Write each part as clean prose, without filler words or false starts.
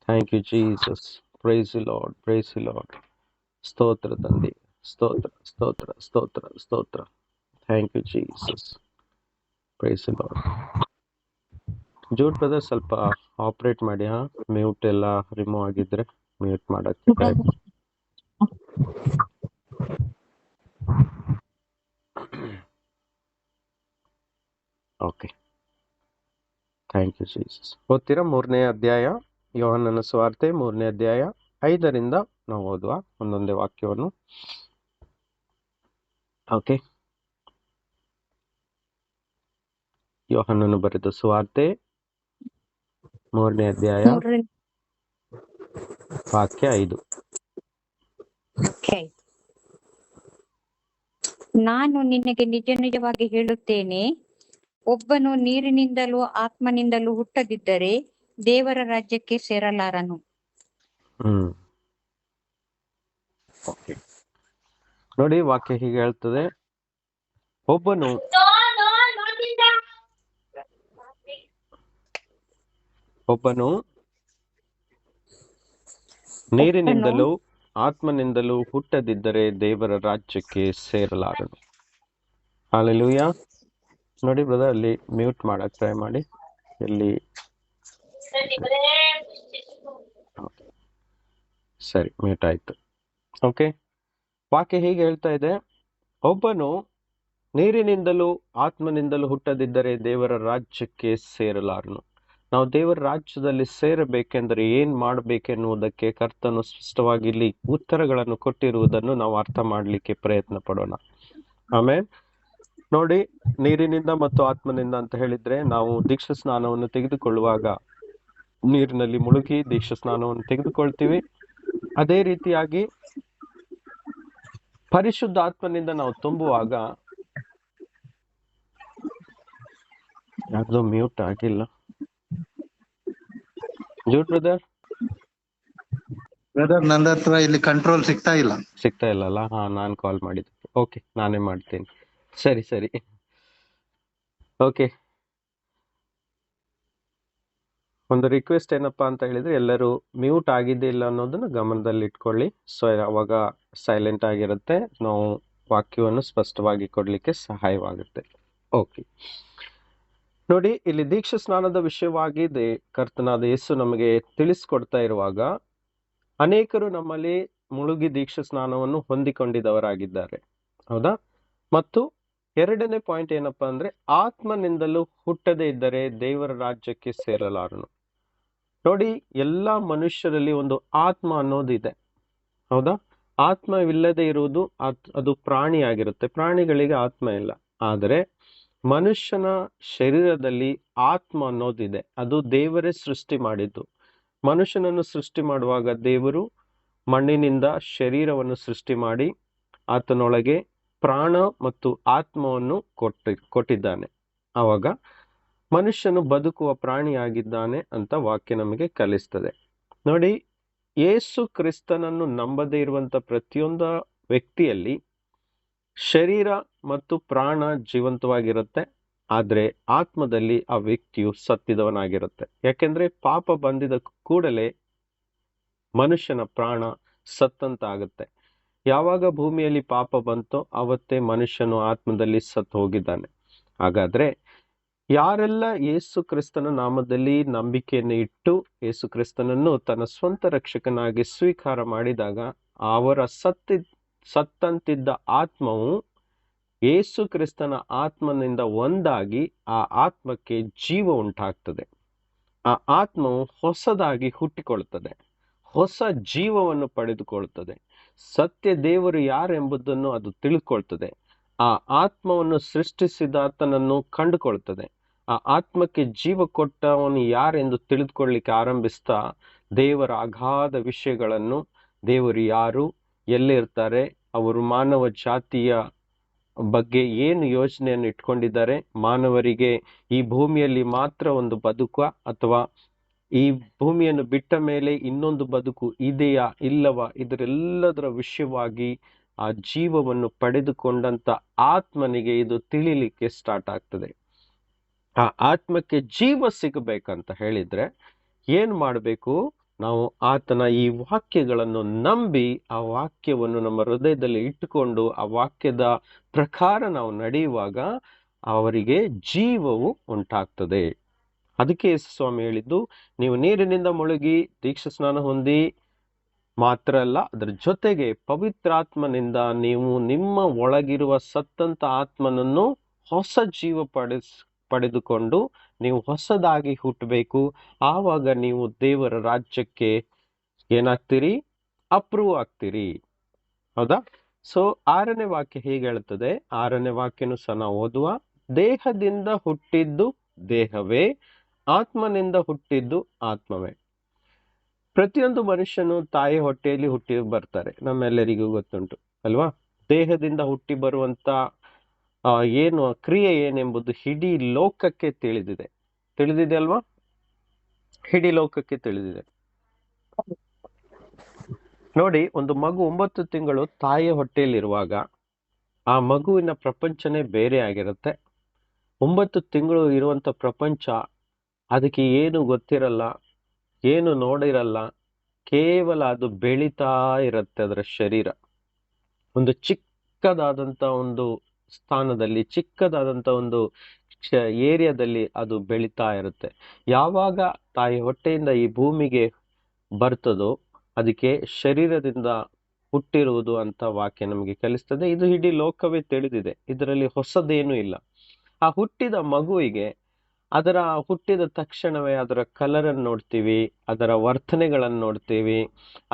Thank you Jesus. Praise you Lord, praise you Lord. ಸ್ತೋತ್ರ ತಂದೆ, ಸ್ತೋತ್ರ ಸ್ತೋತ್ರ ಸ್ತೋತ್ರ ಸ್ತೋತ್ರ. Thank you Jesus. Praise you Lord. Jude brother ಸ್ವಲ್ಪ ಆಪರೇಟ್ ಮಾಡಿ, ಮ್ಯೂಟ್ ಎಲ್ಲ ರಿಮೂವ್ ಆಗಿದ್ರೆ ಮ್ಯೂಟ್ ಮಾಡಕ್ಕೆ ಪ್ರಯತ್ನ. Okay, thank you Jesus. ಓದ್ತೀರಾ 3ನೇ ಅಧ್ಯಾಯ, ಯೋಹನ್ನನ ಸುವಾರ್ತೆ 3ನೇ ಅಧ್ಯಾಯ 5ರಿಂದ ನಾವು ಓದುವ ಒಂದೊಂದೇ ವಾಕ್ಯವನ್ನು. ಓಕೆ, ಯೋಹನ್ನನು ಬರೆದ ಸುವಾರ್ತೆ 3ನೇ ಅಧ್ಯಾಯ ವಾಕ್ಯ 5. ನಾನು ನಿನಗೆ ನಿಜ ನಿಜವಾಗಿ ಹೇಳುತ್ತೇನೆ, ಒಬ್ಬನು ನೀರಿನಿಂದಲೂ ಆತ್ಮನಿಂದಲೂ ಹುಟ್ಟದಿದ್ದರೆ ದೇವರ ರಾಜ್ಯಕ್ಕೆ ಸೇರಲಾರನು. ನೋಡಿ, ವಾಕ್ಯ ಹೀಗೆ ಹೇಳ್ತದೆ, ಒಬ್ಬನು ನೀರಿನಿಂದಲೂ ಆತ್ಮನಿಂದಲೂ ಹುಟ್ಟದಿದ್ದರೆ ದೇವರ ರಾಜ್ಯಕ್ಕೆ ಸೇರಲಾರನು. ಹಲ್ಲೆಲೂಯಾ. ನೋಡಿ ಬ್ರದರ್, ಅಲ್ಲಿ ಮ್ಯೂಟ್ ಮಾಡಕ್ ಟ್ರೈ ಮಾಡಿ. ಎಲ್ಲಿ ಸರಿ, ಮ್ಯೂಟ್ ಆಯ್ತು. ಓಕೆ, ವಾಕ್ಯ ಹೀಗೆ ಹೇಳ್ತಾ ಇದೆ, ಒಬ್ಬನು ನೀರಿನಿಂದಲೂ ಆತ್ಮನಿಂದಲೂ ಹುಟ್ಟದಿದ್ದರೆ ದೇವರ ರಾಜ್ಯಕ್ಕೆ ಸೇರಲಾರನು. ನಾವು ದೇವರ ರಾಜ್ಯದಲ್ಲಿ ಸೇರಬೇಕೆಂದರೆ ಏನ್ ಮಾಡ್ಬೇಕೆನ್ನುವುದಕ್ಕೆ ಕರ್ತನು ಸ್ಪಷ್ಟವಾಗಿ ಇಲ್ಲಿ ಉತ್ತರಗಳನ್ನು ಕೊಟ್ಟಿರುವುದನ್ನು ನಾವು ಅರ್ಥ ಮಾಡ್ಲಿಕ್ಕೆ ಪ್ರಯತ್ನ ಪಡೋಣ. ಆಮೇಲೆ ನೋಡಿ, ನೀರಿನಿಂದ ಮತ್ತು ಆತ್ಮನಿಂದ ಅಂತ ಹೇಳಿದ್ರೆ, ನಾವು ದೀಕ್ಷಾ ಸ್ನಾನವನ್ನು ತೆಗೆದುಕೊಳ್ಳುವಾಗ ನೀರಿನಲ್ಲಿ ಮುಳುಗಿ ದೀಕ್ಷಾ ಸ್ನಾನವನ್ನು ತೆಗೆದುಕೊಳ್ತೀವಿ. ಅದೇ ರೀತಿಯಾಗಿ ಪರಿಶುದ್ಧ ಆತ್ಮನಿಂದ ನಾವು ತುಂಬುವಾಗ, ಯಾರ್ದು ಮ್ಯೂಟ್ ಆಗಿಲ್ಲ ಜೂಟ್ ಬ್ರದರ್? ನನ್ನ ಹತ್ರ ಇಲ್ಲಿ ಕಂಟ್ರೋಲ್ ಸಿಗ್ತಾ ಇಲ್ಲಲ್ಲ? ನಾನು ಕಾಲ್ ಮಾಡಿದ್ದೆ. ಓಕೆ, ನಾನೇ ಮಾಡ್ತೀನಿ. ಸರಿ ಸರಿ, ಓಕೆ. ಒಂದು ರಿಕ್ವೆಸ್ಟ್ ಏನಪ್ಪಾ ಅಂತ ಹೇಳಿದ್ರೆ, ಎಲ್ಲರೂ ಮ್ಯೂಟ್ ಆಗಿದ್ದೇ ಇಲ್ಲ ಅನ್ನೋದನ್ನ ಗಮನದಲ್ಲಿ ಇಟ್ಕೊಳ್ಳಿ. ಸೊ ಅವಾಗ ಸೈಲೆಂಟ್ ಆಗಿರುತ್ತೆ, ನಾವು ವಾಕ್ಯವನ್ನು ಸ್ಪಷ್ಟವಾಗಿ ಕೊಡ್ಲಿಕ್ಕೆ ಸಹಾಯವಾಗುತ್ತೆ. ಓಕೆ, ನೋಡಿ, ಇಲ್ಲಿ ದೀಕ್ಷಾ ಸ್ನಾನದ ವಿಷಯವಾಗಿ ಕರ್ತನಾದ ಯೇಸು ನಮಗೆ ತಿಳಿಸ್ಕೊಡ್ತಾ ಇರುವಾಗ, ಅನೇಕರು ನಮ್ಮಲ್ಲಿ ಮುಳುಗಿ ದೀಕ್ಷಾ ಸ್ನಾನವನ್ನು ಹೊಂದಿಕೊಂಡಿದ್ದವರಾಗಿದ್ದಾರೆ, ಹೌದಾ? ಮತ್ತು 2ನೇ ಪಾಯಿಂಟ್ ಏನಪ್ಪಾ ಅಂದ್ರೆ, ಆತ್ಮನಿಂದಲೂ ಹುಟ್ಟದೇ ಇದ್ದರೆ ದೇವರ ರಾಜ್ಯಕ್ಕೆ ಸೇರಲಾರನು. ನೋಡಿ, ಎಲ್ಲಾ ಮನುಷ್ಯರಲ್ಲಿ ಒಂದು ಆತ್ಮ ಅನ್ನೋದಿದೆ, ಹೌದಾ? ಆತ್ಮವಿಲ್ಲದೆ ಇರುವುದು ಅದು ಪ್ರಾಣಿಯಾಗಿರುತ್ತೆ. ಪ್ರಾಣಿಗಳಿಗೆ ಆತ್ಮ ಇಲ್ಲ. ಆದರೆ ಮನುಷ್ಯನ ಶರೀರದಲ್ಲಿ ಆತ್ಮ ಅನ್ನೋದಿದೆ. ಅದು ದೇವರೇ ಸೃಷ್ಟಿ ಮಾಡಿದ್ದು. ಮನುಷ್ಯನನ್ನು ಸೃಷ್ಟಿ ಮಾಡುವಾಗ ದೇವರು ಮಣ್ಣಿನಿಂದ ಶರೀರವನ್ನು ಸೃಷ್ಟಿ ಮಾಡಿ ಆತನೊಳಗೆ ಪ್ರಾಣ ಮತ್ತು ಆತ್ಮವನ್ನು ಕೊಟ್ಟಿದ್ದಾನೆ. ಆವಾಗ ಮನುಷ್ಯನು ಬದುಕುವ ಪ್ರಾಣಿಯಾಗಿದ್ದಾನೆ ಅಂತ ವಾಕ್ಯ ನಮಗೆ ಕಲಿಸ್ತದೆ. ನೋಡಿ, ಯೇಸು ಕ್ರಿಸ್ತನನ್ನು ನಂಬದೇ ಇರುವಂತ ಪ್ರತಿಯೊಂದು ವ್ಯಕ್ತಿಯಲ್ಲಿ ಶರೀರ ಮತ್ತು ಪ್ರಾಣ ಜೀವಂತವಾಗಿರುತ್ತೆ, ಆದ್ರೆ ಆತ್ಮದಲ್ಲಿ ಆ ವ್ಯಕ್ತಿಯು ಸತ್ತಿದವನಾಗಿರುತ್ತೆ. ಯಾಕೆಂದ್ರೆ ಪಾಪ ಬಂದಿದ ಕೂಡಲೇ ಮನುಷ್ಯನ ಪ್ರಾಣ ಸತ್ತಂತ ಆಗುತ್ತೆ. ಯಾವಾಗ ಭೂಮಿಯಲ್ಲಿ ಪಾಪ ಬಂತೋ ಅವತ್ತೇ ಮನುಷ್ಯನು ಆತ್ಮದಲ್ಲಿ ಸತ್ತು ಹೋಗಿದ್ದಾನೆ. ಹಾಗಾದ್ರೆ ಯಾರೆಲ್ಲ ಯೇಸು ಕ್ರಿಸ್ತನ ನಾಮದಲ್ಲಿ ನಂಬಿಕೆಯನ್ನು ಇಟ್ಟು ಯೇಸು ಕ್ರಿಸ್ತನನ್ನು ತನ್ನ ಸ್ವಂತ ರಕ್ಷಕನಾಗಿ ಸ್ವೀಕಾರ ಮಾಡಿದಾಗ, ಅವರ ಸತ್ತಂತಿದ್ದ ಆತ್ಮವು ಯೇಸು ಕ್ರಿಸ್ತನ ಆತ್ಮನಿಂದ ಒಂದಾಗಿ ಆ ಆತ್ಮಕ್ಕೆ ಜೀವ ಉಂಟಾಗ್ತದೆ. ಆ ಆತ್ಮವು ಹೊಸದಾಗಿ ಹುಟ್ಟಿಕೊಳ್ಳುತ್ತದೆ, ಹೊಸ ಜೀವವನ್ನು ಪಡೆದುಕೊಳ್ಳುತ್ತದೆ. ಸತ್ಯ ದೇವರು ಯಾರೆಂಬುದನ್ನು ಅದು ತಿಳ್ಕೊಳ್ತದೆ. ಆ ಆತ್ಮವನ್ನು ಸೃಷ್ಟಿಸಿದಾತನನ್ನು ಕಂಡುಕೊಳ್ತದೆ. ಆ ಆತ್ಮಕ್ಕೆ ಜೀವ ಕೊಟ್ಟವನು ಯಾರೆಂದು ತಿಳಿದುಕೊಳ್ಳಿಕ್ಕೆ ಆರಂಭಿಸ್ತಾ ದೇವರ ಅಗಾಧ ವಿಷಯಗಳನ್ನು, ದೇವರು ಯಾರು, ಎಲ್ಲಿರ್ತಾರೆ, ಅವರು ಮಾನವ ಜಾತಿಯ ಬಗ್ಗೆ ಏನು ಯೋಚನೆಯನ್ನು ಇಟ್ಕೊಂಡಿದ್ದಾರೆ, ಮಾನವರಿಗೆ ಈ ಭೂಮಿಯಲ್ಲಿ ಮಾತ್ರ ಒಂದು ಬದುಕ ಅಥವಾ ಈ ಭೂಮಿಯನ್ನು ಬಿಟ್ಟ ಮೇಲೆ ಇನ್ನೊಂದು ಬದುಕು ಇದೆಯಾ ಇಲ್ಲವಾ, ಇದರೆಲ್ಲದರ ವಿಷಯವಾಗಿ ಆ ಜೀವವನ್ನು ಪಡೆದುಕೊಂಡಂತ ಆತ್ಮನಿಗೆ ಇದು ತಿಳಿಲಿಕ್ಕೆ ಸ್ಟಾರ್ಟ್ ಆಗ್ತದೆ. ಆ ಆತ್ಮಕ್ಕೆ ಜೀವ ಸಿಗಬೇಕಂತ ಹೇಳಿದ್ರೆ ಏನ್ ಮಾಡಬೇಕು? ನಾವು ಆತನ ಈ ವಾಕ್ಯಗಳನ್ನು ನಂಬಿ ಆ ವಾಕ್ಯವನ್ನು ನಮ್ಮ ಹೃದಯದಲ್ಲಿ ಇಟ್ಟುಕೊಂಡು ಆ ವಾಕ್ಯದ ಪ್ರಕಾರ ನಾವು ನಡೆಯುವಾಗ ಅವರಿಗೆ ಜೀವವು ಉಂಟಾಗ್ತದೆ. ಅದಕ್ಕೆ ಯೇಸು ಸ್ವಾಮಿ ಹೇಳಿದ್ದು, ನೀವು ನೀರಿನಿಂದ ಮುಳುಗಿ ದೀಕ್ಷಾ ಸ್ನಾನ ಹೊಂದಿ ಮಾತ್ರ ಅಲ್ಲ, ಅದರ ಜೊತೆಗೆ ಪವಿತ್ರಾತ್ಮನಿಂದ ನೀವು ನಿಮ್ಮ ಒಳಗಿರುವ ಸತ್ತಂತ ಆತ್ಮನನ್ನು ಹೊಸ ಜೀವ ಪಡೆದುಕೊಂಡು ನೀವು ಹೊಸದಾಗಿ ಹುಟ್ಟಬೇಕು. ಆವಾಗ ನೀವು ದೇವರ ರಾಜ್ಯಕ್ಕೆ ಏನಾಗ್ತೀರಿ? ಅಪ್ರೂವ್ ಆಗ್ತೀರಿ. ಹೌದಾ? ಸೊ 6ನೇ ವಾಕ್ಯ ಹೇಗೆ ಹೇಳ್ತದೆ? 6ನೇ ವಾಕ್ಯನು ಸಹ ನಾವು ಓದುವ. ದೇಹದಿಂದ ಹುಟ್ಟಿದ್ದು ದೇಹವೇ, ಆತ್ಮನಿಂದ ಹುಟ್ಟಿದ್ದು ಆತ್ಮವೇ. ಪ್ರತಿಯೊಂದು ಮನುಷ್ಯನು ತಾಯಿ ಹೊಟ್ಟೆಯಲ್ಲಿ ಹುಟ್ಟಿ ಬರ್ತಾರೆ, ನಮ್ಮೆಲ್ಲರಿಗೂ ಗೊತ್ತುಂಟು ಅಲ್ವಾ? ದೇಹದಿಂದ ಹುಟ್ಟಿ ಬರುವಂತ ಏನು ಕ್ರಿಯೆ ಏನೆಂಬುದು ಇಡೀ ಲೋಕಕ್ಕೆ ತಿಳಿದಿದೆ ಅಲ್ವಾ? ಇಡೀ ಲೋಕಕ್ಕೆ ತಿಳಿದಿದೆ. ನೋಡಿ, ಒಂದು ಮಗು 9 ತಿಂಗಳು ತಾಯಿಯ ಹೊಟ್ಟೆಯಲ್ಲಿರುವಾಗ ಆ ಮಗುವಿನ ಪ್ರಪಂಚನೇ ಬೇರೆ ಆಗಿರುತ್ತೆ. 9 ತಿಂಗಳು ಇರುವಂತ ಪ್ರಪಂಚ ಅದಕ್ಕೆ ಏನು ಗೊತ್ತಿರಲ್ಲ, ಏನು ನೋಡಿರಲ್ಲ. ಕೇವಲ ಅದು ಬೆಳೀತಾ ಇರುತ್ತೆ. ಅದರ ಶರೀರ ಒಂದು ಚಿಕ್ಕದಾದಂತ ಒಂದು ಸ್ಥಾನದಲ್ಲಿ, ಚಿಕ್ಕದಾದಂತ ಒಂದು ಏರಿಯಾದಲ್ಲಿ ಅದು ಬೆಳೀತಾ ಇರುತ್ತೆ. ಯಾವಾಗ ತಾಯಿ ಹೊಟ್ಟೆಯಿಂದ ಈ ಭೂಮಿಗೆ ಬರ್ತದೋ ಅದಕ್ಕೆ ಶರೀರದಿಂದ ಹುಟ್ಟಿರುವುದು ಅಂತ ವಾಕ್ಯ ನಮಗೆ ಕಲಿಸ್ತದೆ. ಇದು ಇಡೀ ಲೋಕವೇ ತಿಳಿದಿದೆ, ಇದರಲ್ಲಿ ಹೊಸದೇನೂ ಇಲ್ಲ. ಆ ಹುಟ್ಟಿದ ಮಗುವಿಗೆ ಅದರ ಹುಟ್ಟಿದ ತಕ್ಷಣವೇ ಅದರ ಕಲರ್ ಅನ್ನು ನೋಡ್ತೀವಿ, ಅದರ ವರ್ತನೆಗಳನ್ನು ನೋಡ್ತೀವಿ.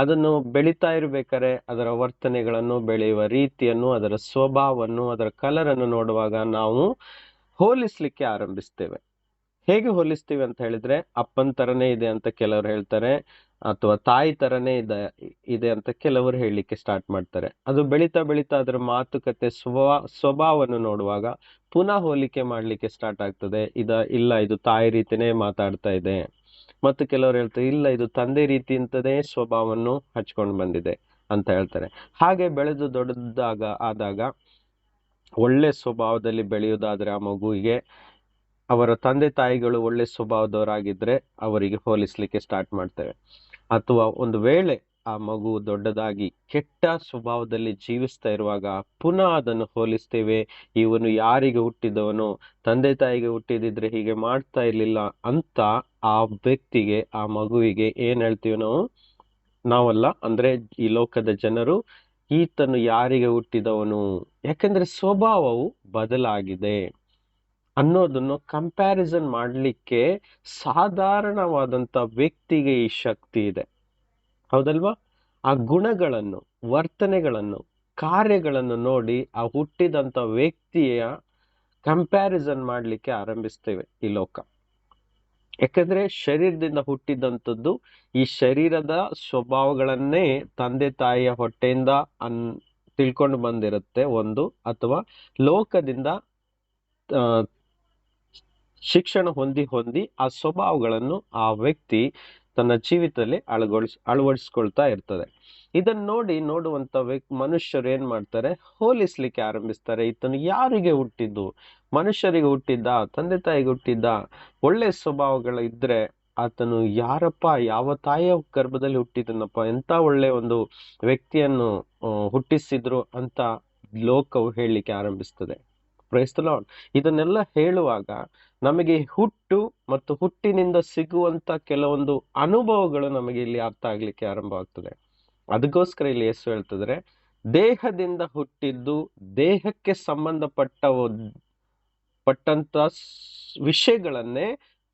ಅದನ್ನು ಬೆಳೀತಾ ಇರ್ಬೇಕಾದ್ರೆ ಅದರ ವರ್ತನೆಗಳನ್ನು, ಬೆಳೆಯುವ ರೀತಿಯನ್ನು, ಅದರ ಸ್ವಭಾವವನ್ನು, ಅದರ ಕಲರ್ ಅನ್ನು ನೋಡುವಾಗ ನಾವು ಹೋಲಿಸ್ಲಿಕ್ಕೆ ಆರಂಭಿಸ್ತೇವೆ. ಹೇಗೆ ಹೋಲಿಸ್ತೀವಿ ಅಂತ ಹೇಳಿದ್ರೆ, ಅಪ್ಪನ ತರನೇ ಇದೆ ಅಂತ ಕೆಲವರು ಹೇಳ್ತಾರೆ, ಅಥವಾ ತಾಯಿ ತರನೇ ಇದೆ ಅಂತ ಕೆಲವರು ಹೇಳಲಿಕ್ಕೆ ಸ್ಟಾರ್ಟ್ ಮಾಡ್ತಾರೆ. ಅದು ಬೆಳೀತಾ ಬೆಳೀತಾ ಅದರ ಮಾತುಕತೆ, ಸ್ವಭಾವವನ್ನು ನೋಡುವಾಗ ಪುನಃ ಹೋಲಿಕೆ ಮಾಡ್ಲಿಕ್ಕೆ ಸ್ಟಾರ್ಟ್ ಆಗ್ತದೆ. ಇಲ್ಲ ಇದು ತಾಯಿ ರೀತಿನೇ ಮಾತಾಡ್ತಾ ಇದೆ. ಮತ್ತು ಕೆಲವರು ಹೇಳ್ತಾರೆ, ಇಲ್ಲ ಇದು ತಂದೆ ರೀತಿ ಅಂತದೇ ಸ್ವಭಾವವನ್ನು ಹಚ್ಕೊಂಡು ಬಂದಿದೆ ಅಂತ ಹೇಳ್ತಾರೆ. ಹಾಗೆ ಬೆಳೆದು ಆದಾಗ ಒಳ್ಳೆ ಸ್ವಭಾವದಲ್ಲಿ ಬೆಳೆಯುವುದಾದ್ರೆ ಆ ಮಗುವಿಗೆ ಅವರ ತಂದೆ ತಾಯಿಗಳು ಒಳ್ಳೆ ಸ್ವಭಾವದವರಾಗಿದ್ರೆ ಅವರಿಗೆ ಹೋಲಿಸ್ಲಿಕ್ಕೆ ಸ್ಟಾರ್ಟ್ ಮಾಡ್ತೇವೆ. ಅಥವಾ ಒಂದು ವೇಳೆ ಆ ಮಗು ದೊಡ್ಡದಾಗಿ ಕೆಟ್ಟ ಸ್ವಭಾವದಲ್ಲಿ ಜೀವಿಸ್ತಾ ಇರುವಾಗ ಪುನಃ ಅದನ್ನು ಹೋಲಿಸ್ತೇವೆ. ಇವನು ಯಾರಿಗೆ ಹುಟ್ಟಿದವನು, ತಂದೆ ತಾಯಿಗೆ ಹುಟ್ಟಿದಿದ್ರೆ ಹೀಗೆ ಮಾಡ್ತಾ ಇರ್ಲಿಲ್ಲ ಅಂತ ಆ ವ್ಯಕ್ತಿಗೆ, ಆ ಮಗುವಿಗೆ ಏನ್ ಹೇಳ್ತೀವಿ ನಾವಲ್ಲ, ಅಂದ್ರೆ ಈ ಲೋಕದ ಜನರು, ಈತನು ಯಾರಿಗೆ ಹುಟ್ಟಿದವನು, ಯಾಕಂದ್ರೆ ಸ್ವಭಾವವು ಬದಲಾಗಿದೆ ಅನ್ನೋದನ್ನು ಕಂಪ್ಯಾರಿಸನ್ ಮಾಡಲಿಕ್ಕೆ ಸಾಧಾರಣವಾದಂತ ವ್ಯಕ್ತಿಗೆ ಈ ಶಕ್ತಿ ಇದೆ. ಹೌದಲ್ವಾ? ಆ ಗುಣಗಳನ್ನು, ವರ್ತನೆಗಳನ್ನು, ಕಾರ್ಯಗಳನ್ನು ನೋಡಿ ಆ ಹುಟ್ಟಿದಂತ ವ್ಯಕ್ತಿಯ ಕಂಪ್ಯಾರಿಸನ್ ಮಾಡಲಿಕ್ಕೆ ಆರಂಭಿಸ್ತೇವೆ ಈ ಲೋಕ. ಯಾಕಂದ್ರೆ ಶರೀರದಿಂದ ಹುಟ್ಟಿದಂಥದ್ದು ಈ ಶರೀರದ ಸ್ವಭಾವಗಳನ್ನೇ ತಂದೆ ತಾಯಿಯ ಹೊಟ್ಟೆಯಿಂದ ತಿಳ್ಕೊಂಡು ಬಂದಿರುತ್ತೆ ಒಂದು, ಅಥವಾ ಲೋಕದಿಂದ ಶಿಕ್ಷಣ ಹೊಂದಿ ಆ ಸ್ವಭಾವಗಳನ್ನು ಆ ವ್ಯಕ್ತಿ ತನ್ನ ಜೀವಿತದಲ್ಲಿ ಅಳವಡಿಸ್ಕೊಳ್ತಾ ಇರ್ತದೆ. ಇದನ್ನ ನೋಡುವಂತ ಮನುಷ್ಯರು ಏನ್ ಮಾಡ್ತಾರೆ? ಹೋಲಿಸ್ಲಿಕ್ಕೆ ಆರಂಭಿಸ್ತಾರೆ. ಈತನು ಯಾರಿಗೆ ಹುಟ್ಟಿದ್ದು? ಮನುಷ್ಯರಿಗೆ ಹುಟ್ಟಿದ್ದ, ತಂದೆ ತಾಯಿಗೆ ಹುಟ್ಟಿದ್ದ? ಒಳ್ಳೆ ಸ್ವಭಾವಗಳು ಇದ್ರೆ ಆತನು ಯಾರಪ್ಪ, ಯಾವ ತಾಯಿಯ ಗರ್ಭದಲ್ಲಿ ಹುಟ್ಟಿದನಪ್ಪ, ಎಂತ ಒಳ್ಳೆ ಒಂದು ವ್ಯಕ್ತಿಯನ್ನು ಹುಟ್ಟಿಸಿದ್ರು ಅಂತ ಲೋಕವು ಹೇಳಲಿಕ್ಕೆ ಆರಂಭಿಸ್ತದೆ. Price the lord. ಇದನ್ನೆಲ್ಲ ಹೇಳುವಾಗ ನಮಗೆ ಹುಟ್ಟು ಮತ್ತು ಹುಟ್ಟಿನಿಂದ ಸಿಗುವಂತ ಕೆಲವೊಂದು ಅನುಭವಗಳು ನಮಗೆ ಇಲ್ಲಿ ಅರ್ಥ ಆಗ್ಲಿಕ್ಕೆ ಆರಂಭ ಆಗ್ತದೆ. ಅದಕ್ಕೋಸ್ಕರ ಇಲ್ಲಿ ಯೇಸು ಹೇಳ್ತಿದ್ರೆ, ದೇಹದಿಂದ ಹುಟ್ಟಿದ್ದು ದೇಹಕ್ಕೆ ಸಂಬಂಧಪಟ್ಟಂತ ವಿಷಯಗಳನ್ನೇ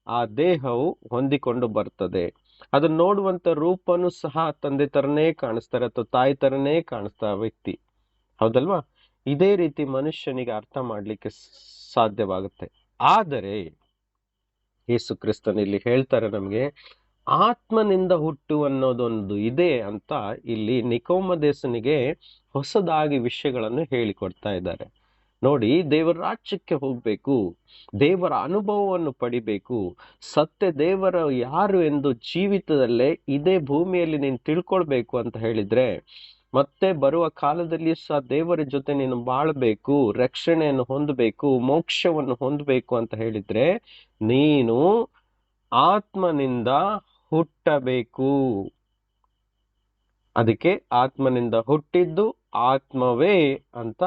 ಆ ದೇಹವು ಹೊಂದಿಕೊಂಡು ಬರ್ತದೆ. ಅದನ್ನ ನೋಡುವಂತ ರೂಪನು ಸಹ ತಂದೆ ತರನೇ ಕಾಣಿಸ್ತಾರೆ, ಅಥವಾ ತಾಯಿ ತರನೇ ಕಾಣಿಸ್ತಾ ವ್ಯಕ್ತಿ. ಹೌದಲ್ವಾ? ಇದೇ ರೀತಿ ಮನುಷ್ಯನಿಗೆ ಅರ್ಥ ಮಾಡ್ಲಿಕ್ಕೆ ಸಾಧ್ಯವಾಗುತ್ತೆ. ಆದರೆ ಯೇಸು ಕ್ರಿಸ್ತನ್ ಇಲ್ಲಿ ಹೇಳ್ತಾರೆ ನಮ್ಗೆ, ಆತ್ಮನಿಂದ ಹುಟ್ಟು ಅನ್ನೋದೊಂದು ಇದೆ ಅಂತ ಇಲ್ಲಿ ನಿಕೋದೇಮನಿಗೆ ಹೊಸದಾಗಿ ವಿಷಯಗಳನ್ನು ಹೇಳಿಕೊಡ್ತಾ ಇದ್ದಾರೆ. ನೋಡಿ, ದೇವರ ರಾಜ್ಯಕ್ಕೆ ಹೋಗ್ಬೇಕು, ದೇವರ ಅನುಭವವನ್ನು ಪಡಿಬೇಕು, ಸತ್ಯ ದೇವರ ಯಾರು ಎಂದು ಜೀವಿತದಲ್ಲೇ ಇದೇ ಭೂಮಿಯಲ್ಲಿ ನೀನು ತಿಳ್ಕೊಳ್ಬೇಕು ಅಂತ ಹೇಳಿದ್ರೆ, ಮತ್ತೆ ಬರುವ ಕಾಲದಲ್ಲಿ ಸಹ ದೇವರ ಜೊತೆ ನೀನು ಬಾಳ್ಬೇಕು, ರಕ್ಷಣೆಯನ್ನು ಹೊಂದಬೇಕು, ಮೋಕ್ಷವನ್ನು ಹೊಂದಬೇಕು ಅಂತ ಹೇಳಿದ್ರೆ ನೀನು ಆತ್ಮನಿಂದ ಹುಟ್ಟಬೇಕು. ಅದಕ್ಕೆ ಆತ್ಮನಿಂದ ಹುಟ್ಟಿದ್ದು ಆತ್ಮವೇ ಅಂತ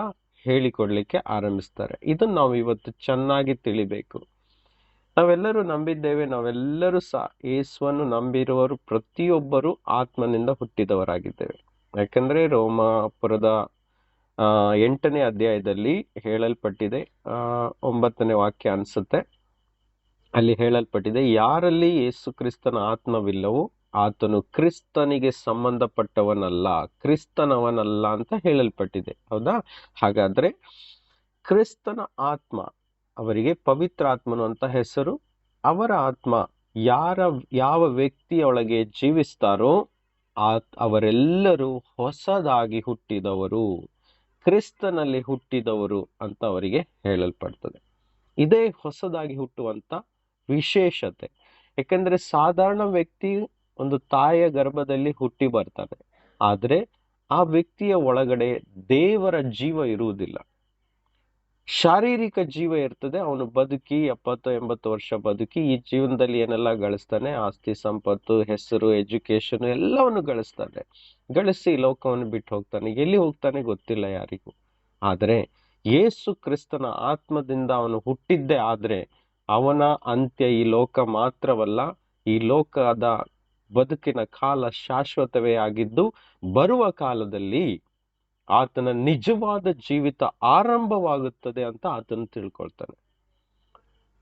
ಹೇಳಿಕೊಡ್ಲಿಕ್ಕೆ ಆರಂಭಿಸ್ತಾರೆ. ಇದನ್ನು ನಾವು ಇವತ್ತು ಚೆನ್ನಾಗಿ ತಿಳಿಬೇಕು. ನಾವೆಲ್ಲರೂ ನಂಬಿದ್ದೇವೆ, ನಾವೆಲ್ಲರೂ ಸಹ ಯೇಸುವನ್ನು ನಂಬಿರುವವರು ಪ್ರತಿಯೊಬ್ಬರು ಆತ್ಮನಿಂದ ಹುಟ್ಟಿದವರಾಗಿದ್ದೇವೆ. ಯಾಕಂದ್ರೆ ರೋಮಾಪುರದ 8ನೇ ಅಧ್ಯಾಯದಲ್ಲಿ ಹೇಳಲ್ಪಟ್ಟಿದೆ, 9ನೇ ವಾಕ್ಯ ಅನ್ಸುತ್ತೆ, ಅಲ್ಲಿ ಹೇಳಲ್ಪಟ್ಟಿದೆ, ಯಾರಲ್ಲಿ ಯೇಸು ಕ್ರಿಸ್ತನ ಆತ್ಮವಿಲ್ಲವೋ ಆತನು ಕ್ರಿಸ್ತನಿಗೆ ಸಂಬಂಧಪಟ್ಟವನಲ್ಲ, ಕ್ರಿಸ್ತನವನಲ್ಲ ಅಂತ ಹೇಳಲ್ಪಟ್ಟಿದೆ. ಹೌದಾ? ಹಾಗಾದ್ರೆ ಕ್ರಿಸ್ತನ ಆತ್ಮ, ಅವರಿಗೆ ಪವಿತ್ರ ಆತ್ಮನು ಅಂತ ಹೆಸರು. ಅವರ ಆತ್ಮ ಯಾವ ವ್ಯಕ್ತಿಯೊಳಗೆ ಜೀವಿಸ್ತಾರೋ ಅವರೆಲ್ಲರೂ ಹೊಸದಾಗಿ ಹುಟ್ಟಿದವರು, ಕ್ರಿಸ್ತನಲ್ಲಿ ಹುಟ್ಟಿದವರು ಅಂತ ಅವರಿಗೆ ಹೇಳಲ್ಪಡ್ತದೆ. ಇದೇ ಹೊಸದಾಗಿ ಹುಟ್ಟುವಂತ ವಿಶೇಷತೆ. ಯಾಕಂದ್ರೆ ಸಾಧಾರಣ ವ್ಯಕ್ತಿ ಒಂದು ತಾಯಿಯ ಗರ್ಭದಲ್ಲಿ ಹುಟ್ಟಿ ಬರ್ತಾನೆ, ಆದ್ರೆ ಆ ವ್ಯಕ್ತಿಯ ಒಳಗಡೆ ದೇವರ ಜೀವ ಇರುವುದಿಲ್ಲ. ಶಾರೀರಿಕ ಜೀವ ಇರ್ತದೆ. ಅವನು ಬದುಕಿ 70-80 ವರ್ಷ ಬದುಕಿ ಈ ಜೀವನದಲ್ಲಿ ಏನೆಲ್ಲ ಗಳಿಸ್ತಾನೆ, ಆಸ್ತಿ ಸಂಪತ್ತು, ಹೆಸರು, ಎಜುಕೇಶನ್ ಎಲ್ಲವನ್ನು ಗಳಿಸಿ ಲೋಕವನ್ನು ಬಿಟ್ಟು ಹೋಗ್ತಾನೆ. ಎಲ್ಲಿ ಹೋಗ್ತಾನೆ ಗೊತ್ತಿಲ್ಲ ಯಾರಿಗೂ. ಆದ್ರೆ ಯೇಸು ಕ್ರಿಸ್ತನ ಆತ್ಮದಿಂದ ಅವನು ಹುಟ್ಟಿದ್ದೇ ಆದ್ರೆ ಅವನ ಅಂತ್ಯ ಈ ಲೋಕ ಮಾತ್ರವಲ್ಲ, ಈ ಲೋಕದ ಬದುಕಿನ ಕಾಲ ಶಾಶ್ವತವೇ ಆಗಿದ್ದು, ಬರುವ ಕಾಲದಲ್ಲಿ ಆತನ ನಿಜವಾದ ಜೀವಿತ ಆರಂಭವಾಗುತ್ತದೆ ಅಂತ ಆತನು ತಿಳ್ಕೊಳ್ತಾನೆ.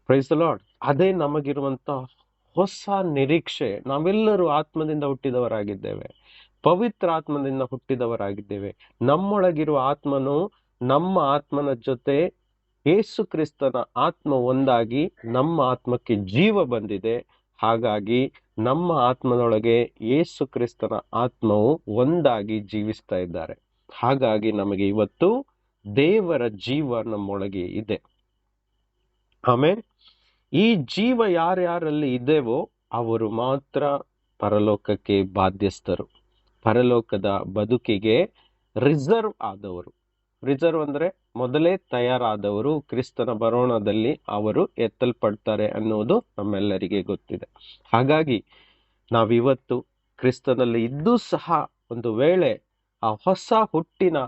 Price the lord. ಅದೇ ನಮಗಿರುವಂತ ಹೊಸ ನಿರೀಕ್ಷೆ. ನಾವೆಲ್ಲರೂ ಆತ್ಮದಿಂದ ಹುಟ್ಟಿದವರಾಗಿದ್ದೇವೆ, ಪವಿತ್ರ ಆತ್ಮದಿಂದ ಹುಟ್ಟಿದವರಾಗಿದ್ದೇವೆ. ನಮ್ಮೊಳಗಿರುವ ಆತ್ಮನು ನಮ್ಮ ಆತ್ಮನ ಜೊತೆ ಯೇಸು ಕ್ರಿಸ್ತನ ಆತ್ಮ ಒಂದಾಗಿ ನಮ್ಮ ಆತ್ಮಕ್ಕೆ ಜೀವ ಬಂದಿದೆ. ಹಾಗಾಗಿ ನಮ್ಮ ಆತ್ಮನೊಳಗೆ ಯೇಸು ಕ್ರಿಸ್ತನ ಆತ್ಮವು ಒಂದಾಗಿ ಜೀವಿಸ್ತಾ ಇದ್ದಾರೆ. ಹಾಗಾಗಿ ನಮಗೆ ಇವತ್ತು ದೇವರ ಜೀವ ನಮ್ಮೊಳಗೆ ಇದೆ. ಆಮೇಲೆ ಈ ಜೀವ ಯಾರ್ಯಾರಲ್ಲಿ ಇದೆವೋ ಅವರು ಮಾತ್ರ ಪರಲೋಕಕ್ಕೆ ಬಾಧ್ಯಸ್ಥರು, ಪರಲೋಕದ ಬದುಕಿಗೆ ರಿಸರ್ವ್ ಆದವರು. ರಿಸರ್ವ್ ಅಂದ್ರೆ ಮೊದಲೇ ತಯಾರಾದವರು. ಕ್ರಿಸ್ತನ ಬರೋಣದಲ್ಲಿ ಅವರು ಎತ್ತಲ್ಪಡ್ತಾರೆ ಅನ್ನೋದು ನಮ್ಮೆಲ್ಲರಿಗೆ ಗೊತ್ತಿದೆ. ಹಾಗಾಗಿ ನಾವಿವತ್ತು ಕ್ರಿಸ್ತನಲ್ಲಿ ಇದ್ದೂ ಸಹ ಒಂದು ವೇಳೆ ಆ ಹೊಸ ಹುಟ್ಟಿನ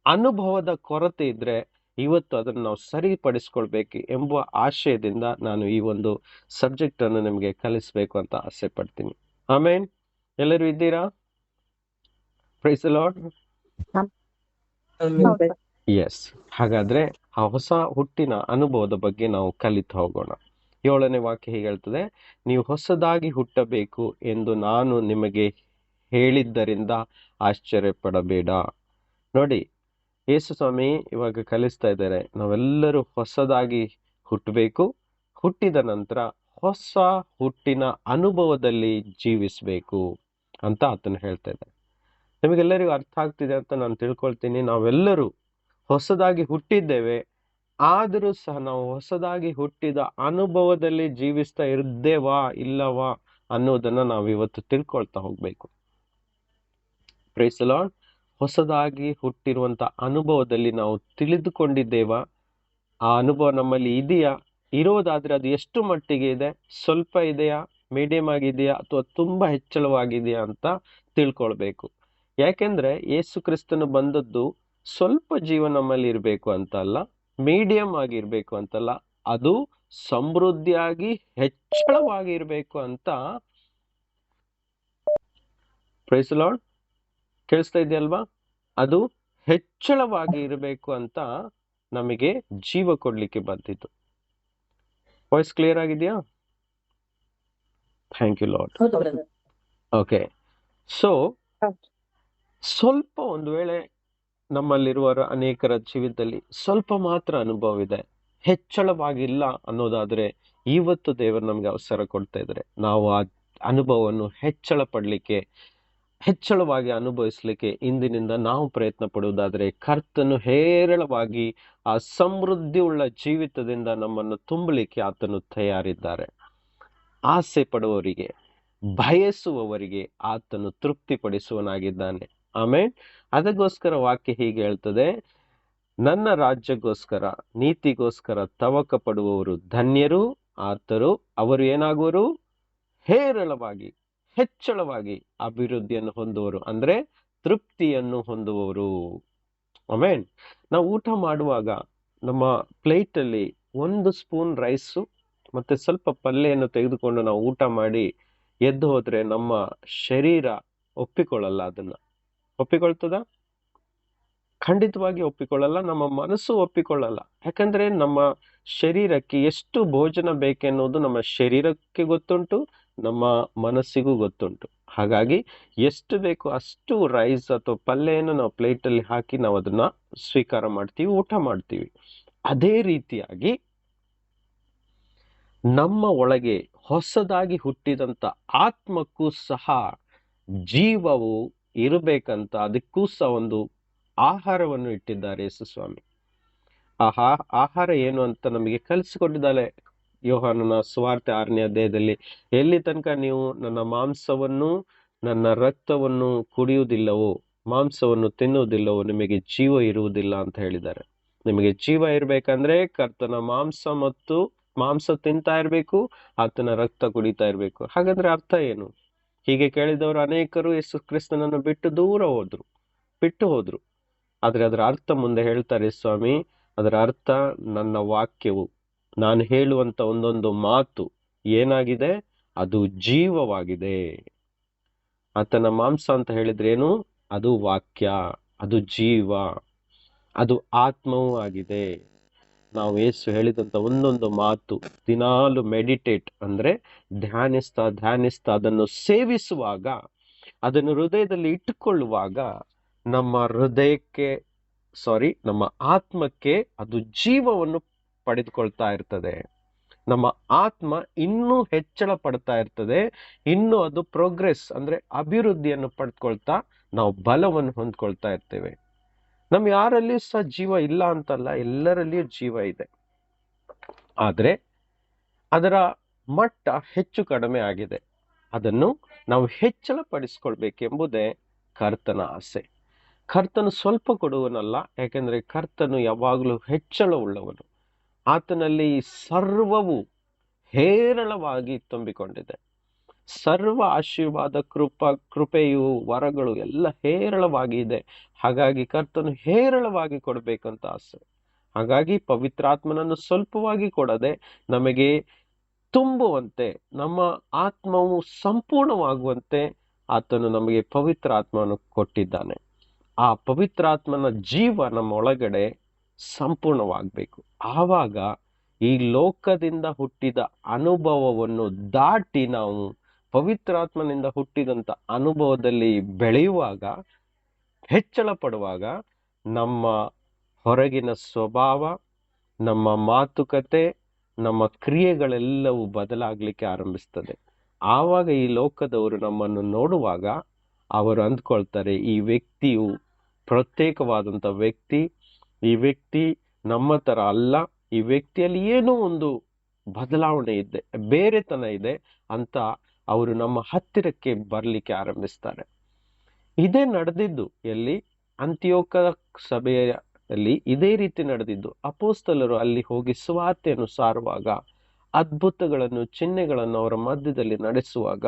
ಅನುಭವದ ಕೊರತೆ ಇದ್ರೆ ಇವತ್ತು ಅದನ್ನು ನಾವು ಸರಿಪಡಿಸ್ಕೊಳ್ಬೇಕು ಎಂಬ ಆಶಯದಿಂದ ನಾನು ಈ ಒಂದು ಸಬ್ಜೆಕ್ಟ್ ಅನ್ನು ನಿಮಗೆ ಕಲಿಸ್ಬೇಕು ಅಂತ ಆಸೆ ಪಡ್ತೀನಿ. ಆಮೇನ್. ಎಲ್ಲರೂ ಇದ್ದೀರಾ? Praise the Lord. ಎಸ್. ಹಾಗಾದ್ರೆ ಆ ಹೊಸ ಹುಟ್ಟಿನ ಅನುಭವದ ಬಗ್ಗೆ ನಾವು ಕಲಿತು ಹೋಗೋಣ. 7ನೇ ವಾಕ್ಯ ಹೀಗೆ ಹೇಳ್ತದೆ, ನೀವು ಹೊಸದಾಗಿ ಹುಟ್ಟಬೇಕು ಎಂದು ನಾನು ನಿಮಗೆ ಹೇಳಿದ್ದರಿಂದ ಆಶ್ಚರ್ಯ ಪಡಬೇಡ. ನೋಡಿ, ಯೇಸು ಸ್ವಾಮಿ ಇವಾಗ ಕಲಿಸ್ತಾ ಇದ್ದಾರೆ, ನಾವೆಲ್ಲರೂ ಹೊಸದಾಗಿ ಹುಟ್ಟಬೇಕು, ಹುಟ್ಟಿದ ನಂತರ ಹೊಸ ಹುಟ್ಟಿನ ಅನುಭವದಲ್ಲಿ ಜೀವಿಸ್ಬೇಕು ಅಂತ ಆತನು ಹೇಳ್ತಾ ಇದ್ದಾರೆ. ನಿಮಗೆಲ್ಲರಿಗೂ ಅರ್ಥ ಆಗ್ತಿದೆ ಅಂತ ನಾನು ತಿಳ್ಕೊಳ್ತೀನಿ. ನಾವೆಲ್ಲರೂ ಹೊಸದಾಗಿ ಹುಟ್ಟಿದ್ದೇವೆ, ಆದರೂ ಸಹ ನಾವು ಹೊಸದಾಗಿ ಹುಟ್ಟಿದ ಅನುಭವದಲ್ಲಿ ಜೀವಿಸ್ತಾ ಇದ್ದೇವಾ ಇಲ್ಲವಾ ಅನ್ನೋದನ್ನ ನಾವು ಇವತ್ತು ತಿಳ್ಕೊಳ್ತಾ ಹೋಗ್ಬೇಕು. Praise the Lord. ಹೊಸದಾಗಿ ಹುಟ್ಟಿರುವಂತ ಅನುಭವದಲ್ಲಿ ನಾವು ತಿಳಿದುಕೊಂಡಿದ್ದೇವಾ? ಆ ಅನುಭವ ನಮ್ಮಲ್ಲಿ ಇದೆಯಾ? ಇರೋದಾದ್ರೆ ಅದು ಎಷ್ಟು ಮಟ್ಟಿಗೆ ಇದೆ? ಸ್ವಲ್ಪ ಇದೆಯಾ, ಮೀಡಿಯಂ ಆಗಿದೆಯಾ, ಅಥವಾ ತುಂಬಾ ಹೆಚ್ಚಳವಾಗಿದೆಯಾ ಅಂತ ತಿಳ್ಕೊಳ್ಬೇಕು. ಯಾಕೆಂದ್ರೆ ಯೇಸು ಕ್ರಿಸ್ತನು ಬಂದದ್ದು ಸ್ವಲ್ಪ ಜೀವ ನಮ್ಮಲ್ಲಿ ಇರ್ಬೇಕು ಅಂತ ಅಲ್ಲ, ಮೀಡಿಯಂ ಆಗಿರ್ಬೇಕು ಅಂತಲ್ಲ, ಅದು ಸಮೃದ್ಧಿಯಾಗಿ ಹೆಚ್ಚಳವಾಗಿ ಇರ್ಬೇಕು ಅಂತ. Praise the Lord. ಕೇಳಿಸ್ತಾ ಇದೆಯಲ್ವಾ? ಅದು ಹೆಚ್ಚಳವಾಗಿ ಇರಬೇಕು ಅಂತ ನಮಗೆ ಜೀವ ಕೊಡ್ಲಿಕ್ಕೆ ಬಂದಿತ್ತು. ವಾಯ್ಸ್ ಕ್ಲಿಯರ್ ಆಗಿದೆಯಾ? Thank you Lord. Okay. So ಸ್ವಲ್ಪ ಒಂದು ವೇಳೆ ನಮ್ಮಲ್ಲಿರುವ ಅನೇಕರ ಜೀವಿತದಲ್ಲಿ ಸ್ವಲ್ಪ ಮಾತ್ರ ಅನುಭವ ಇದೆ, ಹೆಚ್ಚಳವಾಗಿಲ್ಲ ಅನ್ನೋದಾದ್ರೆ ಇವತ್ತು ದೇವರು ನಮ್ಗೆ ಅವಸರ ಕೊಡ್ತಾ ಇದ್ದಾರೆ. ನಾವು ಆ ಅನುಭವವನ್ನು ಹೆಚ್ಚಳವಾಗಿ ಅನುಭವಿಸ್ಲಿಕ್ಕೆ ಇಂದಿನಿಂದ ನಾವು ಪ್ರಯತ್ನ ಪಡುವುದಾದ್ರೆ ಕರ್ತನು ಹೇರಳವಾಗಿ ಆ ಸಮೃದ್ಧಿ ಉಳ್ಳ ಜೀವಿತದಿಂದ ನಮ್ಮನ್ನು ತುಂಬಲಿಕ್ಕೆ ಆತನು ತಯಾರಿದ್ದಾರೆ. ಆಸೆ ಪಡುವವರಿಗೆ, ಬಯಸುವವರಿಗೆ ಆತನು ತೃಪ್ತಿಪಡಿಸುವನಾಗಿದ್ದಾನೆ. ಆಮೇಲೆ ಅದಕ್ಕೋಸ್ಕರ ವಾಕ್ಯ ಹೀಗೆ ಹೇಳ್ತದೆ, ನನ್ನ ರಾಜ್ಯಕ್ಕೋಸ್ಕರ ನೀತಿಗೋಸ್ಕರ ತವಕ ಪಡುವವರು ಧನ್ಯರು, ಆತರು ಅವರು ಏನಾಗುವರು? ಹೇರಳವಾಗಿ ಹೆಚ್ಚಳವಾಗಿ ಅಭಿವೃದ್ಧಿಯನ್ನು ಹೊಂದುವರು, ಅಂದ್ರೆ ತೃಪ್ತಿಯನ್ನು ಹೊಂದುವವರು. ಆಮೇನ್. ನಾವು ಊಟ ಮಾಡುವಾಗ ನಮ್ಮ ಪ್ಲೇಟ್ ಅಲ್ಲಿ 1 ಸ್ಪೂನ್ ರೈಸು ಮತ್ತೆ ಸ್ವಲ್ಪ ಪಲ್ಯವನ್ನು ತೆಗೆದುಕೊಂಡು ನಾವು ಊಟ ಮಾಡಿ ಎದ್ದು ಹೋದ್ರೆ ನಮ್ಮ ಶರೀರ ಒಪ್ಪಿಕೊಳ್ಳಲ್ಲ. ಅದನ್ನ ಒಪ್ಪಿಕೊಳ್ತದ? ಖಂಡಿತವಾಗಿ ಒಪ್ಪಿಕೊಳ್ಳಲ್ಲ. ನಮ್ಮ ಮನಸ್ಸು ಒಪ್ಪಿಕೊಳ್ಳಲ್ಲ. ಯಾಕಂದ್ರೆ ನಮ್ಮ ಶರೀರಕ್ಕೆ ಎಷ್ಟು ಭೋಜನ ಬೇಕೆನ್ನುವುದು ನಮ್ಮ ಶರೀರಕ್ಕೆ ಗೊತ್ತುಂಟು, ನಮ್ಮ ಮನಸ್ಸಿಗೂ ಗೊತ್ತುಂಟು. ಹಾಗಾಗಿ ಎಷ್ಟು ಬೇಕು ಅಷ್ಟು ರೈಸ್ ಅಥವಾ ಪಲ್ಯವನ್ನು ನಾವು ಪ್ಲೇಟ್ ಅಲ್ಲಿ ಹಾಕಿ ನಾವು ಅದನ್ನ ಸ್ವೀಕಾರ ಮಾಡ್ತೀವಿ, ಊಟ ಮಾಡ್ತೀವಿ. ಅದೇ ರೀತಿಯಾಗಿ ನಮ್ಮ ಒಳಗೆ ಹೊಸದಾಗಿ ಹುಟ್ಟಿದಂತ ಆತ್ಮಕ್ಕೂ ಸಹ ಜೀವವು ಇರಬೇಕಂತ ಅದಕ್ಕೂ ಸಹ ಒಂದು ಆಹಾರವನ್ನು ಇಟ್ಟಿದ್ದಾರೆ ಯೇಸು ಸ್ವಾಮಿ. ಆಹಾರ ಏನು ಅಂತ ನಮಗೆ ಕಲಿಸಿಕೊಟ್ಟಿದ್ದಾರೆ ಯೋಹಾನನ ಸುವಾರ್ತೆ 6ನೇ ಅಧ್ಯಾಯದಲ್ಲಿ. ಎಲ್ಲಿ ತನಕ ನೀವು ನನ್ನ ಮಾಂಸವನ್ನು ನನ್ನ ರಕ್ತವನ್ನು ಕುಡಿಯುವುದಿಲ್ಲವೋ, ಮಾಂಸವನ್ನು ತಿನ್ನುವುದಿಲ್ಲವೋ, ನಿಮಗೆ ಜೀವ ಇರುವುದಿಲ್ಲ ಅಂತ ಹೇಳಿದ್ದಾರೆ. ನಿಮಗೆ ಜೀವ ಇರ್ಬೇಕಂದ್ರೆ ಕರ್ತನ ಮಾಂಸ ತಿಂತಾ ಇರ್ಬೇಕು, ಆತನ ರಕ್ತ ಕುಡಿತಾ ಇರ್ಬೇಕು. ಹಾಗಾದ್ರೆ ಅರ್ಥ ಏನು? ಹೀಗೆ ಕೇಳಿದವರು ಅನೇಕರು ಯೇಸು ಕ್ರಿಸ್ತನನ್ನು ಬಿಟ್ಟು ಹೋದ್ರು. ಆದ್ರೆ ಅದರ ಅರ್ಥ ಮುಂದೆ ಹೇಳ್ತಾರೆ ಸ್ವಾಮಿ. ಅದರ ಅರ್ಥ, ನನ್ನ ವಾಕ್ಯವು, ನಾನು ಹೇಳುವಂತ ಒಂದೊಂದು ಮಾತು ಏನಾಗಿದೆ? ಅದು ಜೀವವಾಗಿದೆ. ಆತನ ಮಾಂಸ ಅಂತ ಹೇಳಿದ್ರೇನು? ಅದು ವಾಕ್ಯ, ಅದು ಜೀವ, ಅದು ಆತ್ಮವೂ ಆಗಿದೆ. ನಾವು ಯೇಸು ಹೇಳಿದಂತ ಒಂದೊಂದು ಮಾತು ದಿನಾಲು ಮೆಡಿಟೇಟ್ ಅಂದ್ರೆ ಧ್ಯಾನಿಸ್ತಾ ಅದನ್ನು ಸೇವಿಸುವಾಗ, ಅದನ್ನು ಹೃದಯದಲ್ಲಿ ಇಟ್ಟುಕೊಳ್ಳುವಾಗ ನಮ್ಮ ಆತ್ಮಕ್ಕೆ ಅದು ಜೀವವನ್ನು ಪಡೆದುಕೊಳ್ತಾ ಇರ್ತದೆ. ನಮ್ಮ ಆತ್ಮ ಇನ್ನೂ ಹೆಚ್ಚಳ ಪಡ್ತಾ ಇರ್ತದೆ. ಇನ್ನು ಅದು ಪ್ರೋಗ್ರೆಸ್ ಅಂದ್ರೆ ಅಭಿವೃದ್ಧಿಯನ್ನು ಪಡೆದುಕೊಳ್ತಾ ನಾವು ಬಲವನ್ನು ಹೊಂದ್ಕೊಳ್ತಾ ಇರ್ತೇವೆ. ಯಾರಲ್ಲಿಯೂ ಸಹ ಜೀವ ಇಲ್ಲ ಅಂತಲ್ಲ, ಎಲ್ಲರಲ್ಲಿಯೂ ಜೀವ ಇದೆ. ಆದ್ರೆ ಅದರ ಮಟ್ಟ ಹೆಚ್ಚು ಕಡಿಮೆ ಆಗಿದೆ. ಅದನ್ನು ನಾವು ಹೆಚ್ಚಳ ಪಡಿಸ್ಕೊಳ್ಬೇಕೆಂಬುದೇ ಕರ್ತನ ಆಸೆ. ಕರ್ತನು ಸ್ವಲ್ಪ ಕೊಡುವನಲ್ಲ, ಯಾಕೆಂದ್ರೆ ಕರ್ತನು ಯಾವಾಗಲೂ ಹೆಚ್ಚಳ ಉಳ್ಳವನು. ಆತನಲ್ಲಿ ಸರ್ವವು ಹೇರಳವಾಗಿ ತುಂಬಿಕೊಂಡಿದೆ. ಸರ್ವ ಆಶೀರ್ವಾದ, ಕೃಪೆಯು, ವರಗಳು ಎಲ್ಲ ಹೇರಳವಾಗಿ ಇದೆ. ಹಾಗಾಗಿ ಕರ್ತನು ಹೇರಳವಾಗಿ ಕೊಡಬೇಕಂತ ಆಸೆ. ಹಾಗಾಗಿ ಪವಿತ್ರಾತ್ಮನನ್ನು ಸ್ವಲ್ಪವಾಗಿ ಕೊಡದೆ ನಮಗೆ ತುಂಬುವಂತೆ, ನಮ್ಮ ಆತ್ಮವು ಸಂಪೂರ್ಣವಾಗುವಂತೆ ಆತನು ನಮಗೆ ಪವಿತ್ರ ಆತ್ಮವನ್ನು ಕೊಟ್ಟಿದ್ದಾನೆ. ಆ ಪವಿತ್ರಾತ್ಮನ ಜೀವ ನಮ್ಮ ಒಳಗಡೆ ಸಂಪೂರ್ಣವಾಗಬೇಕು. ಆವಾಗ ಈ ಲೋಕದಿಂದ ಹುಟ್ಟಿದ ಅನುಭವವನ್ನು ದಾಟಿ ನಾವು ಪವಿತ್ರಾತ್ಮನಿಂದ ಹುಟ್ಟಿದಂತ ಅನುಭವದಲ್ಲಿ ಬೆಳೆಯುವಾಗ, ಹೆಚ್ಚಳ ಪಡುವಾಗ, ನಮ್ಮ ಹೊರಗಿನ ಸ್ವಭಾವ, ನಮ್ಮ ಮಾತುಕತೆ, ನಮ್ಮ ಕ್ರಿಯೆಗಳೆಲ್ಲವೂ ಬದಲಾಗ್ಲಿಕ್ಕೆ ಆರಂಭಿಸ್ತದೆ. ಆವಾಗ ಈ ಲೋಕದವರು ನಮ್ಮನ್ನು ನೋಡುವಾಗ ಅವರು ಅಂದ್ಕೊಳ್ತಾರೆ, ಈ ವ್ಯಕ್ತಿಯು ಪ್ರತ್ಯೇಕವಾದಂತ ವ್ಯಕ್ತಿ, ಈ ವ್ಯಕ್ತಿ ನಮ್ಮ ತರ ಅಲ್ಲ, ಈ ವ್ಯಕ್ತಿಯಲ್ಲಿ ಏನೋ ಒಂದು ಬದಲಾವಣೆ ಇದೆ, ಬೇರೆತನ ಇದೆ ಅಂತ ಅವರು ನಮ್ಮ ಹತ್ತಿರಕ್ಕೆ ಬರ್ಲಿಕ್ಕೆ ಆರಂಭಿಸ್ತಾರೆ. ಇದೇ ನಡೆದಿದ್ದು ಎಲ್ಲಿ? ಅಂತಿಯೋಕ ಸಭೆಯಲ್ಲಿ ಇದೇ ರೀತಿ ನಡೆದಿದ್ದು. ಅಪೋಸ್ತಲರು ಅಲ್ಲಿ ಹೋಗಿ ಸುವಾರ್ತೆಯನ್ನು ಸಾರುವಾಗ, ಅದ್ಭುತಗಳನ್ನು, ಚಿಹ್ನೆಗಳನ್ನು ಅವರ ಮಧ್ಯದಲ್ಲಿ ನಡೆಸುವಾಗ,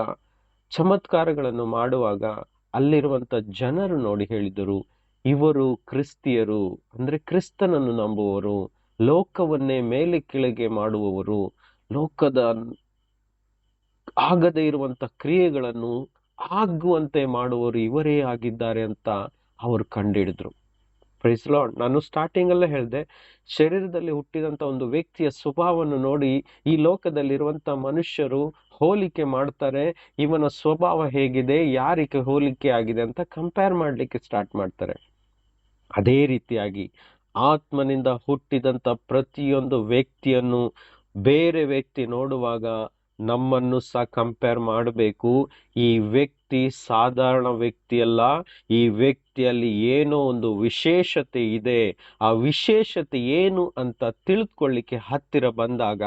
ಚಮತ್ಕಾರಗಳನ್ನು ಮಾಡುವಾಗ ಅಲ್ಲಿರುವಂತ ಜನರು ನೋಡಿ ಹೇಳಿದರು, ಇವರು ಕ್ರಿಸ್ತಿಯರು, ಅಂದ್ರೆ ಕ್ರಿಸ್ತನನ್ನು ನಂಬುವವರು, ಲೋಕವನ್ನೇ ಮೇಲೆ ಕೆಳಗೆ ಮಾಡುವವರು, ಲೋಕದ ಆಗದೇ ಇರುವಂತ ಕ್ರಿಯೆಗಳನ್ನು ಆಗುವಂತೆ ಮಾಡುವವರು ಇವರೇ ಆಗಿದ್ದಾರೆ ಅಂತ ಅವರು ಕಂಡಿಡಿದ್ರು. Praise Lord. ನಾನು ಸ್ಟಾರ್ಟಿಂಗ್ ಅಲ್ಲೇ ಹೇಳಿದೆ, ಶರೀರದಲ್ಲಿ ಹುಟ್ಟಿದಂತ ಒಂದು ವ್ಯಕ್ತಿಯ ಸ್ವಭಾವವನ್ನು ನೋಡಿ ಈ ಲೋಕದಲ್ಲಿರುವಂತ ಮನುಷ್ಯರು ಹೋಲಿಕೆ ಮಾಡ್ತಾರೆ. ಇವನ ಸ್ವಭಾವ ಹೇಗಿದೆ, ಯಾರಿಗೆ ಹೋಲಿಕೆ ಆಗಿದೆ ಅಂತ ಕಂಪೇರ್ ಮಾಡ್ಲಿಕ್ಕೆ ಸ್ಟಾರ್ಟ್ ಮಾಡ್ತಾರೆ. ಅದೇ ರೀತಿಯಾಗಿ ಆತ್ಮನಿಂದ ಹುಟ್ಟಿದಂತ ಪ್ರತಿಯೊಂದು ವ್ಯಕ್ತಿಯನ್ನು ಬೇರೆ ವ್ಯಕ್ತಿ ನೋಡುವಾಗ ನಮ್ಮನ್ನು ಸಹ ಕಂಪೇರ್ ಮಾಡಬೇಕು. ಈ ವ್ಯಕ್ತಿ ಸಾಧಾರಣ ವ್ಯಕ್ತಿಯಲ್ಲ, ಈ ವ್ಯಕ್ತಿಯಲ್ಲಿ ಏನೋ ಒಂದು ವಿಶೇಷತೆ ಇದೆ. ಆ ವಿಶೇಷತೆ ಏನು ಅಂತ ತಿಳಿದುಕೊಳ್ಳಿಕ್ಕೆ ಹತ್ತಿರ ಬಂದಾಗ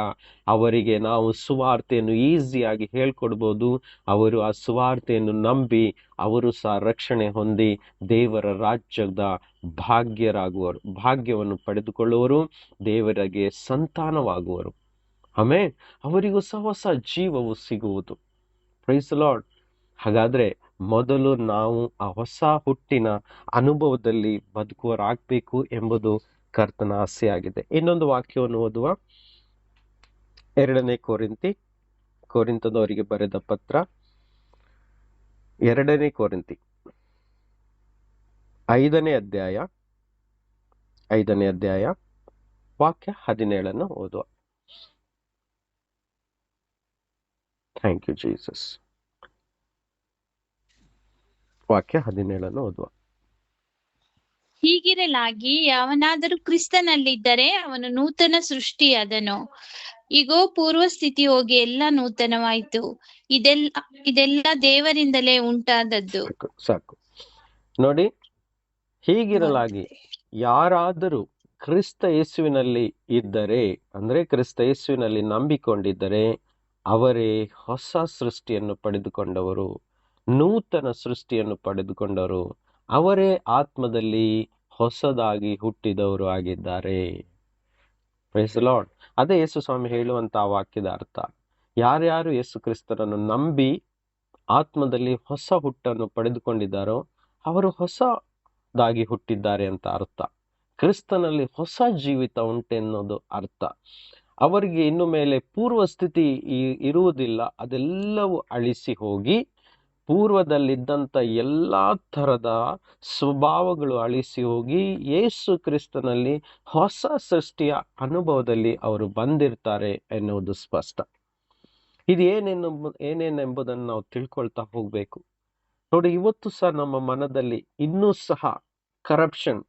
ಅವರಿಗೆ ನಾವು ಸುವಾರ್ತೆಯನ್ನು ಈಸಿಯಾಗಿ ಹೇಳ್ಕೊಡ್ಬೋದು. ಅವರು ಆ ಸುವಾರ್ತೆಯನ್ನು ನಂಬಿ ಅವರು ಸಹ ರಕ್ಷಣೆ ಹೊಂದಿ ದೇವರ ರಾಜ್ಯದ ಭಾಗ್ಯವನ್ನು ಪಡೆದುಕೊಳ್ಳುವರು, ದೇವರಿಗೆ ಸಂತಾನವಾಗುವರು. ಆಮೇಲೆ ಅವರಿಗೂ ಸಹ ಹೊಸ ಜೀವವು ಸಿಗುವುದು. Praise Lord. ಹಾಗಾದ್ರೆ ಮೊದಲು ನಾವು ಆ ಹೊಸ ಹುಟ್ಟಿನ ಅನುಭವದಲ್ಲಿ ಬದುಕುವರಾಗಬೇಕು ಎಂಬುದು ಕರ್ತನ ಆಸೆಯಾಗಿದೆ. ಇನ್ನೊಂದು ವಾಕ್ಯವನ್ನು ಓದುವ. 2 ಕೊರಿಂಥದವರಿಗೆ ಬರೆದ ಪತ್ರ 2 ಕೊರಿಂಥಿ 5ನೇ ಅಧ್ಯಾಯ ವಾಕ್ಯ 17 ಓದುವ. Thank you Jesus. ವಾಕ್ಯ 17 ಓದುವ. ಹೀಗಿರಲಾಗಿ ಯಾವನಾದರೂ ಕ್ರಿಸ್ತನಲ್ಲಿದ್ದರೆ ಅವನು ನೂತನ ಸೃಷ್ಟಿಯಾದನು. ಈಗೋ ಪೂರ್ವ ಸ್ಥಿತಿ ಹೋಗಿ ಎಲ್ಲ ನೂತನವಾಯಿತು. ಇದೆಲ್ಲ ದೇವರಿಂದಲೇ ಉಂಟಾದದ್ದು. ಸಾಕು ನೋಡಿ. ಹೀಗಿರಲಾಗಿ ಯಾರಾದರೂ ಕ್ರಿಸ್ತ ಯೇಸುವಿನಲ್ಲಿ ಇದ್ದರೆ, ಅಂದ್ರೆ ಕ್ರಿಸ್ತ ಯೇಸುವಿನಲ್ಲಿ ನಂಬಿಕೊಂಡಿದ್ದರೆ ಅವರೇ ಹೊಸ ಸೃಷ್ಟಿಯನ್ನು ಪಡೆದುಕೊಂಡವರು, ನೂತನ ಸೃಷ್ಟಿಯನ್ನು ಪಡೆದುಕೊಂಡವರು, ಅವರೇ ಆತ್ಮದಲ್ಲಿ ಹೊಸದಾಗಿ ಹುಟ್ಟಿದವರು ಆಗಿದ್ದಾರೆ. Praise Lord. ಅದೇ ಯೇಸು ಸ್ವಾಮಿ ಹೇಳುವಂತ ವಾಕ್ಯದ ಅರ್ಥ. ಯಾರ್ಯಾರು ಯೇಸು ಕ್ರಿಸ್ತನನ್ನು ನಂಬಿ ಆತ್ಮದಲ್ಲಿ ಹೊಸ ಹುಟ್ಟನ್ನು ಪಡೆದುಕೊಂಡಿದ್ದಾರೋ ಅವರು ಹೊಸದಾಗಿ ಹುಟ್ಟಿದ್ದಾರೆ ಅಂತ ಅರ್ಥ. ಕ್ರಿಸ್ತನಲ್ಲಿ ಹೊಸ ಜೀವಿತ ಉಂಟೆನ್ನೋದು ಅರ್ಥ. ಅವರಿಗೆ ಇನ್ನು ಮೇಲೆ ಪೂರ್ವ ಸ್ಥಿತಿ ಇರುವುದಿಲ್ಲ. ಅದೆಲ್ಲವೂ ಅಳಿಸಿ ಹೋಗಿ ಪೂರ್ವದಲ್ಲಿದ್ದಂಥ ಎಲ್ಲಾ ಥರದ ಸ್ವಭಾವಗಳು ಅಳಿಸಿ ಹೋಗಿ ಯೇಸು ಕ್ರಿಸ್ತನಲ್ಲಿ ಹೊಸ ಸೃಷ್ಟಿಯ ಅನುಭವದಲ್ಲಿ ಅವರು ಬಂದಿರ್ತಾರೆ ಎನ್ನುವುದು ಸ್ಪಷ್ಟ. ಇದು ಏನೇನೆಂಬುದನ್ನು ನಾವು ತಿಳ್ಕೊಳ್ತಾ ಹೋಗ್ಬೇಕು. ನೋಡಿ, ಇವತ್ತು ಸಹ ನಮ್ಮ ಮನದಲ್ಲಿ ಇನ್ನೂ ಸಹ ಕರಪ್ಷನ್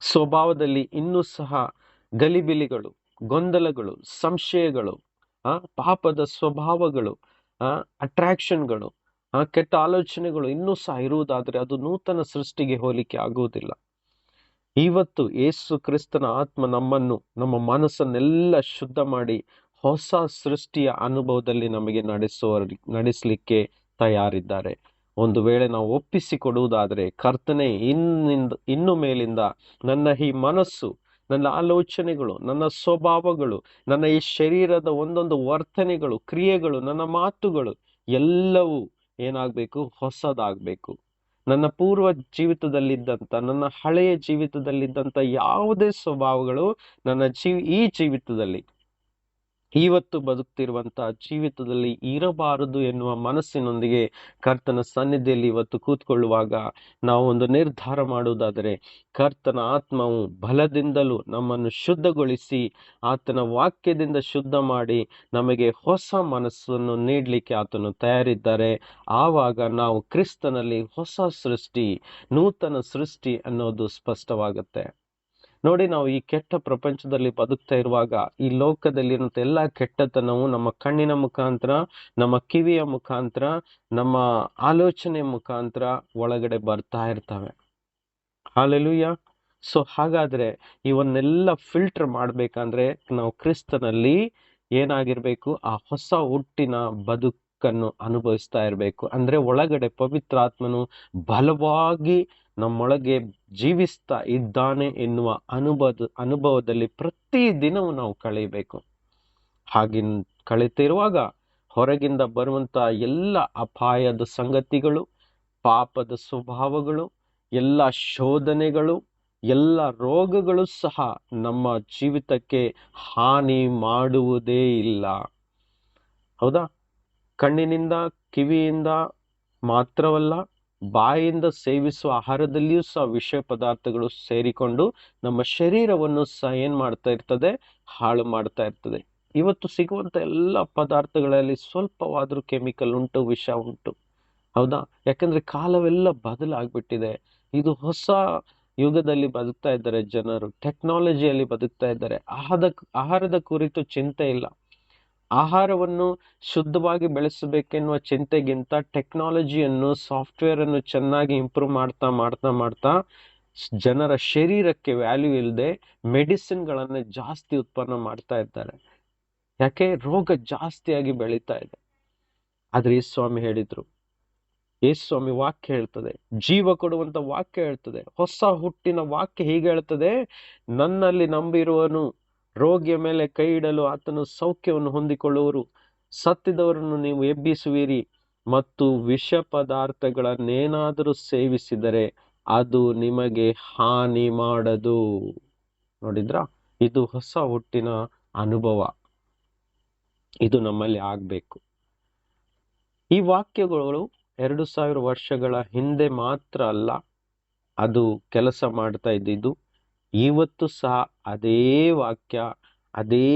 ಸ್ವಭಾವದಲ್ಲಿ ಇನ್ನೂ ಸಹ ಗಲಿಬಿಲಿಗಳು, ಗೊಂದಲಗಳು, ಸಂಶಯಗಳು, ಪಾಪದ ಸ್ವಭಾವಗಳು, ಅಟ್ರಾಕ್ಷನ್ಗಳು, ಕೆಟ್ಟ ಆಲೋಚನೆಗಳು ಇನ್ನೂ ಸಹ ಇರುವುದಾದ್ರೆ ಅದು ನೂತನ ಸೃಷ್ಟಿಗೆ ಹೋಲಿಕೆ ಆಗುವುದಿಲ್ಲ. ಇವತ್ತು ಯೇಸು ಕ್ರಿಸ್ತನ ಆತ್ಮ ನಮ್ಮನ್ನು, ನಮ್ಮ ಮನಸ್ಸನ್ನೆಲ್ಲ ಶುದ್ಧ ಮಾಡಿ ಹೊಸ ಸೃಷ್ಟಿಯ ಅನುಭವದಲ್ಲಿ ನಮಗೆ ನಡೆಸಲಿಕ್ಕೆ ತಯಾರಿದ್ದಾರೆ. ಒಂದು ವೇಳೆ ನಾವು ಒಪ್ಪಿಸಿಕೊಡುವುದಾದ್ರೆ, ಕರ್ತನೆ ಇನ್ನು ಮೇಲಿಂದ ನನ್ನ ಈ ಮನಸ್ಸು, ನನ್ನ ಆಲೋಚನೆಗಳು, ನನ್ನ ಸ್ವಭಾವಗಳು, ನನ್ನ ಈ ಶರೀರದ ಒಂದೊಂದು ವರ್ತನೆಗಳು, ಕ್ರಿಯೆಗಳು, ನನ್ನ ಮಾತುಗಳು ಎಲ್ಲವೂ ಏನಾಗಬೇಕು? ಹೊಸದಾಗಬೇಕು. ನನ್ನ ಪೂರ್ವ ಜೀವಿತದಲ್ಲಿದ್ದಂಥ, ನನ್ನ ಹಳೆಯ ಜೀವಿತದಲ್ಲಿದ್ದಂಥ ಯಾವುದೇ ಸ್ವಭಾವಗಳು ನನ್ನ ಈ ಜೀವಿತದಲ್ಲಿ, ಇವತ್ತು ಬದುಕ್ತಿರುವಂತಹ ಜೀವಿತದಲ್ಲಿ ಇರಬಾರದು ಎನ್ನುವ ಮನಸ್ಸಿನೊಂದಿಗೆ ಕರ್ತನ ಸನ್ನಿಧಿಯಲ್ಲಿ ಇವತ್ತು ಕೂತ್ಕೊಳ್ಳುವಾಗ ನಾವು ಒಂದು ನಿರ್ಧಾರ ಮಾಡುವುದಾದರೆ, ಕರ್ತನ ಆತ್ಮವು ಬಲದಿಂದಲೂ ನಮ್ಮನ್ನು ಶುದ್ಧಗೊಳಿಸಿ ಆತನ ವಾಕ್ಯದಿಂದ ಶುದ್ಧ ಮಾಡಿ ನಮಗೆ ಹೊಸ ಮನಸ್ಸನ್ನು ನೀಡಲಿಕ್ಕೆ ಆತನು ತಯಾರಿದ್ದಾರೆ. ಆವಾಗ ನಾವು ಕ್ರಿಸ್ತನಲ್ಲಿ ಹೊಸ ಸೃಷ್ಟಿ, ನೂತನ ಸೃಷ್ಟಿ ಅನ್ನೋದು ಸ್ಪಷ್ಟವಾಗುತ್ತೆ. ನೋಡಿ, ನಾವು ಈ ಕೆಟ್ಟ ಪ್ರಪಂಚದಲ್ಲಿ ಬದುಕ್ತಾ ಇರುವಾಗ ಈ ಲೋಕದಲ್ಲಿರುವಂತ ಎಲ್ಲ ಕೆಟ್ಟತನವು ನಮ್ಮ ಕಣ್ಣಿನ ಮುಖಾಂತರ, ನಮ್ಮ ಕಿವಿಯ ಮುಖಾಂತರ, ನಮ್ಮ ಆಲೋಚನೆ ಮುಖಾಂತರ ಒಳಗಡೆ ಬರ್ತಾ ಇರ್ತವೆ. ಹಲ್ಲೆಲೂಯಾ. ಸೊ ಹಾಗಾದ್ರೆ ಇವನ್ನೆಲ್ಲ ಫಿಲ್ಟರ್ ಮಾಡ್ಬೇಕಂದ್ರೆ ನಾವು ಕ್ರಿಸ್ತನಲ್ಲಿ ಏನಾಗಿರ್ಬೇಕು? ಆ ಹೊಸ ಹುಟ್ಟಿನ ಬದುಕನ್ನು ಅನುಭವಿಸ್ತಾ ಇರಬೇಕು. ಅಂದ್ರೆ ಒಳಗಡೆ ಪವಿತ್ರಾತ್ಮನು ಬಲವಾಗಿ ನಮ್ಮೊಳಗೆ ಜೀವಿಸ್ತಾ ಇದ್ದಾನೆ ಎನ್ನುವ ಅನುಭವದಲ್ಲಿ ಪ್ರತಿ ದಿನವೂ ನಾವು ಕಳೆಯಬೇಕು. ಹಾಗೆ ಕಳೀತಿರುವಾಗ ಹೊರಗಿಂದ ಬರುವಂತ ಎಲ್ಲ ಅಪಾಯದ ಸಂಗತಿಗಳು, ಪಾಪದ ಸ್ವಭಾವಗಳು, ಎಲ್ಲ ಶೋಧನೆಗಳು, ಎಲ್ಲ ರೋಗಗಳು ಸಹ ನಮ್ಮ ಜೀವಿತಕ್ಕೆ ಹಾನಿ ಮಾಡುವುದೇ ಇಲ್ಲ. ಹೌದಾ? ಕಣ್ಣಿನಿಂದ, ಕಿವಿಯಿಂದ ಮಾತ್ರವಲ್ಲ, ಬಾಯಿಂದ ಸೇವಿಸುವ ಆಹಾರದಲ್ಲಿಯೂ ಸಹ ವಿಷ ಪದಾರ್ಥಗಳು ಸೇರಿಕೊಂಡು ನಮ್ಮ ಶರೀರವನ್ನು ಸಹ ಏನ್ ಮಾಡ್ತಾ ಇರ್ತದೆ? ಹಾಳು ಮಾಡ್ತಾ ಇರ್ತದೆ. ಇವತ್ತು ಸಿಗುವಂತ ಎಲ್ಲ ಪದಾರ್ಥಗಳಲ್ಲಿ ಸ್ವಲ್ಪವಾದ್ರೂ ಕೆಮಿಕಲ್ ಉಂಟು, ವಿಷ ಉಂಟು. ಹೌದಾ? ಯಾಕಂದ್ರೆ ಕಾಲವೆಲ್ಲ ಬದಲಾಗ್ಬಿಟ್ಟಿದೆ. ಇದು ಹೊಸ ಯುಗದಲ್ಲಿ ಬದುಕ್ತಾ ಇದ್ದಾರೆ ಜನರು, ಟೆಕ್ನಾಲಜಿಯಲ್ಲಿ ಬದುಕ್ತಾ ಇದ್ದಾರೆ. ಆಹಾರದ ಕುರಿತು ಚಿಂತೆ ಇಲ್ಲ. ಆಹಾರವನ್ನು ಶುದ್ಧವಾಗಿ ಬೆಳೆಸಬೇಕೆನ್ನುವ ಚಿಂತೆಗಿಂತ ಟೆಕ್ನಾಲಜಿಯನ್ನು, ಸಾಫ್ಟ್ವೇರ್ ಅನ್ನು ಚೆನ್ನಾಗಿ ಇಂಪ್ರೂವ್ ಮಾಡ್ತಾ ಜನರ ಶರೀರಕ್ಕೆ ವ್ಯಾಲ್ಯೂ ಇಲ್ಲದೆ ಮೆಡಿಸಿನ್ಗಳನ್ನು ಜಾಸ್ತಿ ಉತ್ಪನ್ನ ಮಾಡ್ತಾ ಇದ್ದಾರೆ. ಯಾಕೆ? ರೋಗ ಜಾಸ್ತಿಯಾಗಿ ಬೆಳೀತಾ ಇದೆ. ಆದ್ರೆ ಯೇಸುಸ್ವಾಮಿ ಹೇಳಿದ್ರು, ಯೇಸುಸ್ವಾಮಿ ವಾಕ್ಯ ಹೇಳ್ತದೆ, ಜೀವ ಕೊಡುವಂತ ವಾಕ್ಯ ಹೇಳ್ತದೆ, ಹೊಸ ಹುಟ್ಟಿನ ವಾಕ್ಯ ಹೀಗೆ ಹೇಳ್ತದೆ, ನನ್ನಲ್ಲಿ ನಂಬಿರುವನು ರೋಗಿಯ ಮೇಲೆ ಕೈ ಇಡಲು ಆತನು ಸೌಖ್ಯವನ್ನು ಹೊಂದಿಕೊಳ್ಳುವರು, ಸತ್ತಿದವರನ್ನು ನೀವು ಎಬ್ಬಿಸುವಿರಿ, ಮತ್ತು ವಿಷ ಪದಾರ್ಥಗಳನ್ನೇನಾದರೂ ಸೇವಿಸಿದರೆ ಅದು ನಿಮಗೆ ಹಾನಿ ಮಾಡದು. ನೋಡಿದ್ರಾ, ಇದು ಹೊಸ ಹುಟ್ಟಿನ ಅನುಭವ, ಇದು ನಮ್ಮಲ್ಲಿ ಆಗ್ಬೇಕು. ಈ ವಾಕ್ಯಗಳು 2000 ವರ್ಷಗಳ ಹಿಂದೆ ಮಾತ್ರ ಅಲ್ಲ ಅದು ಕೆಲಸ ಮಾಡ್ತಾ ಇದ್ದಿದ್ದು. ಇವತ್ತು ಸಹ ಅದೇ ವಾಕ್ಯ ಅದೇ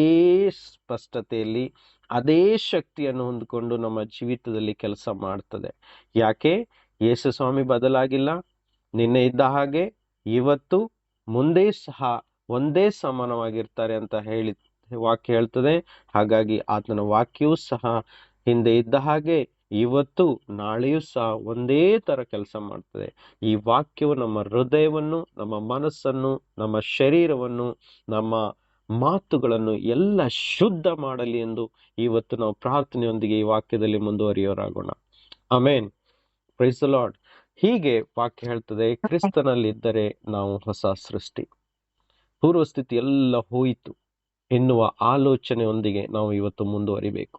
ಸ್ಪಷ್ಟತೆಯಲ್ಲಿ ಅದೇ ಶಕ್ತಿಯನ್ನು ಹೊಂದಿಕೊಂಡು ನಮ್ಮ ಜೀವಿತದಲ್ಲಿ ಕೆಲಸ ಮಾಡ್ತದೆ. ಯಾಕೆ? ಯೇಸು ಸ್ವಾಮಿ ಬದಲಾಗಿಲ್ಲ. ನಿನ್ನೆ ಇದ್ದ ಹಾಗೆ ಇವತ್ತು ಮುಂದೆ ಸಹ ಒಂದೇ ಸಮಾನವಾಗಿರ್ತಾರೆ ಅಂತ ಹೇಳಿ ವಾಕ್ಯ ಹೇಳ್ತದೆ. ಹಾಗಾಗಿ ಆತನ ವಾಕ್ಯವೂ ಸಹ ಹಿಂದೆ ಇದ್ದ ಹಾಗೆ ಇವತ್ತು ನಾಳೆಯೂ ಸಹ ಒಂದೇ ತರ ಕೆಲಸ ಮಾಡ್ತದೆ. ಈ ವಾಕ್ಯವು ನಮ್ಮ ಹೃದಯವನ್ನು, ನಮ್ಮ ಮನಸ್ಸನ್ನು, ನಮ್ಮ ಶರೀರವನ್ನು, ನಮ್ಮ ಮಾತುಗಳನ್ನು ಎಲ್ಲ ಶುದ್ಧ ಮಾಡಲಿ ಎಂದು ಇವತ್ತು ನಾವು ಪ್ರಾರ್ಥನೆಯೊಂದಿಗೆ ಈ ವಾಕ್ಯದಲ್ಲಿ ಮುಂದುವರಿಯೋರಾಗೋಣ. ಆಮೇನ್. Praise the Lord. ಹೀಗೆ ವಾಕ್ಯ ಹೇಳ್ತದೆ, ಕ್ರಿಸ್ತನಲ್ಲಿದ್ದರೆ ನಾವು ಹೊಸ ಸೃಷ್ಟಿ. ಪೂರ್ವಸ್ಥಿತಿ ಎಲ್ಲ ಹೋಯಿತು ಎನ್ನುವ ಆಲೋಚನೆಯೊಂದಿಗೆ ನಾವು ಇವತ್ತು ಮುಂದುವರಿಬೇಕು.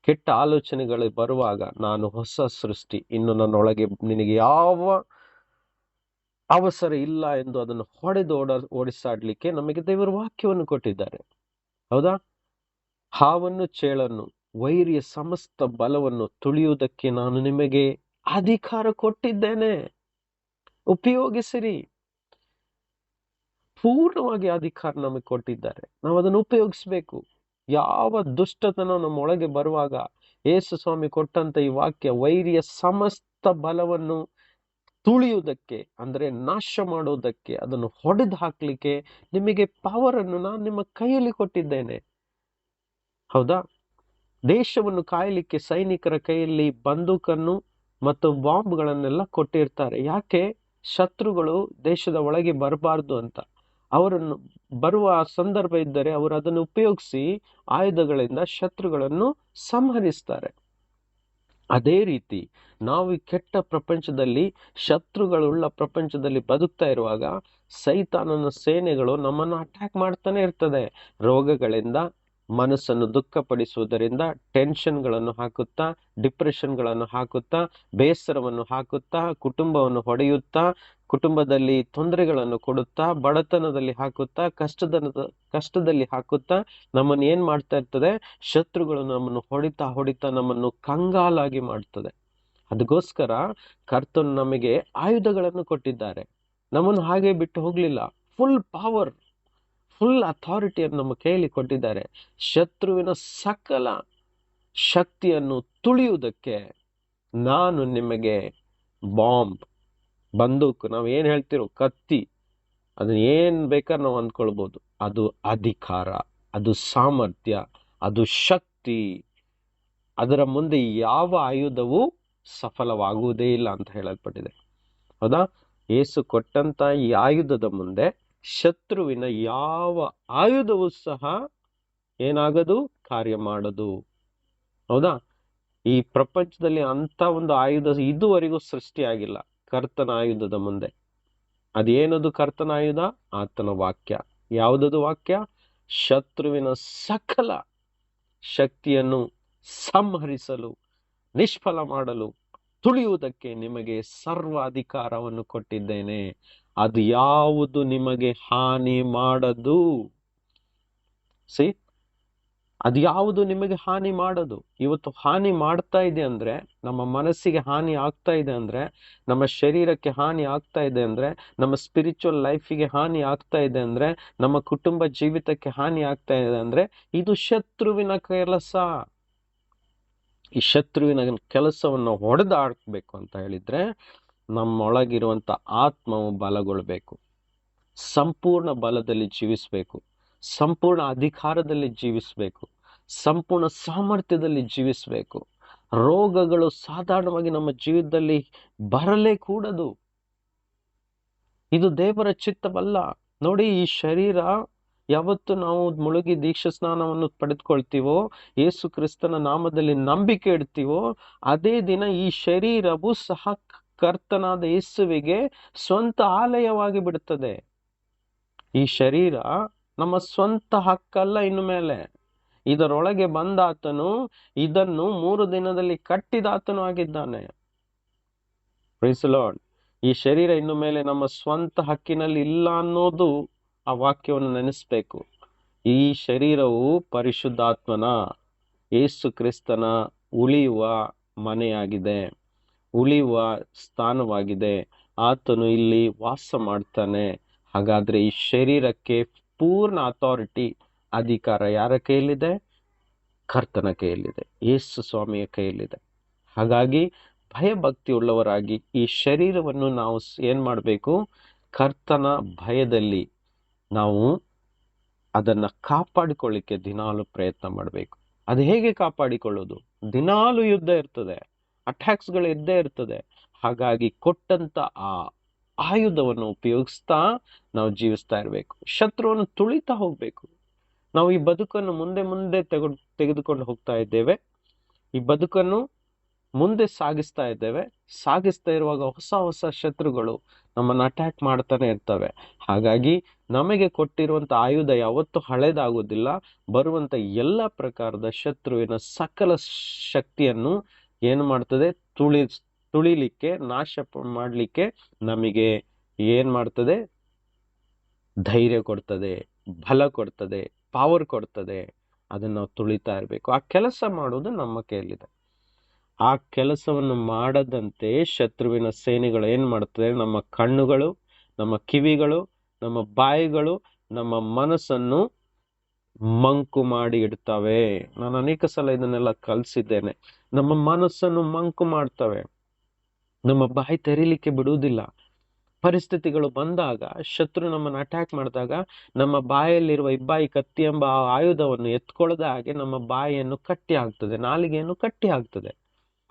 ಕೆಟ್ಟ ಆಲೋಚನೆಗಳು ಬರುವಾಗ ನಾನು ಹೊಸ ಸೃಷ್ಟಿ, ಇನ್ನು ನನ್ನೊಳಗೆ ನಿನಗೆ ಯಾವ ಅವಸರ ಇಲ್ಲ ಎಂದು ಅದನ್ನು ಹೊಡೆದು ಓಡಿಸಾಡ್ಲಿಕ್ಕೆ ನಮಗೆ ದೇವರ ವಾಕ್ಯವನ್ನು ಕೊಟ್ಟಿದ್ದಾರೆ. ಹೌದಾ? ಹಾವನ್ನು ಚೇಳನ್ನು ವೈರಿಯ ಸಮಸ್ತ ಬಲವನ್ನು ತುಳಿಯುವುದಕ್ಕೆ ನಾನು ನಿಮಗೆ ಅಧಿಕಾರ ಕೊಟ್ಟಿದ್ದೇನೆ, ಉಪಯೋಗಿಸಿರಿ. ಪೂರ್ಣವಾಗಿ ಅಧಿಕಾರ ನಮಗೆ ಕೊಟ್ಟಿದ್ದಾರೆ, ನಾವು ಅದನ್ನು ಉಪಯೋಗಿಸ್ಬೇಕು. ಯಾವ ದುಷ್ಟತನ ನಮ್ಮ ಒಳಗೆ ಬರುವಾಗ ಯೇಸು ಸ್ವಾಮಿ ಕೊಟ್ಟಂತ ಈ ವಾಕ್ಯ ವೈರಿಯ ಸಮಸ್ತ ಬಲವನ್ನು ತುಳಿಯುವುದಕ್ಕೆ, ಅಂದ್ರೆ ನಾಶ ಮಾಡುವುದಕ್ಕೆ, ಅದನ್ನು ಹೊಡೆದು ಹಾಕ್ಲಿಕ್ಕೆ ನಿಮಗೆ ಪವರ್ ಅನ್ನು ನಾನು ನಿಮ್ಮ ಕೈಯಲ್ಲಿ ಕೊಟ್ಟಿದ್ದೇನೆ. ಹೌದಾ? ದೇಶವನ್ನು ಕಾಯಲಿಕ್ಕೆ ಸೈನಿಕರ ಕೈಯಲ್ಲಿ ಬಂದೂಕನ್ನು ಮತ್ತು ಬಾಂಬ್ಗಳನ್ನೆಲ್ಲ ಕೊಟ್ಟಿರ್ತಾರೆ. ಯಾಕೆ? ಶತ್ರುಗಳು ದೇಶದ ಒಳಗೆ ಬರಬಾರ್ದು ಅಂತ. ಅವರನ್ನು ಬರುವ ಸಂದರ್ಭ ಇದ್ದರೆ ಅವರು ಅದನ್ನು ಉಪಯೋಗಿಸಿ ಆಯುಧಗಳಿಂದ ಶತ್ರುಗಳನ್ನು ಸಂಹರಿಸ್ತಾರೆ. ಅದೇ ರೀತಿ ನಾವು ಈ ಕೆಟ್ಟ ಪ್ರಪಂಚದಲ್ಲಿ, ಶತ್ರುಗಳುಳ್ಳ ಪ್ರಪಂಚದಲ್ಲಿ ಬದುಕ್ತಾ ಇರುವಾಗ ಸೈತಾನನ ಸೇನೆಗಳು ನಮ್ಮನ್ನು ಅಟ್ಯಾಕ್ ಮಾಡ್ತಾನೆ ಇರ್ತದೆ. ರೋಗಗಳಿಂದ, ಮನಸ್ಸನ್ನು ದುಃಖಪಡಿಸುವುದರಿಂದ, ಟೆನ್ಷನ್ಗಳನ್ನು ಹಾಕುತ್ತಾ, ಡಿಪ್ರೆಷನ್ಗಳನ್ನು ಹಾಕುತ್ತಾ, ಬೇಸರವನ್ನು ಹಾಕುತ್ತಾ, ಕುಟುಂಬವನ್ನು ಹೊಡೆಯುತ್ತಾ, ಕುಟುಂಬದಲ್ಲಿ ತೊಂದರೆಗಳನ್ನು ಕೊಡುತ್ತಾ, ಬಡತನದಲ್ಲಿ ಹಾಕುತ್ತಾ, ಕಷ್ಟದಲ್ಲಿ ಹಾಕುತ್ತಾ ನಮ್ಮನ್ನು ಏನ್ ಮಾಡ್ತಾ ಇರ್ತದೆ? ಶತ್ರುಗಳು ನಮ್ಮನ್ನು ಹೊಡಿತಾ ನಮ್ಮನ್ನು ಕಂಗಾಲಾಗಿ ಮಾಡ್ತದೆ. ಅದಕ್ಕೋಸ್ಕರ ಕರ್ತನು ನಮಗೆ ಆಯುಧಗಳನ್ನು ಕೊಟ್ಟಿದ್ದಾರೆ, ನಮ್ಮನ್ನು ಹಾಗೆ ಬಿಟ್ಟು ಹೋಗ್ಲಿಲ್ಲ. ಫುಲ್ ಪವರ್, ಫುಲ್ ಅಥಾರಿಟಿಯನ್ನು ನಮ್ಮ ಕೈಯಲ್ಲಿ ಕೊಟ್ಟಿದ್ದಾರೆ. ಶತ್ರುವಿನ ಸಕಲ ಶಕ್ತಿಯನ್ನು ತುಳಿಯುವುದಕ್ಕೆ ನಾನು ನಿಮಗೆ ಬಾಂಬ್, ಬಂದೂಕು, ನಾವು ಏನ್ ಹೇಳ್ತಿರೋ ಕತ್ತಿ, ಅದನ್ನ ಏನ್ ಬೇಕಾದ್ರೆ ನಾವು ಅಂದ್ಕೊಳ್ಬಹುದು, ಅದು ಅಧಿಕಾರ, ಅದು ಸಾಮರ್ಥ್ಯ, ಅದು ಶಕ್ತಿ. ಅದರ ಮುಂದೆ ಯಾವ ಆಯುಧವೂ ಸಫಲವಾಗುವುದೇ ಇಲ್ಲ ಅಂತ ಹೇಳಲ್ಪಟ್ಟಿದೆ. ಹೌದಾ? ಯೇಸು ಕೊಟ್ಟಂತ ಈ ಆಯುಧದ ಮುಂದೆ ಶತ್ರುವಿನ ಯಾವ ಆಯುಧವೂ ಸಹ ಏನಾಗದು? ಕಾರ್ಯ ಮಾಡದು. ಹೌದಾ? ಈ ಪ್ರಪಂಚದಲ್ಲಿ ಅಂತ ಒಂದು ಆಯುಧ ಇದುವರೆಗೂ ಸೃಷ್ಟಿಯಾಗಿಲ್ಲ ಕರ್ತನ ಆಯುಧದ ಮುಂದೆ. ಅದೇನದು ಕರ್ತನ ಆಯುಧ? ಆತನ ವಾಕ್ಯ. ಯಾವುದದು ವಾಕ್ಯ? ಶತ್ರುವಿನ ಸಕಲ ಶಕ್ತಿಯನ್ನು ಸಂಹರಿಸಲು, ನಿಷ್ಫಲ ಮಾಡಲು, ತುಳಿಯುವುದಕ್ಕೆ ನಿಮಗೆ ಸರ್ವ ಅಧಿಕಾರವನ್ನು ಕೊಟ್ಟಿದ್ದೇನೆ. ಅದು ಯಾವುದು ನಿಮಗೆ ಹಾನಿ ಮಾಡದು. ಅದು ಯಾವುದು ನಿಮಗೆ ಹಾನಿ ಮಾಡದು. ಇವತ್ತು ಹಾನಿ ಮಾಡ್ತಾ ಇದೆ ಅಂದ್ರೆ, ನಮ್ಮ ಮನಸ್ಸಿಗೆ ಹಾನಿ ಆಗ್ತಾ ಇದೆ ಅಂದ್ರೆ, ನಮ್ಮ ಶರೀರಕ್ಕೆ ಹಾನಿ ಆಗ್ತಾ ಇದೆ ಅಂದ್ರೆ, ನಮ್ಮ ಸ್ಪಿರಿಚುವಲ್ ಲೈಫಿಗೆ ಹಾನಿ ಆಗ್ತಾ ಇದೆ ಅಂದ್ರೆ, ನಮ್ಮ ಕುಟುಂಬ ಜೀವಿತಕ್ಕೆ ಹಾನಿ ಆಗ್ತಾ ಇದೆ ಅಂದ್ರೆ, ಇದು ಶತ್ರುವಿನ ಕೆಲಸ. ಈ ಶತ್ರುವಿನ ಕೆಲಸವನ್ನು ಹೊಡೆದಾಡ್ಬೇಕು ಅಂತ ಹೇಳಿದ್ರೆ ನಮ್ಮೊಳಗಿರುವಂತ ಆತ್ಮವು ಬಲಗೊಳ್ಬೇಕು, ಸಂಪೂರ್ಣ ಬಲದಲ್ಲಿ ಜೀವಿಸ್ಬೇಕು, ಸಂಪೂರ್ಣ ಅಧಿಕಾರದಲ್ಲಿ ಜೀವಿಸ್ಬೇಕು, ಸಂಪೂರ್ಣ ಸಾಮರ್ಥ್ಯದಲ್ಲಿ ಜೀವಿಸ್ಬೇಕು. ರೋಗಗಳು ಸಾಧಾರಣವಾಗಿ ನಮ್ಮ ಜೀವಿತದಲ್ಲಿ ಬರಲೇ ಕೂಡದು. ಇದು ದೇವರ ಚಿತ್ತವಲ್ಲ. ನೋಡಿ, ಈ ಶರೀರ ಯಾವತ್ತು ನಾವು ಮುಳುಗಿ ದೀಕ್ಷಾ ಸ್ನಾನವನ್ನು ಪಡೆದುಕೊಳ್ತೀವೋ, ಯೇಸು ಕ್ರಿಸ್ತನ ನಾಮದಲ್ಲಿ ನಂಬಿಕೆ ಇಡ್ತೀವೋ, ಅದೇ ದಿನ ಈ ಶರೀರವು ಸಹ ಕರ್ತನಾದ ಯೇಸುವಿಗೆ ಸ್ವಂತ ಆಲಯವಾಗಿ ಬಿಡುತ್ತದೆ. ಈ ಶರೀರ ನಮ್ಮ ಸ್ವಂತ ಹಕ್ಕಲ್ಲ. ಇನ್ನು ಮೇಲೆ ಇದರೊಳಗೆ ಬಂದಾತನು ಇದನ್ನು 3 ದಿನದಲ್ಲಿ ಕಟ್ಟಿದಾತನು ಆಗಿದ್ದಾನೆ. Praise Lord. ಈ ಶರೀರ ಇನ್ನು ಮೇಲೆ ನಮ್ಮ ಸ್ವಂತ ಹಕ್ಕಿನಲ್ಲಿ ಇಲ್ಲ ಅನ್ನೋದು ಆ ವಾಕ್ಯವನ್ನು ನೆನೆಸ್ಬೇಕು. ಈ ಶರೀರವು ಪರಿಶುದ್ಧಾತ್ಮನ, ಯೇಸು ಕ್ರಿಸ್ತನ ಉಳಿಯುವ ಮನೆಯಾಗಿದೆ, ಉಳಿಯುವ ಸ್ಥಾನವಾಗಿದೆ. ಆತನು ಇಲ್ಲಿ ವಾಸ ಮಾಡ್ತಾನೆ. ಹಾಗಾದ್ರೆ ಈ ಶರೀರಕ್ಕೆ ಪೂರ್ಣ ಅಥಾರಿಟಿ, ಅಧಿಕಾರ ಯಾರ ಕೈಯಲ್ಲಿದೆ? ಕರ್ತನ ಕೈಯಲ್ಲಿದೆ, ಯೇಸು ಸ್ವಾಮಿಯ ಕೈಯಲ್ಲಿದೆ. ಹಾಗಾಗಿ ಭಯಭಕ್ತಿ ಉಳ್ಳವರಾಗಿ ಈ ಶರೀರವನ್ನು ನಾವು ಏನ್ ಮಾಡಬೇಕು? ಕರ್ತನ ಭಯದಲ್ಲಿ ನಾವು ಅದನ್ನ ಕಾಪಾಡಿಕೊಳ್ಳಿಕ್ಕೆ ದಿನಾಲು ಪ್ರಯತ್ನ ಮಾಡಬೇಕು. ಅದು ಹೇಗೆ ಕಾಪಾಡಿಕೊಳ್ಳೋದು? ದಿನಾಲು ಯುದ್ಧ ಇರ್ತದೆ, ಅಟ್ಯಾಕ್ಸ್ಗಳು ಇದ್ದೇ ಇರ್ತದೆ. ಹಾಗಾಗಿ ಕೊಟ್ಟಂತ ಆ ಆಯುಧವನ್ನು ಉಪಯೋಗಿಸ್ತಾ ನಾವು ಜೀವಿಸ್ತಾ ಇರಬೇಕು. ಶತ್ರುವನ್ನು ತುಳಿತಾ ಹೋಗ್ಬೇಕು. ನಾವು ಈ ಬದುಕನ್ನು ಮುಂದೆ ತೆಗೆದುಕೊಂಡು ಹೋಗ್ತಾ ಇದ್ದೇವೆ. ಈ ಬದುಕನ್ನು ಮುಂದೆ ಸಾಗಿಸ್ತಾ ಇದ್ದೇವೆ. ಸಾಗಿಸ್ತಾ ಇರುವಾಗ ಹೊಸ ಶತ್ರುಗಳು ನಮ್ಮನ್ನು ಅಟ್ಯಾಕ್ ಮಾಡ್ತಾನೆ ಇರ್ತವೆ. ಹಾಗಾಗಿ ನಮಗೆ ಕೊಟ್ಟಿರುವಂತ ಆಯುಧ ಯಾವತ್ತೂ ಹಳೆದಾಗುವುದಿಲ್ಲ. ಬರುವಂತ ಎಲ್ಲ ಪ್ರಕಾರದ ಶತ್ರುವಿನ ಸಕಲ ಶಕ್ತಿಯನ್ನು ಏನು ಮಾಡ್ತದೆ? ತುಳಿಲಿಕ್ಕೆ, ನಾಶ ಮಾಡ್ಲಿಕ್ಕೆ ನಮಗೆ ಏನ್ ಮಾಡ್ತದೆ? ಧೈರ್ಯ ಕೊಡ್ತದೆ, ಬಲ ಕೊಡ್ತದೆ, ಪವರ್ ಕೊಡ್ತದೆ. ಅದನ್ನ ನಾವು ತುಳಿತಾ ಇರ್ಬೇಕು. ಆ ಕೆಲಸ ಮಾಡೋದು ನಮ್ಮ ಕೈಯಲ್ಲಿದೆ. ಆ ಕೆಲಸವನ್ನು ಮಾಡದಂತೆ ಶತ್ರುವಿನ ಸೇನೆಗಳು ಏನ್ ಮಾಡ್ತದೆ? ನಮ್ಮ ಕಣ್ಣುಗಳು, ನಮ್ಮ ಕಿವಿಗಳು, ನಮ್ಮ ಬಾಯಿಗಳು, ನಮ್ಮ ಮನಸ್ಸನ್ನು ಮಂಕು ಮಾಡಿ ಇಡ್ತವೆ. ನಾನು ಅನೇಕ ಸಲ ಇದನ್ನೆಲ್ಲ ಕಲಿಸಿದ್ದೇನೆ. ನಮ್ಮ ಮನಸ್ಸನ್ನು ಮಂಕು ಮಾಡ್ತವೆ, ನಮ್ಮ ಬಾಯಿ ತೆರೀಲಿಕ್ಕೆ ಬಿಡುವುದಿಲ್ಲ. ಪರಿಸ್ಥಿತಿಗಳು ಬಂದಾಗ, ಶತ್ರು ನಮ್ಮನ್ನು ಅಟ್ಯಾಕ್ ಮಾಡಿದಾಗ, ನಮ್ಮ ಬಾಯಲ್ಲಿರುವ ಇಬ್ಬಾಯಿ ಕತ್ತಿ ಎಂಬ ಆಯುಧವನ್ನು ಎತ್ಕೊಳ್ಳದ ಹಾಗೆ ನಮ್ಮ ಬಾಯಿಯನ್ನು ಕಟ್ಟಿ ಹಾಕ್ತದೆ, ನಾಲಿಗೆಯನ್ನು ಕಟ್ಟಿ ಹಾಕ್ತದೆ.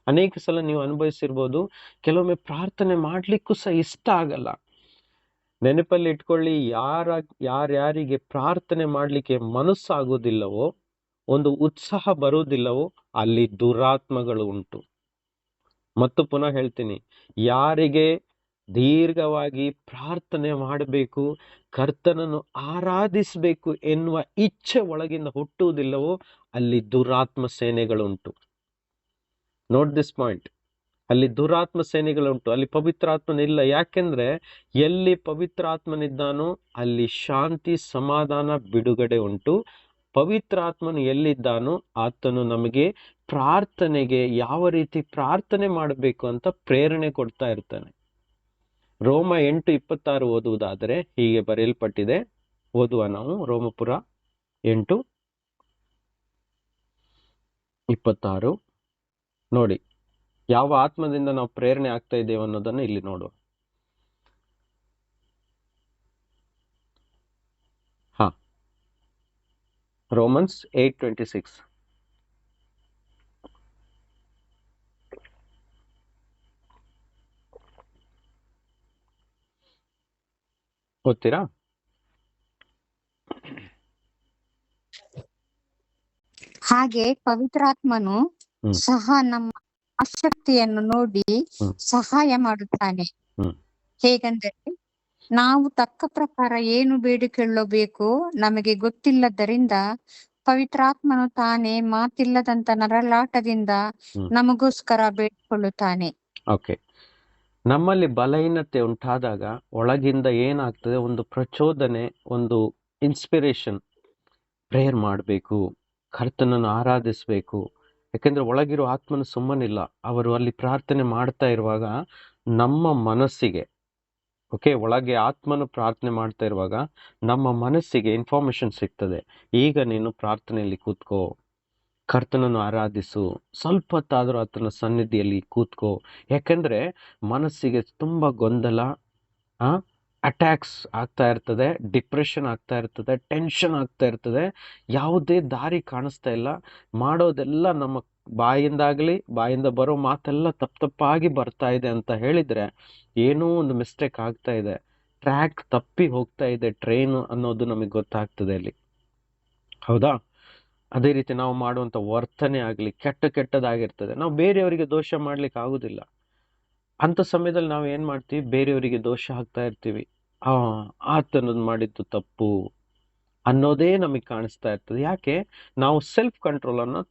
ಅನೇಕ ಸಲ ನೀವು ಅನುಭವಿಸಿರ್ಬೋದು. ಕೆಲವೊಮ್ಮೆ ಪ್ರಾರ್ಥನೆ ಮಾಡ್ಲಿಕ್ಕೂ ಸಹ ಇಷ್ಟ ಆಗಲ್ಲ. ನೆನಪಲ್ಲಿ ಇಟ್ಕೊಳ್ಳಿ, ಯಾರ್ಯಾರಿಗೆ ಪ್ರಾರ್ಥನೆ ಮಾಡ್ಲಿಕ್ಕೆ ಮನಸ್ಸಾಗುವುದಿಲ್ಲವೋ, ಒಂದು ಉತ್ಸಾಹ ಬರುವುದಿಲ್ಲವೋ, ಅಲ್ಲಿ ದುರಾತ್ಮಗಳು ಉಂಟು. ಮತ್ತು ಪುನಃ ಹೇಳ್ತೀನಿ, ಯಾರಿಗೆ ದೀರ್ಘವಾಗಿ ಪ್ರಾರ್ಥನೆ ಮಾಡಬೇಕು, ಕರ್ತನನ್ನು ಆರಾಧಿಸಬೇಕು ಎನ್ನುವ ಇಚ್ಛೆ ಒಳಗಿಂದ ಹುಟ್ಟುವುದಿಲ್ಲವೋ, ಅಲ್ಲಿ ದುರಾತ್ಮ ಸೇನೆಗಳುಂಟು. Note this point. ಅಲ್ಲಿ ದುರಾತ್ಮ ಸೇನೆಗಳುಂಟು, ಅಲ್ಲಿ ಪವಿತ್ರಾತ್ಮನಿಲ್ಲ. ಯಾಕೆಂದ್ರೆ ಎಲ್ಲಿ ಪವಿತ್ರಾತ್ಮನಿದ್ದಾನೋ ಅಲ್ಲಿ ಶಾಂತಿ, ಸಮಾಧಾನ, ಬಿಡುಗಡೆ ಉಂಟು. ಪವಿತ್ರಾತ್ಮನು ಎಲ್ಲಿದ್ದಾನೋ ಆತನು ನಮಗೆ ಪ್ರಾರ್ಥನೆಗೆ ಯಾವ ರೀತಿ ಪ್ರಾರ್ಥನೆ ಮಾಡಬೇಕು ಅಂತ ಪ್ರೇರಣೆ ಕೊಡ್ತಾ ಇರ್ತಾನೆ. ರೋಮ 8:26 ಓದುವುದಾದರೆ ಹೀಗೆ ಬರೆಯಲ್ಪಟ್ಟಿದೆ. ಓದುವ ನಾವು. ರೋಮಪುರ 8:26 ನೋಡಿ. ಯಾವ ಆತ್ಮದಿಂದ ನಾವು ಪ್ರೇರಣೆ ಆಗ್ತಾ ಇದ್ದೇವೆ ಅನ್ನೋದನ್ನು ಇಲ್ಲಿ ನೋಡುವ. ರೋಮನ್ಸ್ 8:26. ಓದ್ತೀರಾ? ಹಾಗೆ ಪವಿತ್ರಾತ್ಮನು ಸಹ ನಮ್ಮ ಆಸಕ್ತಿಯನ್ನು ನೋಡಿ ಸಹಾಯ ಮಾಡುತ್ತಾನೆ. ಹೇಗೆಂದರೆ, ನಾವು ತಕ್ಕ ಪ್ರಕಾರ ಏನು ಬೇಡಿಕೊಳ್ಳಬೇಕು ನಮಗೆ ಗೊತ್ತಿಲ್ಲದರಿಂದ ಪವಿತ್ರಾತ್ಮನು ತಾನೇ ಮಾತಿಲ್ಲದಂತ ನರಳಾಟದಿಂದ ನಮಗೋಸ್ಕರ ಬೇಡಿಕೊಳ್ಳುತ್ತಾನೆ. ಓಕೆ. ನಮ್ಮಲ್ಲಿ ಬಲಹೀನತೆ ಉಂಟಾದಾಗ ಒಳಗಿಂದ ಏನಾಗ್ತದೆ? ಒಂದು ಪ್ರಚೋದನೆ, ಒಂದು ಇನ್ಸ್ಪಿರೇಷನ್. ಪ್ರೇಯರ್ ಮಾಡಬೇಕು, ಕರ್ತನನ್ನು ಆರಾಧಿಸಬೇಕು. ಯಾಕೆಂದ್ರೆ ಒಳಗಿರೋ ಆತ್ಮನು ಸುಮ್ಮನಿಲ್ಲ. ಅವರು ಅಲ್ಲಿ ಪ್ರಾರ್ಥನೆ ಮಾಡ್ತಾ ಇರುವಾಗ ನಮ್ಮ ಮನಸ್ಸಿಗೆ, ಓಕೆ, ಒಳಗೆ ಆತ್ಮನು ಪ್ರಾರ್ಥನೆ ಮಾಡ್ತಾ ಇರುವಾಗ ನಮ್ಮ ಮನಸ್ಸಿಗೆ ಇನ್ಫಾರ್ಮೇಶನ್ ಸಿಗ್ತದೆ. ಈಗ ನೀನು ಪ್ರಾರ್ಥನೆಯಲ್ಲಿ ಕೂತ್ಕೋ, ಕರ್ತನನ್ನು ಆರಾಧಿಸು, ಸ್ವಲ್ಪ ಹೊತ್ತಾದರೂ ಆತನ ಸನ್ನಿಧಿಯಲ್ಲಿ ಕೂತ್ಕೋ. ಯಾಕೆಂದ್ರೆ ಮನಸ್ಸಿಗೆ ತುಂಬಾ ಗೊಂದಲ, ಅಟ್ಯಾಕ್ಸ್ ಆಗ್ತಾ ಇರ್ತದೆ, ಡಿಪ್ರೆಷನ್ ಆಗ್ತಾ ಇರ್ತದೆ, ಟೆನ್ಷನ್ ಆಗ್ತಾ ಇರ್ತದೆ. ಯಾವುದೇ ದಾರಿ ಕಾಣಿಸ್ತಾ ಇಲ್ಲ. ಮಾಡೋದೆಲ್ಲ ನಮ್ಮ ಬಾಯಿಂದ ಬರೋ ಮಾತೆಲ್ಲ ತಪ್ಪಾಗಿ ಬರ್ತಾ ಇದೆ ಅಂತ ಹೇಳಿದ್ರೆ ಏನೋ ಒಂದು ಮಿಸ್ಟೇಕ್ ಆಗ್ತಾ ಇದೆ, ಟ್ರ್ಯಾಕ್ ತಪ್ಪಿ ಹೋಗ್ತಾ ಇದೆ ಟ್ರೈನ್ ಅನ್ನೋದು ನಮಗೆ ಗೊತ್ತಾಗ್ತದೆ ಅಲ್ಲಿ. ಹೌದಾ? ಅದೇ ರೀತಿ ನಾವು ಮಾಡುವಂತ ವರ್ತನೆ ಆಗ್ಲಿ ಕೆಟ್ಟದಾಗಿರ್ತದೆ. ನಾವು ಬೇರೆಯವರಿಗೆ ದೋಷ ಮಾಡ್ಲಿಕ್ಕೆ ಆಗುದಿಲ್ಲ. ಅಂತ ಸಮಯದಲ್ಲಿ ನಾವು ಏನ್ ಮಾಡ್ತೀವಿ? ಬೇರೆಯವರಿಗೆ ದೋಷ ಹಾಕ್ತಾ ಇರ್ತೀವಿ. ಆತನದ್ದು ಮಾಡಿದ್ದು ತಪ್ಪು, ಅನ್ನೋದೇ ನಮಗೆ ಕಾಣಿಸ್ತಾ ಇರ್ತದೆ. ಯಾಕೆ? ನಾವು ಸೆಲ್ಫ್ ಕಂಟ್ರೋಲ್ ಅನ್ನು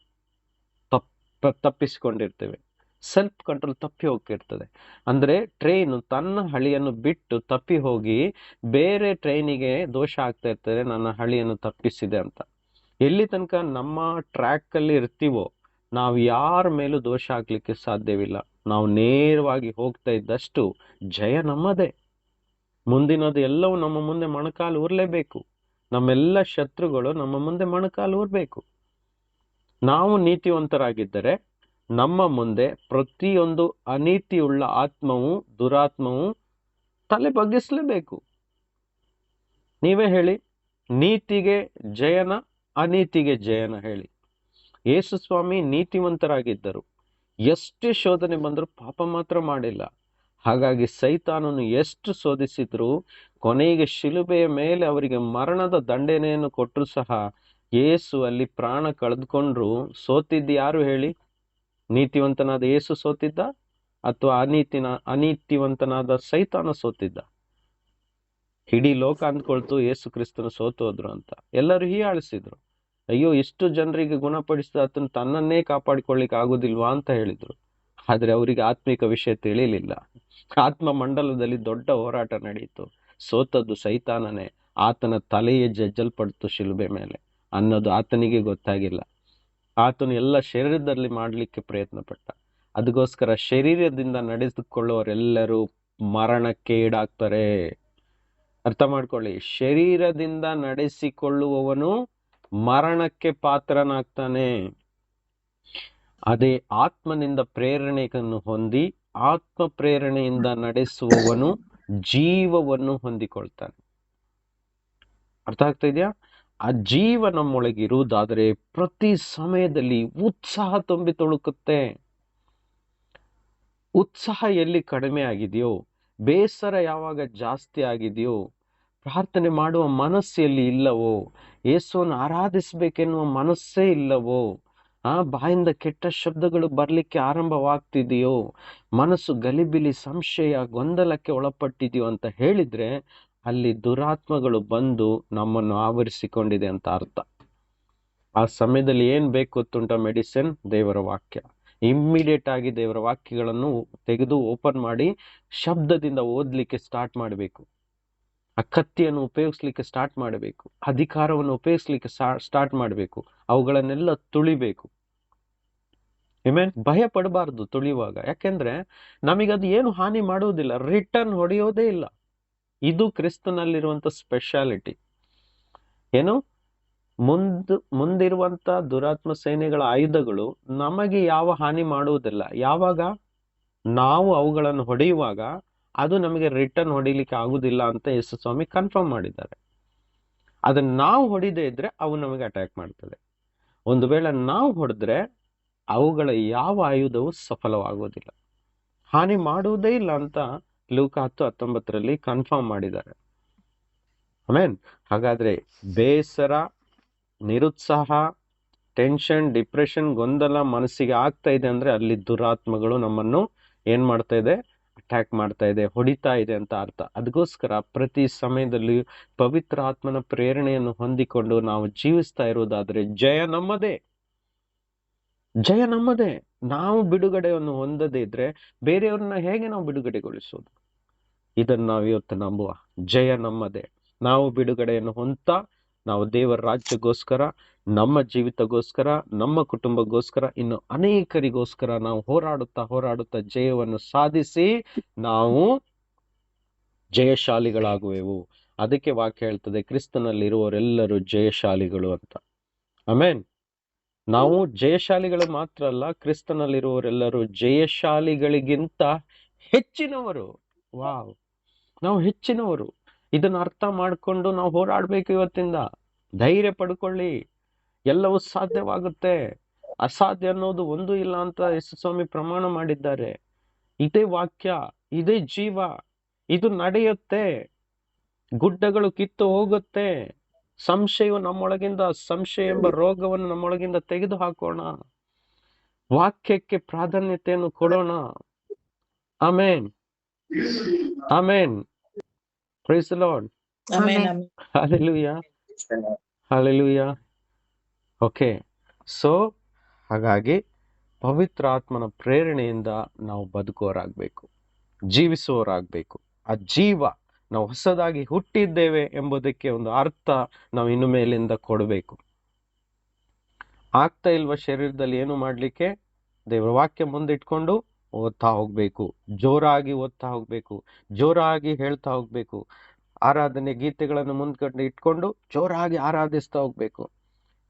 ತಪ್ಪಿಸಿಕೊಂಡಿರ್ತೇವೆ. ಸೆಲ್ಫ್ ಕಂಟ್ರೋಲ್ ತಪ್ಪಿ ಹೋಗ್ತಿರ್ತದೆ. ಅಂದ್ರೆ ಟ್ರೈನ್ ತನ್ನ ಹಳಿಯನ್ನು ಬಿಟ್ಟು ತಪ್ಪಿ ಹೋಗಿ ಬೇರೆ ಟ್ರೈನಿಗೆ ದೋಷ ಆಗ್ತಾ ಇರ್ತದೆ, ನನ್ನ ಹಳಿಯನ್ನು ತಪ್ಪಿಸಿದೆ ಅಂತ. ಎಲ್ಲಿ ತನಕ ನಮ್ಮ ಟ್ರ್ಯಾಕ್ ಅಲ್ಲಿ ಇರ್ತೀವೋ ನಾವು ಯಾರ ಮೇಲೂ ದೋಷ ಹಾಕ್ಲಿಕ್ಕೆ ಸಾಧ್ಯವಿಲ್ಲ. ನಾವು ನೇರವಾಗಿ ಹೋಗ್ತಾ ಇದ್ದಷ್ಟು ಜಯ ನಮ್ಮದೇ. ಮುಂದಿನದು ಎಲ್ಲವೂ ನಮ್ಮ ಮುಂದೆ ಮೊಣಕಾಲು ಊರ್ಲೇಬೇಕು. ನಮ್ಮೆಲ್ಲ ಶತ್ರುಗಳು ನಮ್ಮ ಮುಂದೆ ಮೊಣಕಾಲು ಊರ್ಬೇಕು. ನಾವು ನೀತಿವಂತರಾಗಿದ್ದರೆ ನಮ್ಮ ಮುಂದೆ ಪ್ರತಿಯೊಂದು ಅನೀತಿಯುಳ್ಳ ಆತ್ಮವು, ದುರಾತ್ಮವು ತಲೆ ಬಗ್ಗಿಸ್ಲೇಬೇಕು. ನೀವೇ ಹೇಳಿ, ನೀತಿಗೆ ಜಯನ, ಅನೀತಿಗೆ ಜಯನ? ಹೇಳಿ. ಯೇಸು ಸ್ವಾಮಿ ನೀತಿವಂತರಾಗಿದ್ದರು, ಎಷ್ಟೇ ಶೋಧನೆ ಬಂದರೂ ಪಾಪ ಮಾತ್ರ ಮಾಡಿಲ್ಲ. ಹಾಗಾಗಿ ಸೈತಾನನು ಎಷ್ಟು ಶೋಧಿಸಿದ್ರು, ಕೊನೆಗೆ ಶಿಲುಬೆಯ ಮೇಲೆ ಅವರಿಗೆ ಮರಣದ ದಂಡನೆಯನ್ನು ಕೊಟ್ಟರು ಸಹ ಯೇಸು ಅಲ್ಲಿ ಪ್ರಾಣ ಕಳೆದುಕೊಂಡ್ರು. ಸೋತಿದ್ದು ಯಾರು ಹೇಳಿ? ನೀತಿವಂತನಾದ ಯೇಸು ಸೋತಿದ್ದ ಅಥವಾ ಅನೀತಿವಂತನಾದ ಸೈತಾನ ಸೋತಿದ್ದ? ಇಡೀ ಲೋಕ ಅಂದ್ಕೊಳ್ತು ಯೇಸು ಕ್ರಿಸ್ತನ ಸೋತೋದ್ರು ಅಂತ. ಎಲ್ಲರೂ ಹೀಯಾಳಿಸಿದ್ರು. ಅಯ್ಯೋ, ಇಷ್ಟು ಜನರಿಗೆ ಗುಣಪಡಿಸಿದ ಆತನು ತನ್ನನ್ನೇ ಕಾಪಾಡಿಕೊಳ್ಳಿಕ್ಕೆ ಆಗುದಿಲ್ವಾ ಅಂತ ಹೇಳಿದ್ರು. ಆದ್ರೆ ಅವರಿಗೆ ಆತ್ಮಿಕ ವಿಷಯ ತಿಳಿಲಿಲ್ಲ. ಆತ್ಮ ಮಂಡಲದಲ್ಲಿ ದೊಡ್ಡ ಹೋರಾಟ ನಡೆಯಿತು. ಸೋತದ್ದು ಸೈತಾನನೇ, ಆತನ ತಲೆಯೇ ಜಜ್ಜಲ್ಪಡ್ತು ಶಿಲುಬೆ ಮೇಲೆ ಅನ್ನೋದು ಆತನಿಗೆ ಗೊತ್ತಾಗಿಲ್ಲ. ಆತನು ಎಲ್ಲ ಶರೀರದಲ್ಲಿ ಮಾಡ್ಲಿಕ್ಕೆ ಪ್ರಯತ್ನ ಪಟ್ಟ. ಅದಕ್ಕೋಸ್ಕರ ಶರೀರದಿಂದ ನಡೆದುಕೊಳ್ಳುವವರೆಲ್ಲರೂ ಮರಣಕ್ಕೆ ಈಡಾಗ್ತಾರೆ. ಅರ್ಥ ಮಾಡ್ಕೊಳ್ಳಿ, ಶರೀರದಿಂದ ನಡೆಸಿಕೊಳ್ಳುವವನು ಮರಣಕ್ಕೆ ಪಾತ್ರನಾಗ್ತಾನೆ. ಅದೇ ಆತ್ಮನಿಂದ ಪ್ರೇರಣೆಯನ್ನು ಹೊಂದಿ ಆತ್ಮ ಪ್ರೇರಣೆಯಿಂದ ನಡೆಸುವವನು ಜೀವವನ್ನು ಹೊಂದಿಕೊಳ್ತಾನೆ. ಅರ್ಥ ಆಗ್ತಾ ಇದೆಯಾ? ಆ ಜೀವ ನಮ್ಮೊಳಗಿರುವುದಾದರೆ ಪ್ರತಿ ಸಮಯದಲ್ಲಿ ಉತ್ಸಾಹ ತುಂಬಿ ತುಳುಕುತ್ತೆ. ಉತ್ಸಾಹ ಎಲ್ಲಿ ಕಡಿಮೆ ಆಗಿದೆಯೋ, ಬೇಸರ ಯಾವಾಗ ಜಾಸ್ತಿ ಆಗಿದೆಯೋ, ಪ್ರಾರ್ಥನೆ ಮಾಡುವ ಮನಸ್ಸು ಎಲ್ಲಿ ಇಲ್ಲವೋ, ಯೇಸುವನ್ನು ಆರಾಧಿಸಬೇಕೆನ್ನುವ ಮನಸ್ಸೇ ಇಲ್ಲವೋ, ಬಾಯಿಂದ ಕೆಟ್ಟ ಶಬ್ದಗಳು ಬರ್ಲಿಕ್ಕೆ ಆರಂಭವಾಗ್ತಿದೆಯೋ, ಮನಸ್ಸು ಗಲಿಬಿಲಿ, ಸಂಶಯ, ಗೊಂದಲಕ್ಕೆ ಒಳಪಟ್ಟಿದೆಯೋ ಅಂತ ಹೇಳಿದ್ರೆ ಅಲ್ಲಿ ದುರಾತ್ಮಗಳು ಬಂದು ನಮ್ಮನ್ನು ಆವರಿಸಿಕೊಂಡಿದೆ ಅಂತ ಅರ್ಥ. ಆ ಸಮಯದಲ್ಲಿ ಏನ್ ಬೇಕು ಗೊತ್ತುಂಟ? ಮೆಡಿಸಿನ್, ದೇವರ ವಾಕ್ಯ. ಇಮ್ಮಿಡಿಯೇಟ್ ಆಗಿ ದೇವರ ವಾಕ್ಯಗಳನ್ನು ತೆಗೆದು ಓಪನ್ ಮಾಡಿ ಶಬ್ದದಿಂದ ಓದ್ಲಿಕ್ಕೆ ಸ್ಟಾರ್ಟ್ ಮಾಡಬೇಕು. ಆ ಕತ್ತಿಯನ್ನು ಉಪಯೋಗಿಸ್ಲಿಕ್ಕೆ ಸ್ಟಾರ್ಟ್ ಮಾಡಬೇಕು. ಅಧಿಕಾರವನ್ನು ಉಪಯೋಗಿಸ್ಲಿಕ್ಕೆ ಸ್ಟಾರ್ಟ್ ಮಾಡಬೇಕು. ಅವುಗಳನ್ನೆಲ್ಲ ತುಳಿಬೇಕು. ಆಮೇನ್. ಭಯ ಪಡಬಾರ್ದು ತುಳಿಯುವಾಗ. ಯಾಕೆಂದ್ರೆ ನಮಗದು ಏನು ಹಾನಿ ಮಾಡುವುದಿಲ್ಲ, ರಿಟರ್ನ್ ಹೊಡೆಯೋದೇ ಇಲ್ಲ. ಇದು ಕ್ರಿಸ್ತನಲ್ಲಿರುವಂತ ಸ್ಪೆಷಾಲಿಟಿ. ಏನು? ಮುಂದಿರುವಂತ ದುರಾತ್ಮ ಸೈನ್ಯಗಳ ಆಯುಧಗಳು ನಮಗೆ ಯಾವ ಹಾನಿ ಮಾಡುವುದಿಲ್ಲ. ಯಾವಾಗ ನಾವು ಅವುಗಳನ್ನು ಹೊಡೆಯುವಾಗ ಅದು ನಮಗೆ ರಿಟರ್ನ್ ಹೊಡಿಲಿಕ್ಕೆ ಆಗುದಿಲ್ಲ ಅಂತ ಯೇಸು ಸ್ವಾಮಿ ಕನ್ಫರ್ಮ್ ಮಾಡಿದ್ದಾರೆ. ಅದನ್ನ ನಾವು ಹೊಡಿದೇ ಇದ್ರೆ ಅವು ನಮಗೆ ಅಟ್ಯಾಕ್ ಮಾಡ್ತದೆ. ಒಂದು ವೇಳೆ ನಾವು ಹೊಡೆದ್ರೆ ಅವುಗಳ ಯಾವ ಆಯುಧವು ಸಫಲವಾಗುವುದಿಲ್ಲ, ಹಾನಿ ಮಾಡುವುದೇ ಇಲ್ಲ ಅಂತ ಲೂಕ 10:19 ಕನ್ಫರ್ಮ್ ಮಾಡಿದ್ದಾರೆ. ಆಮೇನ್. ಹಾಗಾದ್ರೆ ಬೇಸರ, ನಿರುತ್ಸಾಹ, ಟೆನ್ಷನ್, ಡಿಪ್ರೆಷನ್, ಗೊಂದಲ ಮನಸ್ಸಿಗೆ ಆಗ್ತಾ ಇದೆ ಅಂದ್ರೆ ಅಲ್ಲಿ ದುರಾತ್ಮಗಳು ನಮ್ಮನ್ನು ಏನ್ ಮಾಡ್ತಾ ಇದೆ? ಅಟ್ಯಾಕ್ ಮಾಡ್ತಾ ಇದೆ, ಹೊಡಿತಾ ಇದೆ ಅಂತ ಅರ್ಥ. ಅದಕ್ಕೋಸ್ಕರ ಪ್ರತಿ ಸಮಯದಲ್ಲಿ ಪವಿತ್ರ ಆತ್ಮನ ಪ್ರೇರಣೆಯನ್ನು ಹೊಂದಿಕೊಂಡು ನಾವು ಜೀವಿಸ್ತಾ ಇರುವುದಾದ್ರೆ ಜಯ ನಮ್ಮದೇ. ಜಯ ನಮ್ಮದೇ. ನಾವು ಬಿಡುಗಡೆಯನ್ನು ಹೊಂದದೇ ಇದ್ರೆ ಬೇರೆಯವ್ರನ್ನ ಹೇಗೆ ನಾವು ಬಿಡುಗಡೆಗೊಳಿಸೋದು? ಇದನ್ನು ನಾವು ಇವತ್ತು ನಂಬುವ. ಜಯ ನಮ್ಮದೇ. ನಾವು ಬಿಡುಗಡೆಯನ್ನು ಹೊಂದ್ತಾ ನಾವು ದೇವರ ರಾಜ್ಯಕ್ಕೋಸ್ಕರ, ನಮ್ಮ ಜೀವಿತಗೋಸ್ಕರ, ನಮ್ಮ ಕುಟುಂಬಕ್ಕೋಸ್ಕರ, ಇನ್ನು ಅನೇಕರಿಗೋಸ್ಕರ ನಾವು ಹೋರಾಡುತ್ತಾ ಜಯವನ್ನು ಸಾಧಿಸಿ ನಾವು ಜಯಶಾಲಿಗಳಾಗುವೆವು. ಅದಕ್ಕೆ ವಾಕ್ಯ ಹೇಳ್ತದೆ, ಕ್ರಿಸ್ತನಲ್ಲಿರುವವರೆಲ್ಲರೂ ಜಯಶಾಲಿಗಳು ಅಂತ. ಆಮೇನ್. ನಾವು ಜಯಶಾಲಿಗಳು ಮಾತ್ರ ಅಲ್ಲ, ಕ್ರಿಸ್ತನಲ್ಲಿರುವವರೆಲ್ಲರೂ ಜಯಶಾಲಿಗಳಿಗಿಂತ ಹೆಚ್ಚಿನವರು. ವಾವ್, ನಾವು ಹೆಚ್ಚಿನವರು. ಇದನ್ನ ಅರ್ಥ ಮಾಡ್ಕೊಂಡು ನಾವು ಹೋರಾಡ್ಬೇಕು. ಇವತ್ತಿಂದ ಧೈರ್ಯ ಪಡ್ಕೊಳ್ಳಿ. ಎಲ್ಲವೂ ಸಾಧ್ಯವಾಗುತ್ತೆ. ಅಸಾಧ್ಯ ಅನ್ನೋದು ಒಂದು ಇಲ್ಲ ಅಂತ ಯೇಸು ಸ್ವಾಮಿ ಪ್ರಮಾಣ ಮಾಡಿದ್ದಾರೆ. ಇದೇ ವಾಕ್ಯ, ಇದೇ ಜೀವ, ಇದು ನಡೆಯುತ್ತೆ. ಗುಡ್ಡಗಳು ಕಿತ್ತು ಹೋಗುತ್ತೆ. ಸಂಶಯವು ನಮ್ಮೊಳಗಿಂದ, ಸಂಶಯ ಎಂಬ ರೋಗವನ್ನು ನಮ್ಮೊಳಗಿಂದ ತೆಗೆದು ಹಾಕೋಣ. ವಾಕ್ಯಕ್ಕೆ ಪ್ರಾಧಾನ್ಯತೆಯನ್ನು ಕೊಡೋಣ. Amen, amen. Praise the Lord. Amen. Hallelujah. Hallelujah. Okay, so ಹಾಗಾಗಿ ಪವಿತ್ರಾತ್ಮನ ಪ್ರೇರಣೆಯಿಂದ ನಾವು ಬದುಕುವವರಾಗಬೇಕು, ಜೀವಿಸುವವರಾಗಬೇಕು. ಆ ಜೀವ ನಾವು ಹೊಸದಾಗಿ ಹುಟ್ಟಿದ್ದೇವೆ ಎಂಬುದಕ್ಕೆ ಒಂದು ಅರ್ಥ ನಾವು ಇನ್ನು ಮೇಲಿಂದ ಕೊಡಬೇಕು. ಆಗ್ತಾ ಇಲ್ವಾ ಶರೀರದಲ್ಲಿ ಏನು ಮಾಡ್ಲಿಕ್ಕೆ? ದೇವರ ವಾಕ್ಯ ಮುಂದಿಟ್ಕೊಂಡು ಓದ್ತಾ ಹೋಗ್ಬೇಕು, ಜೋರಾಗಿ ಓದ್ತಾ ಹೋಗ್ಬೇಕು, ಜೋರಾಗಿ ಹೇಳ್ತಾ ಹೋಗ್ಬೇಕು. ಆರಾಧನೆ ಗೀತೆಗಳನ್ನು ಮುಂದ್ಗಡೆ ಇಟ್ಕೊಂಡು ಜೋರಾಗಿ ಆರಾಧಿಸ್ತಾ ಹೋಗ್ಬೇಕು.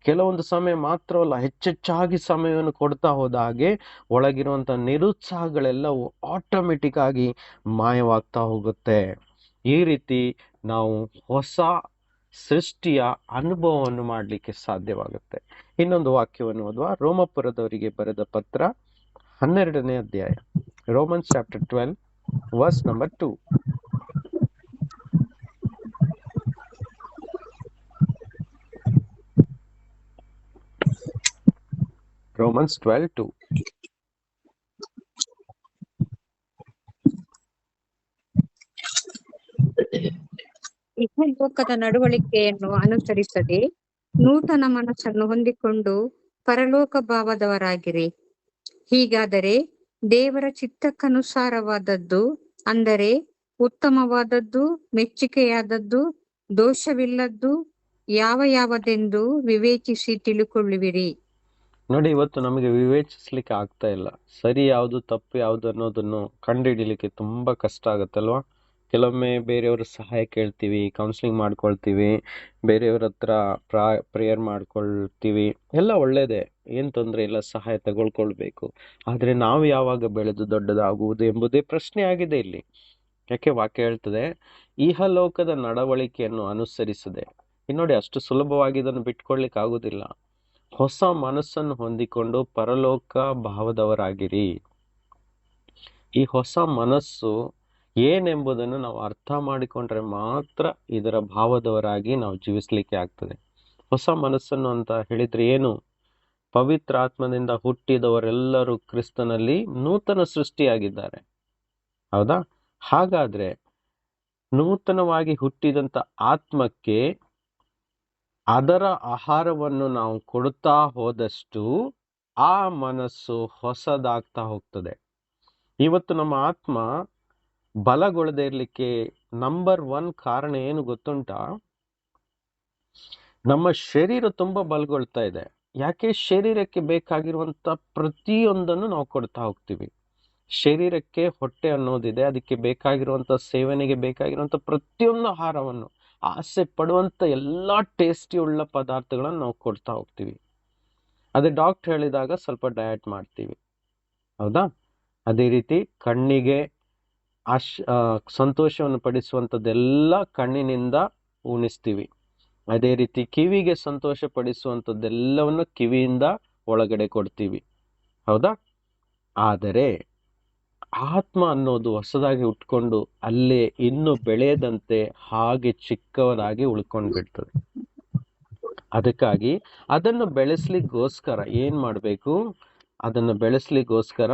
ಕೆಲವೊಂದು ಸಮಯ ಮಾತ್ರವಲ್ಲ, ಹೆಚ್ಚೆಚ್ಚಾಗಿ ಸಮಯವನ್ನು ಕೊಡ್ತಾ ಹೋದ ಹಾಗೆ ಒಳಗಿರುವಂತ ನಿರುತ್ಸಾಹಗಳೆಲ್ಲವೂ ಆಟೋಮೆಟಿಕ್ ಆಗಿ ಮಾಯವಾಗ್ತಾ ಹೋಗುತ್ತೆ. ಈ ರೀತಿ ನಾವು ಹೊಸ ಸೃಷ್ಟಿಯ ಅನುಭವವನ್ನು ಮಾಡಲಿಕ್ಕೆ ಸಾಧ್ಯವಾಗುತ್ತೆ. ಇನ್ನೊಂದು ವಾಕ್ಯವನ್ನು ಓದುವ. ರೋಮಪುರದವರಿಗೆ ಬರೆದ ಪತ್ರ 12ನೇ ಅಧ್ಯಾಯ, Romans chapter 12 verse number 2. Romans 12:2. ಇಹಲೋಕದ ನಡವಳಿಕೆಯನ್ನು ಅನುಸರಿಸದೆ ನೂತನ ಮನಸ್ಸನ್ನು ಹೊಂದಿಕೊಂಡು ಪರಲೋಕ ಭಾವದವರಾಗಿರಿ. ಹೀಗಾದರೆ ದೇವರ ಚಿತ್ತಕ್ಕನುಸಾರವಾದದ್ದು, ಅಂದರೆ ಉತ್ತಮವಾದದ್ದು, ಮೆಚ್ಚುಗೆಯಾದದ್ದು, ದೋಷವಿಲ್ಲದ್ದು ಯಾವದೆಂದು ವಿವೇಚಿಸಿ ತಿಳುಕೊಳ್ಳುವಿರಿ. ನೋಡಿ, ಇವತ್ತು ನಮಗೆ ವಿವೇಚಿಸ್ಲಿಕ್ಕೆ ಆಗ್ತಾ ಇಲ್ಲ. ಸರಿ ಯಾವುದು, ತಪ್ಪು ಯಾವುದು ಅನ್ನೋದನ್ನು ಕಂಡುಹಿಡಿಲಿಕ್ಕೆ ತುಂಬಾ ಕಷ್ಟ ಆಗುತ್ತಲ್ವಾ? ಕೆಲವೊಮ್ಮೆ ಬೇರೆಯವ್ರ ಸಹಾಯ ಕೇಳ್ತೀವಿ, ಕೌನ್ಸಿಲಿಂಗ್ ಮಾಡ್ಕೊಳ್ತೀವಿ, ಬೇರೆಯವ್ರ ಹತ್ರ ಪ್ರೇಯರ್ ಮಾಡ್ಕೊಳ್ತೀವಿ, ಎಲ್ಲ ಒಳ್ಳೇದೇ, ಏನ್ ತೊಂದರೆ ಇಲ್ಲ, ಸಹಾಯ ತಗೊಳ್ಕೊಳ್ಬೇಕು. ಆದ್ರೆ ನಾವು ಯಾವಾಗ ಬೆಳೆದು ದೊಡ್ಡದಾಗುವುದು ಎಂಬುದೇ ಪ್ರಶ್ನೆ ಆಗಿದೆ ಇಲ್ಲಿ. ಯಾಕೆ ವಾಕ್ಯ ಹೇಳ್ತದೆ, ಇಹಲೋಕದ ನಡವಳಿಕೆಯನ್ನು ಅನುಸರಿಸದೆ. ನೋಡಿ, ಅಷ್ಟು ಸುಲಭವಾಗಿ ಇದನ್ನು ಬಿಟ್ಕೊಳ್ಲಿಕ್ಕೆ ಆಗುದಿಲ್ಲ. ಹೊಸ ಮನಸ್ಸನ್ನು ಹೊಂದಿಕೊಂಡು ಪರಲೋಕ ಭಾವದವರಾಗಿರಿ. ಈ ಹೊಸ ಮನಸ್ಸು ಏನೆಂಬುದನ್ನು ನಾವು ಅರ್ಥ ಮಾಡಿಕೊಂಡ್ರೆ ಮಾತ್ರ ಇದರ ಭಾವದವರಾಗಿ ನಾವು ಜೀವಿಸ್ಲಿಕ್ಕೆ ಆಗ್ತದೆ. ಹೊಸ ಮನಸ್ಸನ್ನು ಅಂತ ಹೇಳಿದ್ರೆ ಏನು? ಪವಿತ್ರಾತ್ಮದಿಂದ ಹುಟ್ಟಿದವರೆಲ್ಲರೂ ಕ್ರಿಸ್ತನಲ್ಲಿ ನೂತನ ಸೃಷ್ಟಿಯಾಗಿದ್ದಾರೆ. ಹೌದಾ? ಹಾಗಾದ್ರೆ ನೂತನವಾಗಿ ಹುಟ್ಟಿದಂತ ಆತ್ಮಕ್ಕೆ ಅದರ ಆಹಾರವನ್ನು ನಾವು ಕೊಡುತ್ತಾ ಹೋದಷ್ಟು ಆ ಮನಸ್ಸು ಹೊಸದಾಗ್ತಾ ಹೋಗ್ತದೆ. ಇವತ್ತು ನಮ್ಮ ಆತ್ಮ ಬಲಗೊಳ್ಳದೆ ಇರ್ಲಿಕ್ಕೆ ನಂಬರ್ 1 ಕಾರಣ ಏನು ಗೊತ್ತುಂಟಾ? ನಮ್ಮ ಶರೀರ ತುಂಬಾ ಬಲಗೊಳ್ತಾ ಇದೆ. ಯಾಕೆ? ಶರೀರಕ್ಕೆ ಬೇಕಾಗಿರುವಂತ ಪ್ರತಿಯೊಂದನ್ನು ನಾವು ಕೊಡ್ತಾ ಹೋಗ್ತೀವಿ. ಶರೀರಕ್ಕೆ ಹೊಟ್ಟೆ ಅನ್ನೋದಿದೆ, ಅದಕ್ಕೆ ಬೇಕಾಗಿರುವಂತ ಸೇವನೆಗೆ ಬೇಕಾಗಿರುವಂತ ಪ್ರತಿಯೊಂದು ಆಹಾರವನ್ನು, ಆಸೆ ಪಡುವಂತ ಎಲ್ಲಾ ಟೇಸ್ಟಿ ಉಳ್ಳ ಪದಾರ್ಥಗಳನ್ನು ನಾವು ಕೊಡ್ತಾ ಹೋಗ್ತೀವಿ. ಅದೇ ಡಾಕ್ಟರ್ ಹೇಳಿದಾಗ ಸ್ವಲ್ಪ ಡಯಟ್ ಮಾಡ್ತೀವಿ. ಹೌದಾ? ಅದೇ ರೀತಿ ಕಣ್ಣಿಗೆ ಸಂತೋಷವನ್ನು ಪಡಿಸುವಂಥದ್ದೆಲ್ಲ ಕಣ್ಣಿನಿಂದ ಉಣಿಸ್ತೀವಿ. ಅದೇ ರೀತಿ ಕಿವಿಗೆ ಸಂತೋಷ ಪಡಿಸುವಂಥದ್ದೆಲ್ಲವನ್ನು ಕಿವಿಯಿಂದ ಒಳಗಡೆ ಕೊಡ್ತೀವಿ. ಹೌದಾ? ಆದರೆ ಆತ್ಮ ಅನ್ನೋದು ಹೊಸದಾಗಿ ಉಟ್ಕೊಂಡು ಅಲ್ಲೇ ಇನ್ನು ಬೆಳೆಯದಂತೆ ಹಾಗೆ ಚಿಕ್ಕವರಾಗಿ ಉಳ್ಕೊಂಡು ಬಿಡ್ತದೆ. ಅದಕ್ಕಾಗಿ ಅದನ್ನು ಬೆಳೆಸ್ಲಿಕ್ಕೋಸ್ಕರ ಏನ್ ಮಾಡ್ಬೇಕು? ಅದನ್ನು ಬೆಳೆಸ್ಲಿಕ್ಕೋಸ್ಕರ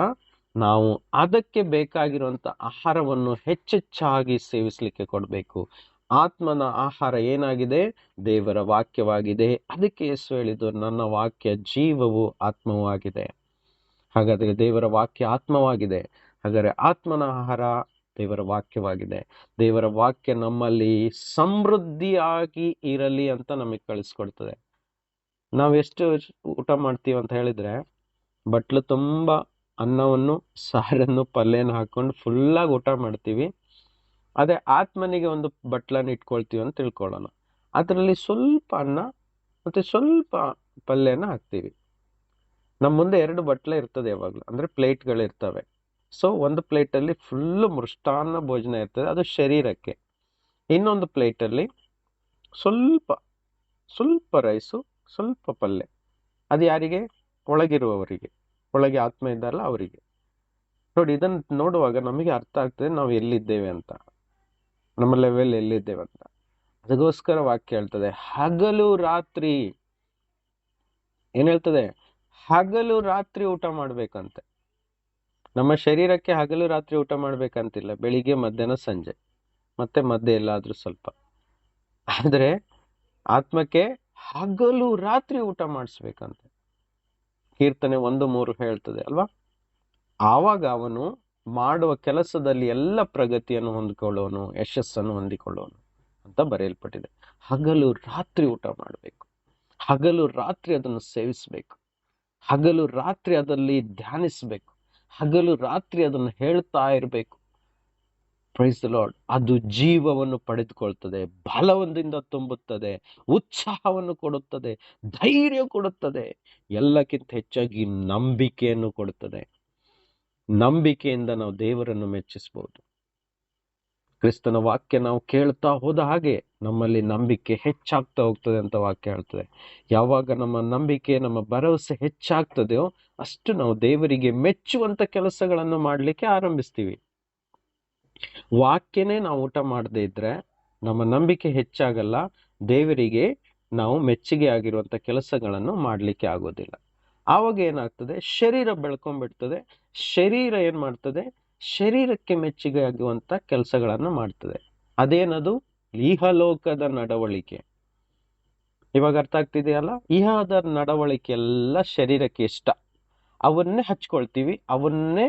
ನಾವು ಅದಕ್ಕೆ ಬೇಕಾಗಿರುವಂತ ಆಹಾರವನ್ನು ಹೆಚ್ಚೆಚ್ಚಾಗಿ ಸೇವಿಸ್ಲಿಕ್ಕೆ ಕೊಡ್ಬೇಕು. ಆತ್ಮನ ಆಹಾರ ಏನಾಗಿದೆ? ದೇವರ ವಾಕ್ಯವಾಗಿದೆ. ಅದಕ್ಕೆ ಯೇಸು ಹೇಳಿದ್ದು, ನನ್ನ ವಾಕ್ಯ ಜೀವವು ಆತ್ಮವೂ ಆಗಿದೆ. ಹಾಗಾದ್ರೆ ದೇವರ ವಾಕ್ಯ ಆತ್ಮವಾಗಿದೆ. ಹಾಗಾದ್ರೆ ಆತ್ಮನ ಆಹಾರ ದೇವರ ವಾಕ್ಯವಾಗಿದೆ. ದೇವರ ವಾಕ್ಯ ನಮ್ಮಲ್ಲಿ ಸಮೃದ್ಧಿಯಾಗಿ ಇರಲಿ ಅಂತ ನಮಗೆ ಕಳಿಸ್ಕೊಡ್ತದೆ. ನಾವೆಷ್ಟು ಊಟ ಮಾಡ್ತೀವಿ ಅಂತ ಹೇಳಿದ್ರೆ, ಬಟ್ಲು ತುಂಬಾ ಅನ್ನವನ್ನು, ಸಾರನ್ನು, ಪಲ್ಯನ ಹಾಕೊಂಡು ಫುಲ್ಲಾಗಿ ಊಟ ಮಾಡ್ತೀವಿ. ಅದೇ ಆತ್ಮನಿಗೆ ಒಂದು ಬಟ್ಲನ್ನು ಇಟ್ಕೊಳ್ತೀವಿ ಅಂತ ತಿಳ್ಕೊಳ್ಳೋಣ. ಅದರಲ್ಲಿ ಸ್ವಲ್ಪ ಅನ್ನ ಮತ್ತೆ ಸ್ವಲ್ಪ ಪಲ್ಯನ ಹಾಕ್ತೀವಿ. ನಮ್ಮ ಮುಂದೆ 2 ಬಟ್ಲೆ ಇರ್ತದೆ ಯಾವಾಗ್ಲೂ, ಅಂದ್ರೆ ಪ್ಲೇಟ್ಗಳಿರ್ತವೆ. ಸೊ ಒಂದು ಪ್ಲೇಟಲ್ಲಿ ಫುಲ್ ಮೃಷ್ಟಾನ್ನ ಭೋಜನ ಇರ್ತದೆ, ಅದು ಶರೀರಕ್ಕೆ. ಇನ್ನೊಂದು ಪ್ಲೇಟಲ್ಲಿ ಸ್ವಲ್ಪ ರೈಸು, ಸ್ವಲ್ಪ ಪಲ್ಯ. ಅದು ಯಾರಿಗೆ? ಒಳಗಿರುವವರಿಗೆ, ಒಳಗೆ ಆತ್ಮ ಇದ್ದಾರಲ್ಲ ಅವರಿಗೆ. ನೋಡಿ, ಇದನ್ನು ನೋಡುವಾಗ ನಮಗೆ ಅರ್ಥ ಆಗ್ತದೆ ನಾವು ಎಲ್ಲಿದ್ದೇವೆ ಅಂತ, ನಮ್ಮ ಲೆವೆಲ್ ಎಲ್ಲಿದ್ದೇವೆ ಅಂತ. ಅದಕ್ಕೋಸ್ಕರ ವಾಕ್ಯ ಹೇಳ್ತದೆ, ಹಗಲು ರಾತ್ರಿ ಏನ್ ಹೇಳ್ತದೆ? ಹಗಲು ರಾತ್ರಿ ಊಟ ಮಾಡ್ಬೇಕಂತೆ. ನಮ್ಮ ಶರೀರಕ್ಕೆ ಹಗಲು ರಾತ್ರಿ ಊಟ ಮಾಡ್ಬೇಕಂತಿಲ್ಲ, ಬೆಳಿಗ್ಗೆ, ಮಧ್ಯಾಹ್ನ, ಸಂಜೆ, ಮತ್ತೆ ಮಧ್ಯೆ ಎಲ್ಲಾದ್ರೂ ಸ್ವಲ್ಪ. ಆದ್ರೆ ಆತ್ಮಕ್ಕೆ ಹಗಲು ರಾತ್ರಿ ಊಟ ಮಾಡಿಸ್ಬೇಕಂತೆ. ಕೀರ್ತನೆ 1:3 ಹೇಳ್ತದೆ ಅಲ್ವಾ? ಆವಾಗ ಅವನು ಮಾಡುವ ಕೆಲಸದಲ್ಲಿ ಎಲ್ಲ ಪ್ರಗತಿಯನ್ನು ಹೊಂದಿಕೊಳ್ಳುವನು, ಯಶಸ್ಸನ್ನು ಹೊಂದಿಕೊಳ್ಳುವನು ಅಂತ ಬರೆಯಲ್ಪಟ್ಟಿದೆ. ಹಗಲು ರಾತ್ರಿ ಊಟ ಮಾಡಬೇಕು, ಹಗಲು ರಾತ್ರಿ ಅದನ್ನು ಸೇವಿಸಬೇಕು, ಹಗಲು ರಾತ್ರಿ ಅದರಲ್ಲಿ ಧ್ಯಾನಿಸಬೇಕು, ಹಗಲು ರಾತ್ರಿ ಅದನ್ನು ಹೇಳ್ತಾ ಇರಬೇಕು. Praise the Lord. ಅದು ಜೀವವನ್ನು ಪಡೆದುಕೊಳ್ತದೆ, ಬಲದಿಂದ ತುಂಬುತ್ತದೆ, ಉತ್ಸಾಹವನ್ನು ಕೊಡುತ್ತದೆ, ಧೈರ್ಯ ಕೊಡುತ್ತದೆ, ಎಲ್ಲಕ್ಕಿಂತ ಹೆಚ್ಚಾಗಿ ನಂಬಿಕೆಯನ್ನು ಕೊಡುತ್ತದೆ. ನಂಬಿಕೆಯಿಂದ ನಾವು ದೇವರನ್ನು ಮೆಚ್ಚಿಸಬಹುದು. ಕ್ರಿಸ್ತನ ವಾಕ್ಯ ನಾವು ಕೇಳ್ತಾ ಹೋದ ಹಾಗೆ ನಮ್ಮಲ್ಲಿ ನಂಬಿಕೆ ಹೆಚ್ಚಾಗ್ತಾ ಹೋಗ್ತದೆ ಅಂತ ವಾಕ್ಯ ಹೇಳ್ತದೆ. ಯಾವಾಗ ನಮ್ಮ ನಂಬಿಕೆ, ನಮ್ಮ ಭರವಸೆ ಹೆಚ್ಚಾಗ್ತದೆಯೋ ಅಷ್ಟು ನಾವು ದೇವರಿಗೆ ಮೆಚ್ಚುವಂತ ಕೆಲಸಗಳನ್ನು ಮಾಡಲಿಕ್ಕೆ ಆರಂಭಿಸ್ತೀವಿ. ವಾಕ್ಯನೇ ನಾವು ಊಟ ಮಾಡದೇ ಇದ್ರೆ ನಮ್ಮ ನಂಬಿಕೆ ಹೆಚ್ಚಾಗಲ್ಲ, ದೇವರಿಗೆ ನಾವು ಮೆಚ್ಚುಗೆ ಆಗಿರುವಂತ ಕೆಲಸಗಳನ್ನು ಮಾಡಲಿಕ್ಕೆ ಆಗೋದಿಲ್ಲ. ಆವಾಗ ಏನಾಗ್ತದೆ? ಶರೀರ ಬೆಳ್ಕೊಂಡ್ಬಿಡ್ತದೆ. ಶರೀರ ಏನ್ ಮಾಡ್ತದೆ? ಶರೀರಕ್ಕೆ ಮೆಚ್ಚುಗೆ ಆಗುವಂತ ಕೆಲಸಗಳನ್ನು ಮಾಡ್ತದೆ. ಅದೇನದು? ಇಹಲೋಕದ ನಡವಳಿಕೆ. ಇವಾಗ ಅರ್ಥ ಆಗ್ತಿದೆಯಲ್ಲ? ಇಹದ ನಡವಳಿಕೆ ಎಲ್ಲ ಶರೀರಕ್ಕೆ ಇಷ್ಟ, ಅವನ್ನೇ ಹಚ್ಕೊಳ್ತೀವಿ, ಅವನ್ನೇ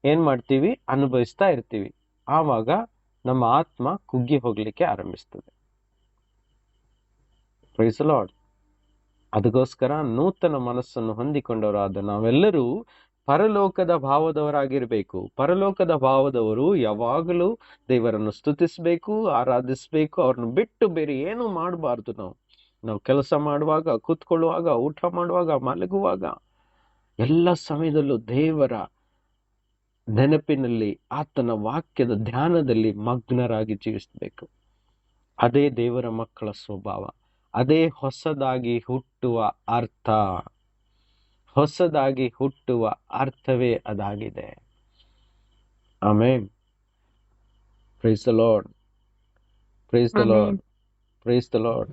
ಏನ್ ಮಾಡ್ತೀವಿ? ಅನುಭವಿಸ್ತಾ ಇರ್ತೀವಿ. ಆವಾಗ ನಮ್ಮ ಆತ್ಮ ಕುಗ್ಗಿ ಹೋಗ್ಲಿಕ್ಕೆ ಆರಂಭಿಸ್ತದೆ. Price the lord. ಅದಕ್ಕೋಸ್ಕರ ನೂತನ ಮನಸ್ಸನ್ನು ಹೊಂದಿಕೊಂಡವರಾದ ನಾವೆಲ್ಲರೂ ಪರಲೋಕದ ಭಾವದವರಾಗಿರ್ಬೇಕು. ಪರಲೋಕದ ಭಾವದವರು ಯಾವಾಗಲೂ ದೇವರನ್ನು ಸ್ತುತಿಸ್ಬೇಕು, ಆರಾಧಿಸ್ಬೇಕು. ಅವ್ರನ್ನ ಬಿಟ್ಟು ಬೇರೆ ಏನು ಮಾಡಬಾರ್ದು. ನಾವು ಕೆಲಸ ಮಾಡುವಾಗ, ಕೂತ್ಕೊಳ್ಳುವಾಗ, ಊಟ ಮಾಡುವಾಗ, ಮಲಗುವಾಗ, ಎಲ್ಲ ಸಮಯದಲ್ಲೂ ದೇವರ ನೆನಪಿನಲ್ಲಿ, ಆತನ ವಾಕ್ಯದ ಧ್ಯಾನದಲ್ಲಿ ಮಗ್ನರಾಗಿ ಜೀವಿಸಬೇಕು. ಅದೇ ದೇವರ ಮಕ್ಕಳ ಸ್ವಭಾವ, ಅದೇ ಹೊಸದಾಗಿ ಹುಟ್ಟುವ ಅರ್ಥ. ಹೊಸದಾಗಿ ಹುಟ್ಟುವ ಅರ್ಥವೇ ಅದಾಗಿದೆ. Amen. Praise the Lord, praise the Lord, praise the Lord,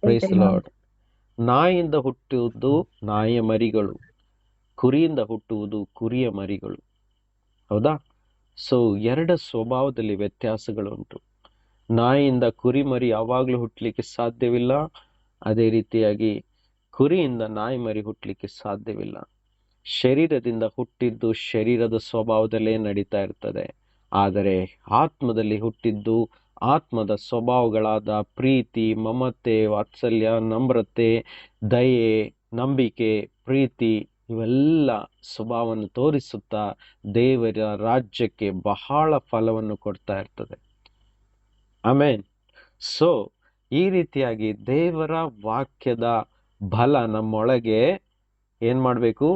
praise the Lord. ನಾಯಿಯಿಂದ ಹುಟ್ಟುವುದು ನಾಯಿಯ ಮರಿಗಳು, ಕುರಿಯಿಂದ ಹುಟ್ಟುವುದು ಕುರಿಯ ಮರಿಗಳು. ಹೌದಾ? ಸೊ ಎರಡು ಸ್ವಭಾವದಲ್ಲಿ ವ್ಯತ್ಯಾಸಗಳುಂಟು. ನಾಯಿಯಿಂದ ಕುರಿ ಮರಿ ಯಾವಾಗಲೂ ಹುಟ್ಟಲಿಕ್ಕೆ ಸಾಧ್ಯವಿಲ್ಲ, ಅದೇ ರೀತಿಯಾಗಿ ಕುರಿಯಿಂದ ನಾಯಿ ಮರಿ ಹುಟ್ಟಲಿಕ್ಕೆ ಸಾಧ್ಯವಿಲ್ಲ. ಶರೀರದಿಂದ ಹುಟ್ಟಿದ್ದು ಶರೀರದ ಸ್ವಭಾವದಲ್ಲೇ ನಡೀತಾ ಇರ್ತದೆ. ಆದರೆ ಆತ್ಮದಲ್ಲಿ ಹುಟ್ಟಿದ್ದು ಆತ್ಮದ ಸ್ವಭಾವಗಳಾದ ಪ್ರೀತಿ, ಮಮತೆ, ವಾತ್ಸಲ್ಯ, ನಮ್ರತೆ, ದಯೆ, ನಂಬಿಕೆ, ಪ್ರೀತಿ ಇವೆಲ್ಲ ಸ್ವಭಾವವನ್ನು ತೋರಿಸುತ್ತಾ ದೇವರ ರಾಜ್ಯಕ್ಕೆ ಬಹಳ ಫಲವನ್ನು ಕೊಡ್ತಾ ಇರ್ತದೆ. ಆಮೇನ್. ಸೊ ಈ ರೀತಿಯಾಗಿ ದೇವರ ವಾಕ್ಯದ ಬಲ ನಮ್ಮೊಳಗೆ ಏನ್ ಮಾಡಬೇಕು?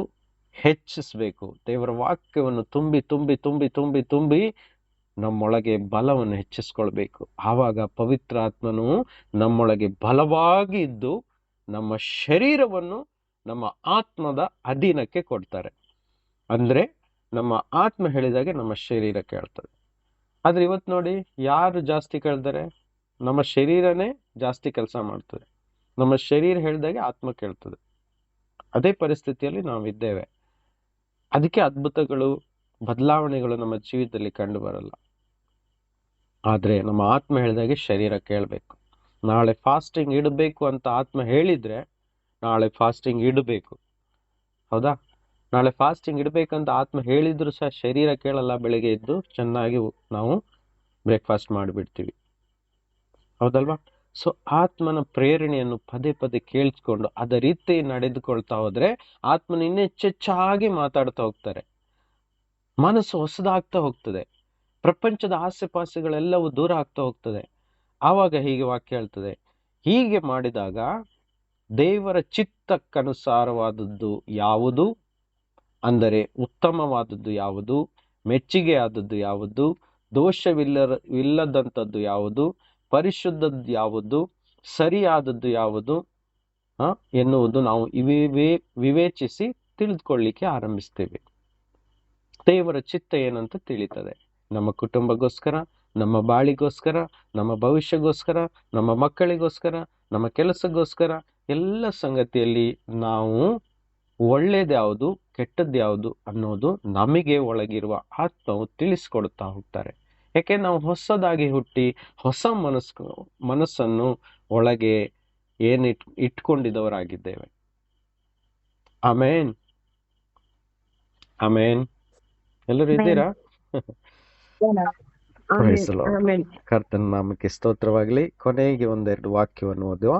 ಹೆಚ್ಚಿಸ್ಬೇಕು. ದೇವರ ವಾಕ್ಯವನ್ನು ತುಂಬಿ ತುಂಬಿ ತುಂಬಿ ತುಂಬಿ ತುಂಬಿ ನಮ್ಮೊಳಗೆ ಬಲವನ್ನು ಹೆಚ್ಚಿಸ್ಕೊಳ್ಬೇಕು. ಆವಾಗ ಪವಿತ್ರ ಆತ್ಮನು ನಮ್ಮೊಳಗೆ ಬಲವಾಗಿ ಇದ್ದು ನಮ್ಮ ಶರೀರವನ್ನು ನಮ್ಮ ಆತ್ಮದ ಅಧೀನಕ್ಕೆ ಕೊಡ್ತಾರೆ. ಅಂದ್ರೆ ನಮ್ಮ ಆತ್ಮ ಹೇಳಿದಾಗೆ ನಮ್ಮ ಶರೀರ ಕೇಳ್ತದೆ. ಆದ್ರೆ ಇವತ್ತು ನೋಡಿ, ಯಾರು ಜಾಸ್ತಿ ಕೇಳ್ತಾರೆ? ನಮ್ಮ ಶರೀರನೇ ಜಾಸ್ತಿ ಕೆಲಸ ಮಾಡ್ತದೆ. ನಮ್ಮ ಶರೀರ ಹೇಳಿದಾಗೆ ಆತ್ಮ ಕೇಳ್ತದೆ. ಅದೇ ಪರಿಸ್ಥಿತಿಯಲ್ಲಿ ನಾವಿದ್ದೇವೆ. ಅದಕ್ಕೆ ಅದ್ಭುತಗಳು, ಬದಲಾವಣೆಗಳು ನಮ್ಮ ಜೀವಿತದಲ್ಲಿ ಕಂಡು ಬರಲ್ಲ. ಆದ್ರೆ ನಮ್ಮ ಆತ್ಮ ಹೇಳಿದಾಗೆ ಶರೀರ ಕೇಳಬೇಕು. ನಾಳೆ ಫಾಸ್ಟಿಂಗ್ ಇಡಬೇಕು ಅಂತ ಆತ್ಮ ಹೇಳಿದ್ರೆ ನಾಳೆ ಫಾಸ್ಟಿಂಗ್ ಇಡಬೇಕು. ಹೌದಾ? ನಾಳೆ ಫಾಸ್ಟಿಂಗ್ ಇಡಬೇಕಂತ ಆತ್ಮ ಹೇಳಿದ್ರು ಸಹ ಶರೀರ ಕೇಳಲ್ಲ. ಬೆಳಿಗ್ಗೆ ಎದ್ದು ಚೆನ್ನಾಗಿ ನಾವು ಬ್ರೇಕ್ಫಾಸ್ಟ್ ಮಾಡಿಬಿಡ್ತೀವಿ. ಹೌದಲ್ವಾ? ಸೊ ಆತ್ಮನ ಪ್ರೇರಣೆಯನ್ನು ಪದೇ ಪದೇ ಕೇಳಿಸ್ಕೊಂಡು ಅದೇ ರೀತಿ ನಡೆದುಕೊಳ್ತಾ ಹೋದ್ರೆ ಆತ್ಮನ ಇನ್ನೆಚ್ಚೆಚ್ಚಾಗಿ ಮಾತಾಡ್ತಾ ಹೋಗ್ತಾರೆ. ಮನಸ್ಸು ಹೊಸದಾಗ್ತಾ ಹೋಗ್ತದೆ. ಪ್ರಪಂಚದ ಆಸೆ ಪಾಸೆಗಳೆಲ್ಲವೂ ದೂರ ಆಗ್ತಾ ಹೋಗ್ತದೆ. ಆವಾಗ ಹೀಗೆ ವಾಕ್ಯ ಹೇಳ್ತದೆ, ಹೀಗೆ ಮಾಡಿದಾಗ ದೇವರ ಚಿತ್ತಕ್ಕನುಸಾರವಾದದ್ದು ಯಾವುದು, ಅಂದರೆ ಉತ್ತಮವಾದದ್ದು ಯಾವುದು, ಮೆಚ್ಚುಗೆ ಆದದ್ದು ಯಾವುದು, ದೋಷವಿಲ್ಲದಂಥದ್ದು ಯಾವುದು, ಪರಿಶುದ್ಧದ್ದು ಯಾವುದು, ಸರಿಯಾದದ್ದು ಯಾವುದು ಎನ್ನುವುದು ನಾವು ವಿವೇಚಿಸಿ ತಿಳಿದುಕೊಳ್ಳಿಕ್ಕೆ ಆರಂಭಿಸ್ತೇವೆ. ದೇವರ ಚಿತ್ತ ಏನಂತ ತಿಳಿತದೆ. ನಮ್ಮ ಕುಟುಂಬಗೋಸ್ಕರ, ನಮ್ಮ ಬಾಳಿಗೋಸ್ಕರ, ನಮ್ಮ ಭವಿಷ್ಯಕ್ಕೋಸ್ಕರ, ನಮ್ಮ ಮಕ್ಕಳಿಗೋಸ್ಕರ, ನಮ್ಮ ಕೆಲಸಕ್ಕೋಸ್ಕರ, ಎಲ್ಲ ಸಂಗತಿಯಲ್ಲಿ ನಾವು ಒಳ್ಳೇದ್ಯಾವುದು, ಕೆಟ್ಟದ್ಯಾವುದು ಅನ್ನೋದು ನಮಗೆ ಒಳಗಿರುವ ಆತ್ಮವು ತಿಳಿಸ್ಕೊಡ್ತಾ ಹೋಗ್ತಾರೆ. ಯಾಕೆ? ನಾವು ಹೊಸದಾಗಿ ಹುಟ್ಟಿ ಹೊಸ ಮನಸ್ಸನ್ನು ಒಳಗೆ ಇಟ್ಕೊಂಡಿದವರಾಗಿದ್ದೇವೆ. ಆಮೇನ್, ಆಮೇನ್. ಎಲ್ಲರೂ ಇದ್ದೀರಾ? Praise the Lord. ಕರ್ತನ ನಾಮಕ್ಕೆ ಸ್ತೋತ್ರವಾಗಲಿ. ಕೊನೆಗೆ ಒಂದೆರಡು ವಾಕ್ಯವನ್ನು ಓದುವ.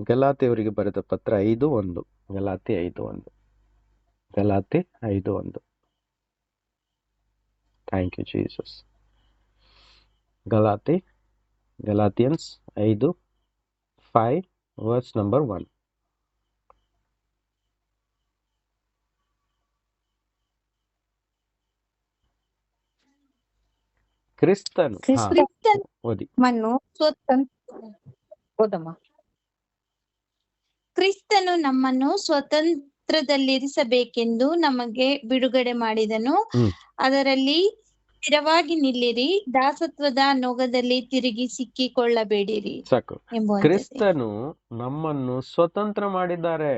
ಗಲಾತಿಯವರಿಗೆ ಬರೆದ ಪತ್ರ 5:1. Galati 5:1. Galati 5:1. Thank you Jesus. Galatians 5:5 verse number 1. ಕ್ರಿಸ್ತನು ಓದಿ. ಕ್ರಿಸ್ತನು ನಮ್ಮನ್ನು ಸ್ವತಂತ್ರದಲ್ಲಿರಿಸಬೇಕೆಂದು ನಮಗೆ ಬಿಡುಗಡೆ ಮಾಡಿದನು. ಅದರಲ್ಲಿ ಸ್ಥಿರವಾಗಿ ನಿಲ್ಲಿರಿ, ದಾಸತ್ವದ ನೊಗದಲ್ಲಿ ತಿರುಗಿ ಸಿಕ್ಕಿಕೊಳ್ಳಬೇಡಿರಿ. ಸಾಕು. ಕ್ರಿಸ್ತನು ನಮ್ಮನ್ನು ಸ್ವತಂತ್ರ ಮಾಡಿದ್ದಾರೆ,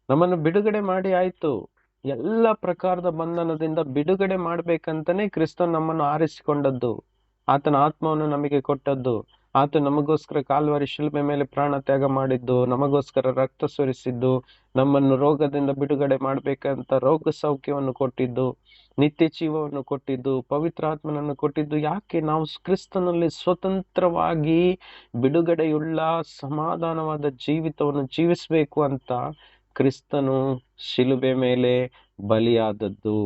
ನಮ್ಮನ್ನು ಬಿಡುಗಡೆ ಮಾಡಿ ಆಯ್ತು. ಎಲ್ಲ ಪ್ರಕಾರದ ಬಂಧನದಿಂದ ಬಿಡುಗಡೆ ಮಾಡ್ಬೇಕಂತಾನೆ ಕ್ರಿಸ್ತನ್ ನಮ್ಮನ್ನು ಆರಿಸಿಕೊಂಡದ್ದು. ಆತನ ಆತ್ಮವನ್ನು ನಮಗೆ ಕೊಟ್ಟದ್ದು. ಆತ ನಮಗೋಸ್ಕರ ಕಾಲ್ವಾರಿ ಶಿಲುಬೆ ಮೇಲೆ ಪ್ರಾಣ ತ್ಯಾಗ ಮಾಡಿದ್ದು, ನಮಗೋಸ್ಕರ ರಕ್ತ ಸುರಿಸಿದ್ದು, ನಮ್ಮನ್ನು ರೋಗದಿಂದ ಬಿಡುಗಡೆ ಮಾಡ್ಬೇಕಂತ ರೋಗ ಸೌಖ್ಯವನ್ನು ಕೊಟ್ಟಿದ್ದು, ನಿತ್ಯ ಜೀವವನ್ನು ಕೊಟ್ಟಿದ್ದು, ಪವಿತ್ರಾತ್ಮನನ್ನು ಕೊಟ್ಟಿದ್ದು. ಯಾಕೆ? ನಾವು ಕ್ರಿಸ್ತನಲ್ಲಿ ಸ್ವತಂತ್ರವಾಗಿ ಬಿಡುಗಡೆಯುಳ್ಳ ಸಮಾಧಾನವಾದ ಜೀವಿತವನ್ನು ಜೀವಿಸಬೇಕು ಅಂತ ಕ್ರಿಸ್ತನು ಶಿಲುಬೆ ಮೇಲೆ ಬಲಿಯಾದದ್ದು.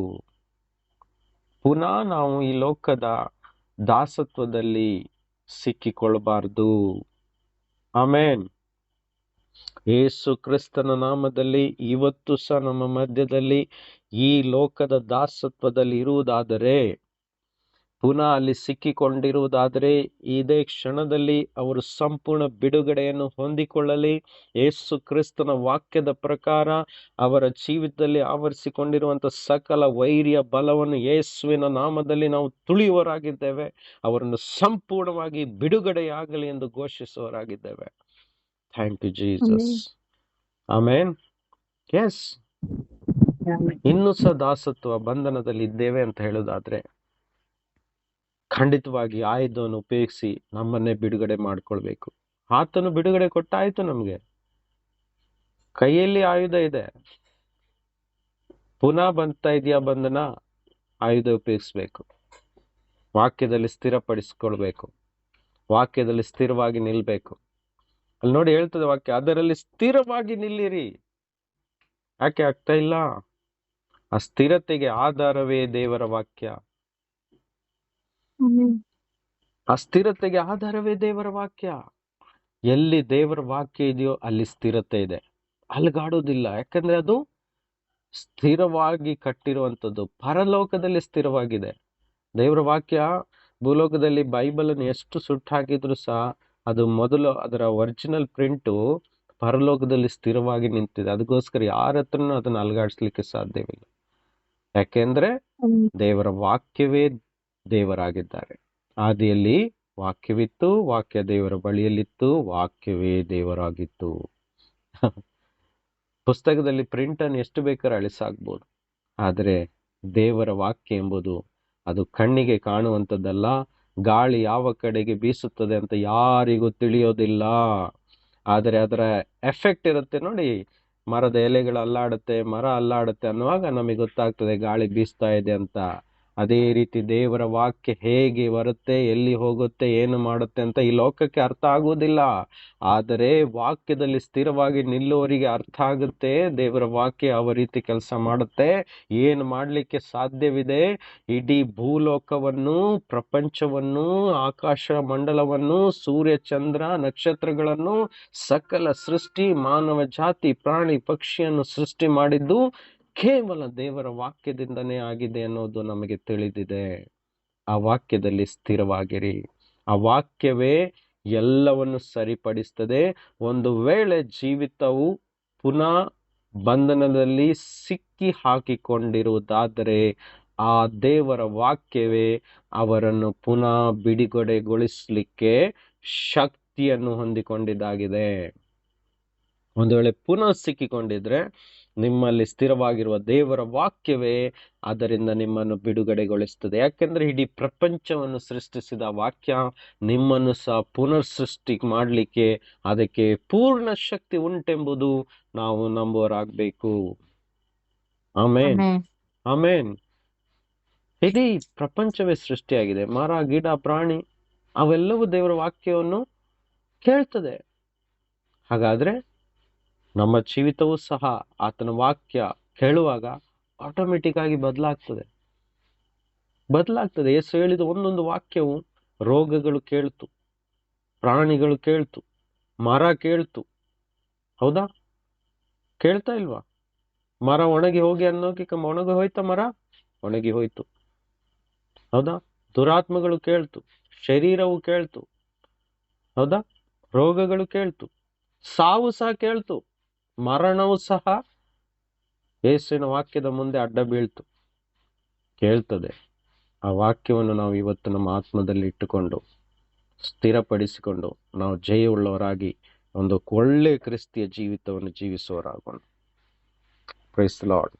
ಪುನಃ ನಾವು ಈ ಲೋಕದ ದಾಸತ್ವದಲ್ಲಿ ಸಿಕ್ಕಿಕೊಳ್ಳಬಾರದು. ಆಮೇನ್. ಯೇಸು ಕ್ರಿಸ್ತನ ನಾಮದಲ್ಲಿ ಇವತ್ತು ಸಹ ನಮ್ಮ ಮಧ್ಯದಲ್ಲಿ ಈ ಲೋಕದ ದಾಸತ್ವದಲ್ಲಿ ಇರುವುದಾದರೆ, ಪುನಃ ಅಲ್ಲಿ ಸಿಕ್ಕಿಕೊಂಡಿರುವುದಾದರೆ, ಇದೇ ಕ್ಷಣದಲ್ಲಿ ಅವರು ಸಂಪೂರ್ಣ ಬಿಡುಗಡೆಯನ್ನು ಹೊಂದಿಕೊಳ್ಳಲಿ. ಯೇಸು ಕ್ರಿಸ್ತನ ವಾಕ್ಯದ ಪ್ರಕಾರ ಅವರ ಜೀವಿತದಲ್ಲಿ ಆವರಿಸಿಕೊಂಡಿರುವಂತ ಸಕಲ ವೈರ್ಯ ಬಲವನ್ನು ಯೇಸುವಿನ ನಾಮದಲ್ಲಿ ನಾವು ತುಳಿಯುವವರಾಗಿದ್ದೇವೆ. ಅವರನ್ನು ಸಂಪೂರ್ಣವಾಗಿ ಬಿಡುಗಡೆಯಾಗಲಿ ಎಂದು ಘೋಷಿಸುವವರಾಗಿದ್ದೇವೆ. Thank you Jesus. Amen. Yes, ಇನ್ನೂ ಸಹ ದಾಸತ್ವ ಬಂಧನದಲ್ಲಿ ಇದ್ದೇವೆ ಅಂತ ಹೇಳೋದಾದ್ರೆ, ಖಂಡಿತವಾಗಿ ಆಯುಧವನ್ನು ಉಪಯೋಗಿಸಿ ನಮ್ಮನ್ನೇ ಬಿಡುಗಡೆ ಮಾಡ್ಕೊಳ್ಬೇಕು. ಆತನು ಬಿಡುಗಡೆ ಕೊಟ್ಟಾಯ್ತು. ನಮ್ಗೆ ಕೈಯಲ್ಲಿ ಆಯುಧ ಇದೆ. ಪುನಃ ಬರ್ತಾ ಇದೆಯಾ ಬಂಧನ? ಆಯುಧ ಉಪಯೋಗಿಸ್ಬೇಕು. ವಾಕ್ಯದಲ್ಲಿ ಸ್ಥಿರಪಡಿಸ್ಕೊಳ್ಬೇಕು. ವಾಕ್ಯದಲ್ಲಿ ಸ್ಥಿರವಾಗಿ ನಿಲ್ಬೇಕು. ಅಲ್ಲಿ ನೋಡಿ ಹೇಳ್ತದೆ ವಾಕ್ಯ, ಅದರಲ್ಲಿ ಸ್ಥಿರವಾಗಿ ನಿಲ್ಲಿರಿ. ಯಾಕೆ ಆಗ್ತಾ ಇಲ್ಲ? ಆ ಸ್ಥಿರತೆಗೆ ಆಧಾರವೇ ದೇವರ ವಾಕ್ಯ. ಆ ಸ್ಥಿರತೆಗೆ ಆಧಾರವೇ ದೇವರ ವಾಕ್ಯ. ಎಲ್ಲಿ ದೇವರ ವಾಕ್ಯ ಇದೆಯೋ ಅಲ್ಲಿ ಸ್ಥಿರತೆ ಇದೆ, ಅಲ್ಗಾಡೋದಿಲ್ಲ. ಯಾಕಂದ್ರೆ ಅದು ಸ್ಥಿರವಾಗಿ ಕಟ್ಟಿರುವಂಥದ್ದು, ಪರಲೋಕದಲ್ಲಿ ಸ್ಥಿರವಾಗಿದೆ. ದೇವರ ವಾಕ್ಯ ಭೂಲೋಕದಲ್ಲಿ ಬೈಬಲ್ ಅನ್ನು ಎಷ್ಟು ಸುಟ್ಟು ಹಾಕಿದ್ರು ಸಹ ಅದು ಮೊದಲು ಅದರ ಒರಿಜಿನಲ್ ಪ್ರಿಂಟು ಪರಲೋಕದಲ್ಲಿ ಸ್ಥಿರವಾಗಿ ನಿಂತಿದೆ. ಅದಕ್ಕೋಸ್ಕರ ಯಾರ ಹತ್ರನೂ ಅದನ್ನು ಅಲ್ಗಾಡಿಸ್ಲಿಕ್ಕೆ ಸಾಧ್ಯವಿಲ್ಲ. ಯಾಕೆಂದ್ರೆ ದೇವರ ವಾಕ್ಯವೇ ದೇವರಾಗಿದ್ದಾರೆ. ಆದಿಯಲ್ಲಿ ವಾಕ್ಯವಿತ್ತು, ವಾಕ್ಯ ದೇವರ ಬಳಿಯಲ್ಲಿತ್ತು, ವಾಕ್ಯವೇ ದೇವರಾಗಿತ್ತು. ಪುಸ್ತಕದಲ್ಲಿ ಪ್ರಿಂಟ್ ಅನ್ನು ಎಷ್ಟು ಬೇಕಾದ್ರೆ ಅಳಿಸಾಕ್ಬೋದು, ಆದರೆ ದೇವರ ವಾಕ್ಯ ಎಂಬುದು ಅದು ಕಣ್ಣಿಗೆ ಕಾಣುವಂಥದ್ದಲ್ಲ. ಗಾಳಿ ಯಾವ ಕಡೆಗೆ ಬೀಸುತ್ತದೆ ಅಂತ ಯಾರಿಗೂ ತಿಳಿಯೋದಿಲ್ಲ, ಆದರೆ ಅದರ ಎಫೆಕ್ಟ್ ಇರುತ್ತೆ. ನೋಡಿ, ಮರದ ಎಲೆಗಳು ಅಲ್ಲಾಡುತ್ತೆ, ಮರ ಅಲ್ಲಾಡುತ್ತೆ ಅನ್ನುವಾಗ ನಮಗೆ ಗೊತ್ತಾಗ್ತದೆ ಗಾಳಿ ಬೀಸ್ತಾ ಇದೆ ಅಂತ. ಅದೇ ರೀತಿ ದೇವರ ವಾಕ್ಯ ಹೇಗೆ ಬರುತ್ತೆ, ಎಲ್ಲಿ ಹೋಗುತ್ತೆ, ಏನು ಮಾಡುತ್ತೆ ಅಂತ ಈ ಲೋಕಕ್ಕೆ ಅರ್ಥ ಆಗುವುದಿಲ್ಲ. ಆದರೆ ವಾಕ್ಯದಲ್ಲಿ ಸ್ಥಿರವಾಗಿ ನಿಲ್ಲುವವರಿಗೆ ಅರ್ಥ ಆಗುತ್ತೆ. ದೇವರ ವಾಕ್ಯ ಯಾವ ರೀತಿ ಕೆಲಸ ಮಾಡುತ್ತೆ, ಏನು ಮಾಡಲಿಕ್ಕೆ ಸಾಧ್ಯವಿದೆ. ಇಡೀ ಭೂಲೋಕವನ್ನು, ಪ್ರಪಂಚವನ್ನು, ಆಕಾಶ ಮಂಡಲವನ್ನು, ಸೂರ್ಯ ಚಂದ್ರ ನಕ್ಷತ್ರಗಳನ್ನು, ಸಕಲ ಸೃಷ್ಟಿ, ಮಾನವ ಜಾತಿ, ಪ್ರಾಣಿ ಪಕ್ಷಿಯನ್ನು ಸೃಷ್ಟಿ ಮಾಡಿದ್ದು ಕೇವಲ ದೇವರ ವಾಕ್ಯದಿಂದನೇ ಆಗಿದೆ ಅನ್ನೋದು ನಮಗೆ ತಿಳಿದಿದೆ. ಆ ವಾಕ್ಯದಲ್ಲಿ ಸ್ಥಿರವಾಗಿರಿ. ಆ ವಾಕ್ಯವೇ ಎಲ್ಲವನ್ನು ಸರಿಪಡಿಸ್ತದೆ. ಒಂದು ವೇಳೆ ಜೀವಿತವು ಪುನಃ ಬಂಧನದಲ್ಲಿ ಸಿಕ್ಕಿ ಹಾಕಿಕೊಂಡಿರುವುದಾದರೆ ಆ ದೇವರ ವಾಕ್ಯವೇ ಅವರನ್ನು ಪುನಃ ಬಿಡುಗಡೆಗೊಳಿಸಲಿಕ್ಕೆ ಶಕ್ತಿಯನ್ನು ಹೊಂದಿಕೊಂಡಿದ್ದಾಗಿದೆ. ಒಂದು ವೇಳೆ ಪುನಃ ಸಿಕ್ಕಿಕೊಂಡಿದ್ರೆ ನಿಮ್ಮಲ್ಲಿ ಸ್ಥಿರವಾಗಿರುವ ದೇವರ ವಾಕ್ಯವೇ ಅದರಿಂದ ನಿಮ್ಮನ್ನು ಬಿಡುಗಡೆಗೊಳಿಸ್ತದೆ. ಯಾಕೆಂದ್ರೆ ಇಡೀ ಪ್ರಪಂಚವನ್ನು ಸೃಷ್ಟಿಸಿದ ವಾಕ್ಯ ನಿಮ್ಮನ್ನು ಸಹ ಪುನರ್ ಸೃಷ್ಟಿ ಮಾಡಲಿಕ್ಕೆ ಅದಕ್ಕೆ ಪೂರ್ಣ ಶಕ್ತಿ ಉಂಟೆಂಬುದು ನಾವು ನಂಬುವರಾಗಬೇಕು. ಆಮೇನ್, ಆಮೇನ್. ಇಡೀ ಪ್ರಪಂಚವೇ ಸೃಷ್ಟಿಯಾಗಿದೆ. ಮರ, ಗಿಡ, ಪ್ರಾಣಿ ಅವೆಲ್ಲವೂ ದೇವರ ವಾಕ್ಯವನ್ನು ಕೇಳ್ತದೆ. ಹಾಗಾದ್ರೆ ನಮ್ಮ ಜೀವಿತವೂ ಸಹ ಆತನ ವಾಕ್ಯ ಕೇಳುವಾಗ ಆಟೋಮೆಟಿಕ್ ಆಗಿ ಬದಲಾಗ್ತದೆ. ಯೇಸು ಹೇಳಿದ ಒಂದೊಂದು ವಾಕ್ಯವು ರೋಗಗಳು ಕೇಳ್ತು, ಪ್ರಾಣಿಗಳು ಕೇಳ್ತು, ಮರ ಕೇಳ್ತು. ಹೌದಾ? ಕೇಳ್ತಾ ಇಲ್ವಾ? ಮರ ಒಣಗಿ ಹೋಗಿ ಅನ್ನೋಕೆ ಒಣಗಿ ಹೋಯ್ತಾ? ಮರ ಒಣಗಿ ಹೋಯ್ತು. ಹೌದಾ? ದುರಾತ್ಮಗಳು ಕೇಳ್ತು, ಶರೀರವು ಕೇಳ್ತು. ಹೌದಾ? ರೋಗಗಳು ಕೇಳ್ತು, ಸಾವು ಸಹ ಕೇಳ್ತು, ಮರಣವು ಸಹ ಯೇಸುವಿನ ವಾಕ್ಯದ ಮುಂದೆ ಅಡ್ಡ ಬೀಳ್ತು. ಕೇಳ್ತದೆ. ಆ ವಾಕ್ಯವನ್ನು ನಾವು ಇವತ್ತು ನಮ್ಮ ಆತ್ಮದಲ್ಲಿ ಇಟ್ಟುಕೊಂಡು ಸ್ಥಿರಪಡಿಸಿಕೊಂಡು ನಾವು ಜಯವುಳ್ಳವರಾಗಿ ಒಂದು ಒಳ್ಳೆ ಕ್ರಿಸ್ತಿಯ ಜೀವಿತವನ್ನು ಜೀವಿಸುವವರಾಗೋಣ. Price the lord.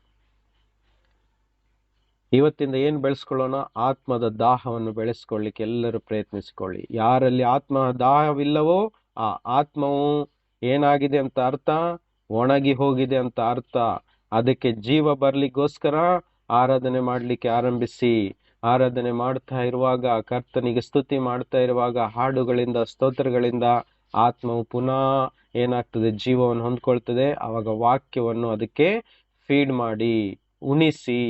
ಇವತ್ತಿಂದ ಏನು ಬೆಳೆಸ್ಕೊಳ್ಳೋಣ? ಆತ್ಮದ ದಾಹವನ್ನು ಬೆಳೆಸ್ಕೊಳ್ಳಿಕ್ಕೆ ಎಲ್ಲರೂ ಪ್ರಯತ್ನಿಸಿಕೊಳ್ಳಿ. ಯಾರಲ್ಲಿ ಆತ್ಮ ದಾಹವಿಲ್ಲವೋ ಆ ಆತ್ಮವು ಏನಾಗಿದೆ ಅಂತ ಅರ್ಥ? ಒಣಗಿ ಹೋಗಿದೆ ಅಂತ ಅರ್ಥ. ಅದಕ್ಕೆ ಜೀವ ಬರ್ಲಿಕ್ಕೋಸ್ಕರ ಆರಾಧನೆ ಮಾಡ್ಲಿಕ್ಕೆ ಆರಂಭಿಸಿ. ಆರಾಧನೆ ಮಾಡ್ತಾ ಇರುವಾಗ, ಕರ್ತನಿಗೆ ಸ್ತುತಿ ಮಾಡ್ತಾ ಇರುವಾಗ, ಹಾಡುಗಳಿಂದ, ಸ್ತೋತ್ರಗಳಿಂದ ಆತ್ಮವು ಪುನಃ ಏನಾಗ್ತದೆ? ಜೀವವನ್ನು ಹೊಂದ್ಕೊಳ್ತದೆ. ಆವಾಗ ವಾಕ್ಯವನ್ನು ಅದಕ್ಕೆ ಫೀಡ್ ಮಾಡಿ, ಉಣಿಸಿ,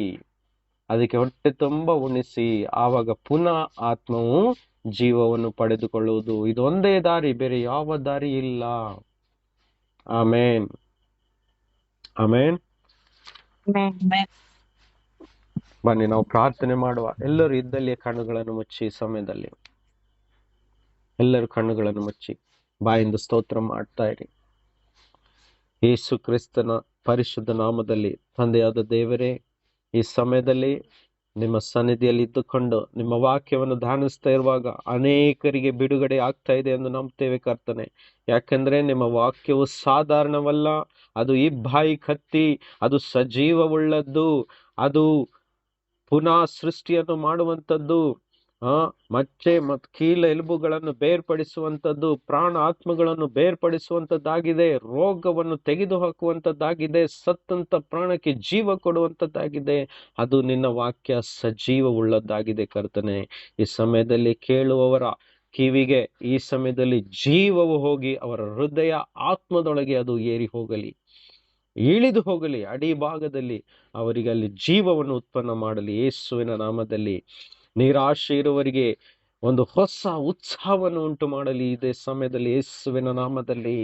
ಅದಕ್ಕೆ ಹೊಟ್ಟೆ ತುಂಬ ಉಣಿಸಿ, ಆವಾಗ ಪುನಃ ಆತ್ಮವು ಜೀವವನ್ನು ಪಡೆದುಕೊಳ್ಳುವುದು. ಇದೊಂದೇ ದಾರಿ, ಬೇರೆ ಯಾವ ದಾರಿ ಇಲ್ಲ. ಆಮೇನ್, ಆಮೇನ್. ಬನ್ನಿ ನಾವು ಪ್ರಾರ್ಥನೆ ಮಾಡುವ. ಎಲ್ಲರೂ ಇದ್ದಲ್ಲಿಯೇ ಕಣ್ಣುಗಳನ್ನು ಮುಚ್ಚಿ ಸಮಯದಲ್ಲಿ ಎಲ್ಲರೂ ಕಣ್ಣುಗಳನ್ನು ಮುಚ್ಚಿ ಬಾಯಿಂದ ಸ್ತೋತ್ರ ಮಾಡ್ತಾ ಇರಿ. ಯೇಸು ಕ್ರಿಸ್ತನ ಪರಿಶುದ್ಧ ನಾಮದಲ್ಲಿ ತಂದೆಯಾದ ದೇವರೇ, ಈ ಸಮಯದಲ್ಲಿ ನಿಮ್ಮ ಸನ್ನಿಧಿಯಲ್ಲಿ ಇದ್ದುಕೊಂಡು ನಿಮ್ಮ ವಾಕ್ಯವನ್ನು ಧ್ಯಾನಿಸ್ತಾ ಇರುವಾಗ ಅನೇಕರಿಗೆ ಬಿಡುಗಡೆ ಆಗ್ತಾ ಇದೆ ಎಂದು ನಂಬ್ತೇವೆ ಕರ್ತನೆ. ಯಾಕೆಂದ್ರೆ ನಿಮ್ಮ ವಾಕ್ಯವು ಸಾಧಾರಣವಲ್ಲ, ಅದು ಇಬ್ಬಾಯಿ ಕತ್ತಿ, ಅದು ಸಜೀವವುಳ್ಳದ್ದು, ಅದು ಪುನಃ ಸೃಷ್ಟಿಯನ್ನು ಮಾಡುವಂಥದ್ದು, ಮಚ್ಚೆ ಮತ್ತು ಕೀಲ ಎಲುಬುಗಳನ್ನು ಬೇರ್ಪಡಿಸುವಂಥದ್ದು, ಪ್ರಾಣ ಆತ್ಮಗಳನ್ನು ಬೇರ್ಪಡಿಸುವಂಥದ್ದಾಗಿದೆ, ರೋಗವನ್ನು ತೆಗೆದು ಹಾಕುವಂಥದ್ದಾಗಿದೆ, ಸತ್ತಂತ ಪ್ರಾಣಕ್ಕೆ ಜೀವ ಕೊಡುವಂಥದ್ದಾಗಿದೆ. ಅದು ನಿನ್ನ ವಾಕ್ಯ ಸಜೀವವುಳ್ಳದ್ದಾಗಿದೆ ಕರ್ತನೆ. ಈ ಸಮಯದಲ್ಲಿ ಕೇಳುವವರ ಕಿವಿಗೆ ಈ ಸಮಯದಲ್ಲಿ ಜೀವವು ಹೋಗಿ ಅವರ ಹೃದಯ ಆತ್ಮದೊಳಗೆ ಅದು ಏರಿ ಹೋಗಲಿ, ಇಳಿದು ಹೋಗಲಿ, ಅಡಿ ಭಾಗದಲ್ಲಿ ಅವರಿಗೆ ಅಲ್ಲಿ ಜೀವವನ್ನು ಉತ್ಪನ್ನ ಮಾಡಲಿ. ಯೇಸುವಿನ ನಾಮದಲ್ಲಿ ನಿರಾಶೆ ಇರುವವರಿಗೆ ಒಂದು ಹೊಸ ಉತ್ಸಾಹವನ್ನು ಉಂಟು ಮಾಡಲಿ ಇದೇ ಸಮಯದಲ್ಲಿ. ಯೇಸುವಿನ ನಾಮದಲ್ಲಿ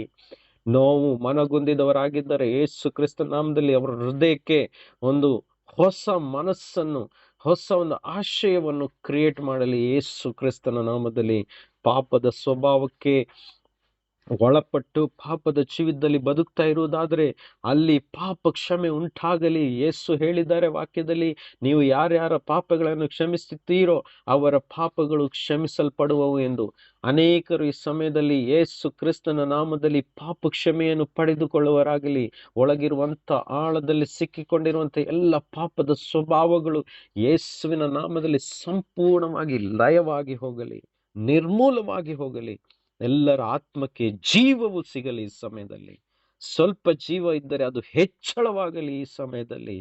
ನೋವು ಮನಗುಂದಿದವರಾಗಿದ್ದರೆ ಯೇಸು ಕ್ರಿಸ್ತನ ನಾಮದಲ್ಲಿ ಅವರ ಹೃದಯಕ್ಕೆ ಒಂದು ಹೊಸ ಮನಸ್ಸನ್ನು, ಹೊಸ ಒಂದು ಆಶಯವನ್ನು ಕ್ರಿಯೇಟ್ ಮಾಡಲಿ ಯೇಸು ಕ್ರಿಸ್ತನ ನಾಮದಲ್ಲಿ. ಪಾಪದ ಸ್ವಭಾವಕ್ಕೆ ಒಳಪಟ್ಟು ಪಾಪದ ಜೀವಿತದಲ್ಲಿ ಬದುಕ್ತಾ ಇರುವುದಾದ್ರೆ ಅಲ್ಲಿ ಪಾಪ ಕ್ಷಮೆ ಉಂಟಾಗಲಿ. ಯೇಸು ಹೇಳಿದ್ದಾರೆ ವಾಕ್ಯದಲ್ಲಿ, ನೀವು ಯಾರ್ಯಾರ ಪಾಪಗಳನ್ನು ಕ್ಷಮಿಸುತ್ತೀರೋ ಅವರ ಪಾಪಗಳು ಕ್ಷಮಿಸಲ್ಪಡುವವು ಎಂದು. ಅನೇಕರು ಈ ಸಮಯದಲ್ಲಿ ಯೇಸು ಕ್ರಿಸ್ತನ ನಾಮದಲ್ಲಿ ಪಾಪ ಕ್ಷಮೆಯನ್ನು ಪಡೆದುಕೊಳ್ಳುವರಾಗಲಿ. ಒಳಗಿರುವಂತ ಆಳದಲ್ಲಿ ಸಿಕ್ಕಿಕೊಂಡಿರುವಂತ ಎಲ್ಲ ಪಾಪದ ಸ್ವಭಾವಗಳು ಯೇಸುವಿನ ನಾಮದಲ್ಲಿ ಸಂಪೂರ್ಣವಾಗಿ ಲಯವಾಗಿ ಹೋಗಲಿ, ನಿರ್ಮೂಲವಾಗಿ ಹೋಗಲಿ. ಎಲ್ಲರ ಆತ್ಮಕ್ಕೆ ಜೀವವು ಸಿಗಲಿ ಈ ಸಮಯದಲ್ಲಿ. ಸ್ವಲ್ಪ ಜೀವ ಇದ್ದರೆ ಅದು ಹೆಚ್ಚಳವಾಗಲಿ ಈ ಸಮಯದಲ್ಲಿ.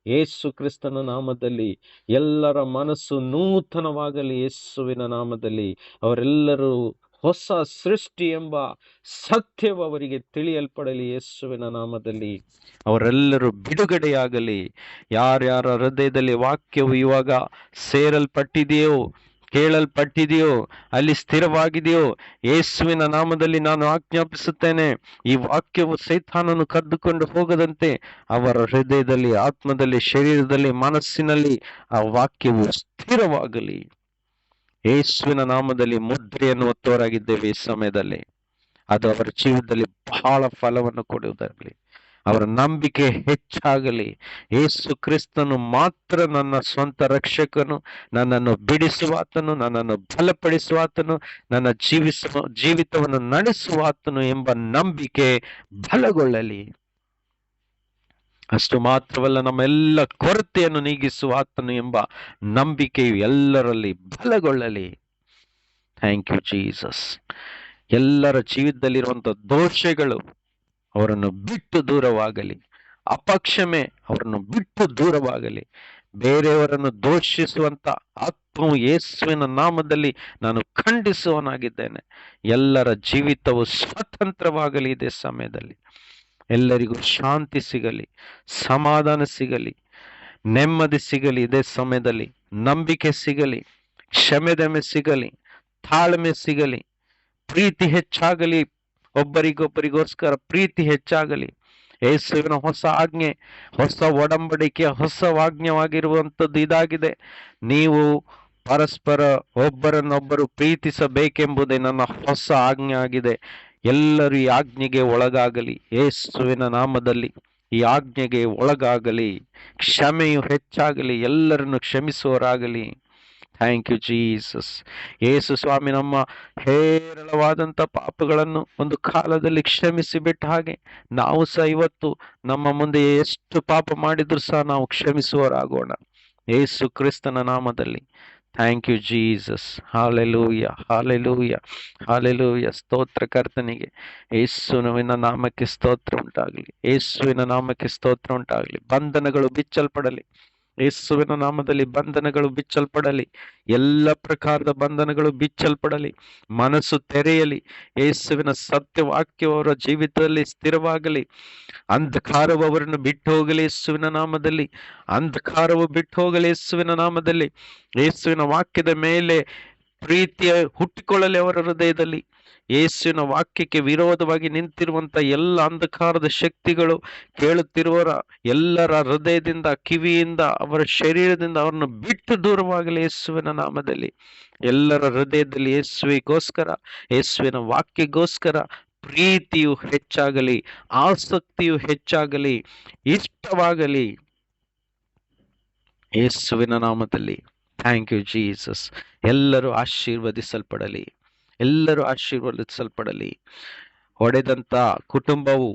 ಯೇಸು ಕ್ರಿಸ್ತನ ನಾಮದಲ್ಲಿ ಎಲ್ಲರ ಮನಸ್ಸು ನೂತನವಾಗಲಿ ಯೇಸುವಿನ ನಾಮದಲ್ಲಿ. ಅವರೆಲ್ಲರೂ ಹೊಸ ಸೃಷ್ಟಿ ಎಂಬ ಸತ್ಯವು ಅವರಿಗೆ ತಿಳಿಯಲ್ಪಡಲಿ ಯೇಸುವಿನ ನಾಮದಲ್ಲಿ. ಅವರೆಲ್ಲರೂ ಬಿಡುಗಡೆಯಾಗಲಿ. ಯಾರ್ಯಾರ ಹೃದಯದಲ್ಲಿ ವಾಕ್ಯವು ಇವಾಗ ಸೇರಲ್ಪಟ್ಟಿದೆಯೋ, ಕೇಳಲ್ಪಟ್ಟಿದೆಯೋ, ಅಲ್ಲಿ ಸ್ಥಿರವಾಗಿದೆಯೋ, ಯೇಸುವಿನ ನಾಮದಲ್ಲಿ ನಾನು ಆಜ್ಞಾಪಿಸುತ್ತೇನೆ, ಈ ವಾಕ್ಯವು ಸೈತಾನನು ಕದ್ದುಕೊಂಡು ಹೋಗದಂತೆ ಅವರ ಹೃದಯದಲ್ಲಿ, ಆತ್ಮದಲ್ಲಿ, ಶರೀರದಲ್ಲಿ, ಮನಸ್ಸಿನಲ್ಲಿ ಆ ವಾಕ್ಯವು ಸ್ಥಿರವಾಗಲಿ. ಯೇಸುವಿನ ನಾಮದಲ್ಲಿ ಮುದ್ರೆಯನ್ನು ಒತ್ತುವರಾಗಿದ್ದೇವೆ ಈ ಸಮಯದಲ್ಲಿ. ಅದು ಅವರ ಜೀವಿತದಲ್ಲಿ ಬಹಳ ಫಲವನ್ನು ಕೊಡುವುದಾಗಲಿ. ಅವರ ನಂಬಿಕೆ ಹೆಚ್ಚಾಗಲಿ. ಯೇಸು ಕ್ರಿಸ್ತನು ಮಾತ್ರ ನನ್ನ ಸ್ವಂತ ರಕ್ಷಕನು, ನನ್ನನ್ನು ಬಿಡಿಸುವಾತನು, ನನ್ನನ್ನು ಬಲಪಡಿಸುವಾತನು, ನನ್ನ ಜೀವಿತವನ್ನು ನಡೆಸುವಾತನು ಎಂಬ ನಂಬಿಕೆ ಬಲಗೊಳ್ಳಲಿ. ಅಷ್ಟು ಮಾತ್ರವಲ್ಲ, ನಮ್ಮೆಲ್ಲ ಕೊರತೆಯನ್ನು ನೀಗಿಸುವ ಆತನು ಎಂಬ ನಂಬಿಕೆಯು ಎಲ್ಲರಲ್ಲಿ ಬಲಗೊಳ್ಳಲಿ. Thank you Jesus. ಎಲ್ಲರ ಜೀವಿತದಲ್ಲಿರುವಂತಹ ದೋಷಗಳು ಅವರನ್ನು ಬಿಟ್ಟು ದೂರವಾಗಲಿ, ಅಪಕ್ಷಮೆ ಅವರನ್ನು ಬಿಟ್ಟು ದೂರವಾಗಲಿ. ಬೇರೆಯವರನ್ನು ದೋಷಿಸುವಂತ ಆತ್ಮವು ಯೇಸುವಿನ ನಾಮದಲ್ಲಿ ನಾನು ಖಂಡಿಸುವನಾಗಿದ್ದೇನೆ. ಎಲ್ಲರ ಜೀವಿತವು ಸ್ವತಂತ್ರವಾಗಲಿ. ಇದೇ ಸಮಯದಲ್ಲಿ ಎಲ್ಲರಿಗೂ ಶಾಂತಿ ಸಿಗಲಿ, ಸಮಾಧಾನ ಸಿಗಲಿ, ನೆಮ್ಮದಿ ಸಿಗಲಿ. ಇದೇ ಸಮಯದಲ್ಲಿ ನಂಬಿಕೆ ಸಿಗಲಿ, ಕ್ಷಮೆದಮೆ ಸಿಗಲಿ, ತಾಳ್ಮೆ ಸಿಗಲಿ, ಪ್ರೀತಿ ಹೆಚ್ಚಾಗಲಿ. ಒಬ್ಬರಿಗೊಬ್ಬರಿಗೋಸ್ಕರ ಪ್ರೀತಿ ಹೆಚ್ಚಾಗಲಿ. ಯೇಸುವಿನ ಹೊಸ ಆಜ್ಞೆ, ಹೊಸ ಒಡಂಬಡಿಕೆಯ ಹೊಸ ಆಜ್ಞೆವಾಗಿರುವಂಥದ್ದು ಇದಾಗಿದೆ. ನೀವು ಪರಸ್ಪರ ಒಬ್ಬರನ್ನೊಬ್ಬರು ಪ್ರೀತಿಸಬೇಕೆಂಬುದೇ ನನ್ನ ಹೊಸ ಆಜ್ಞೆ ಆಗಿದೆ. ಎಲ್ಲರೂ ಈ ಆಜ್ಞೆಗೆ ಒಳಗಾಗಲಿ. ಯೇಸುವಿನ ನಾಮದಲ್ಲಿ ಈ ಆಜ್ಞೆಗೆ ಒಳಗಾಗಲಿ. ಕ್ಷಮೆಯು ಹೆಚ್ಚಾಗಲಿ, ಎಲ್ಲರನ್ನು ಕ್ಷಮಿಸುವವರಾಗಲಿ. Thank you Jesus. ಯೇಸು ಸ್ವಾಮಿ ನಮ್ಮ ಹೇರಳವಾದಂಥ ಪಾಪಗಳನ್ನು ಒಂದು ಕಾಲದಲ್ಲಿ ಕ್ಷಮಿಸಿ ಬಿಟ್ಟ ಹಾಗೆ ನಾವು ಸಹ ಇವತ್ತು ನಮ್ಮ ಮುಂದೆ ಎಷ್ಟು ಪಾಪ ಮಾಡಿದ್ರು ಸಹ ನಾವು ಕ್ಷಮಿಸುವವರಾಗೋಣ, ಯೇಸು ಕ್ರಿಸ್ತನ ನಾಮದಲ್ಲಿ. Thank you Jesus. Hallelujah, hallelujah, hallelujah. ಸ್ತೋತ್ರ ಕರ್ತನಿಗೆ. ಯೇಸುವಿನ ನಾಮಕ್ಕೆ ಸ್ತೋತ್ರ ಉಂಟಾಗಲಿ, ಯೇಸುವಿನ ನಾಮಕ್ಕೆ ಸ್ತೋತ್ರ ಉಂಟಾಗಲಿ. ಬಂಧನಗಳು ಬಿಚ್ಚಲ್ಪಡಲಿ, ಯೇಸುವಿನ ನಾಮದಲ್ಲಿ ಬಂಧನಗಳು ಬಿಚ್ಚಲ್ಪಡಲಿ. ಎಲ್ಲ ಪ್ರಕಾರದ ಬಂಧನಗಳು ಬಿಚ್ಚಲ್ಪಡಲಿ. ಮನಸ್ಸು ತೆರೆಯಲಿ. ಯೇಸುವಿನ ಸತ್ಯವಾಕ್ಯವು ಅವರ ಜೀವಿತದಲ್ಲಿ ಸ್ಥಿರವಾಗಲಿ. ಅಂಧಕಾರವು ಅವರನ್ನು ಬಿಟ್ಟು ಹೋಗಲಿ ಯೇಸುವಿನ ನಾಮದಲ್ಲಿ. ಅಂಧಕಾರವು ಬಿಟ್ಟು ಹೋಗಲಿ ಯೇಸುವಿನ ನಾಮದಲ್ಲಿ. ಯೇಸುವಿನ ವಾಕ್ಯದ ಮೇಲೆ ಪ್ರೀತಿಯ ಹುಟ್ಟಿಕೊಳ್ಳಲಿ ಅವರ ಹೃದಯದಲ್ಲಿ. ಯೇಸುವಿನ ವಾಕ್ಯಕ್ಕೆ ವಿರೋಧವಾಗಿ ನಿಂತಿರುವಂತ ಎಲ್ಲ ಅಂಧಕಾರದ ಶಕ್ತಿಗಳು ಕೇಳುತ್ತಿರುವವರ ಎಲ್ಲರ ಹೃದಯದಿಂದ, ಕಿವಿಯಿಂದ, ಅವರ ಶರೀರದಿಂದ ಅವರನ್ನು ಬಿಟ್ಟು ದೂರವಾಗಲಿ ಯೇಸುವಿನ ನಾಮದಲ್ಲಿ. ಎಲ್ಲರ ಹೃದಯದಲ್ಲಿ ಯೇಸುವಿಗೋಸ್ಕರ, ಯೇಸುವಿನ ವಾಕ್ಯಗೋಸ್ಕರ ಪ್ರೀತಿಯು ಹೆಚ್ಚಾಗಲಿ, ಆಸಕ್ತಿಯು ಹೆಚ್ಚಾಗಲಿ, ಇಷ್ಟವಾಗಲಿ ಯೇಸುವಿನ ನಾಮದಲ್ಲಿ. Thank you Jesus. ಎಲ್ಲರೂ ಆಶೀರ್ವದಿಸಲ್ಪಡಲಿ, ಎಲ್ಲರೂ ಆಶೀರ್ವದಿಸಲ್ಪಡಲಿ. ಹೊಡೆದಂತ ಕುಟುಂಬವು,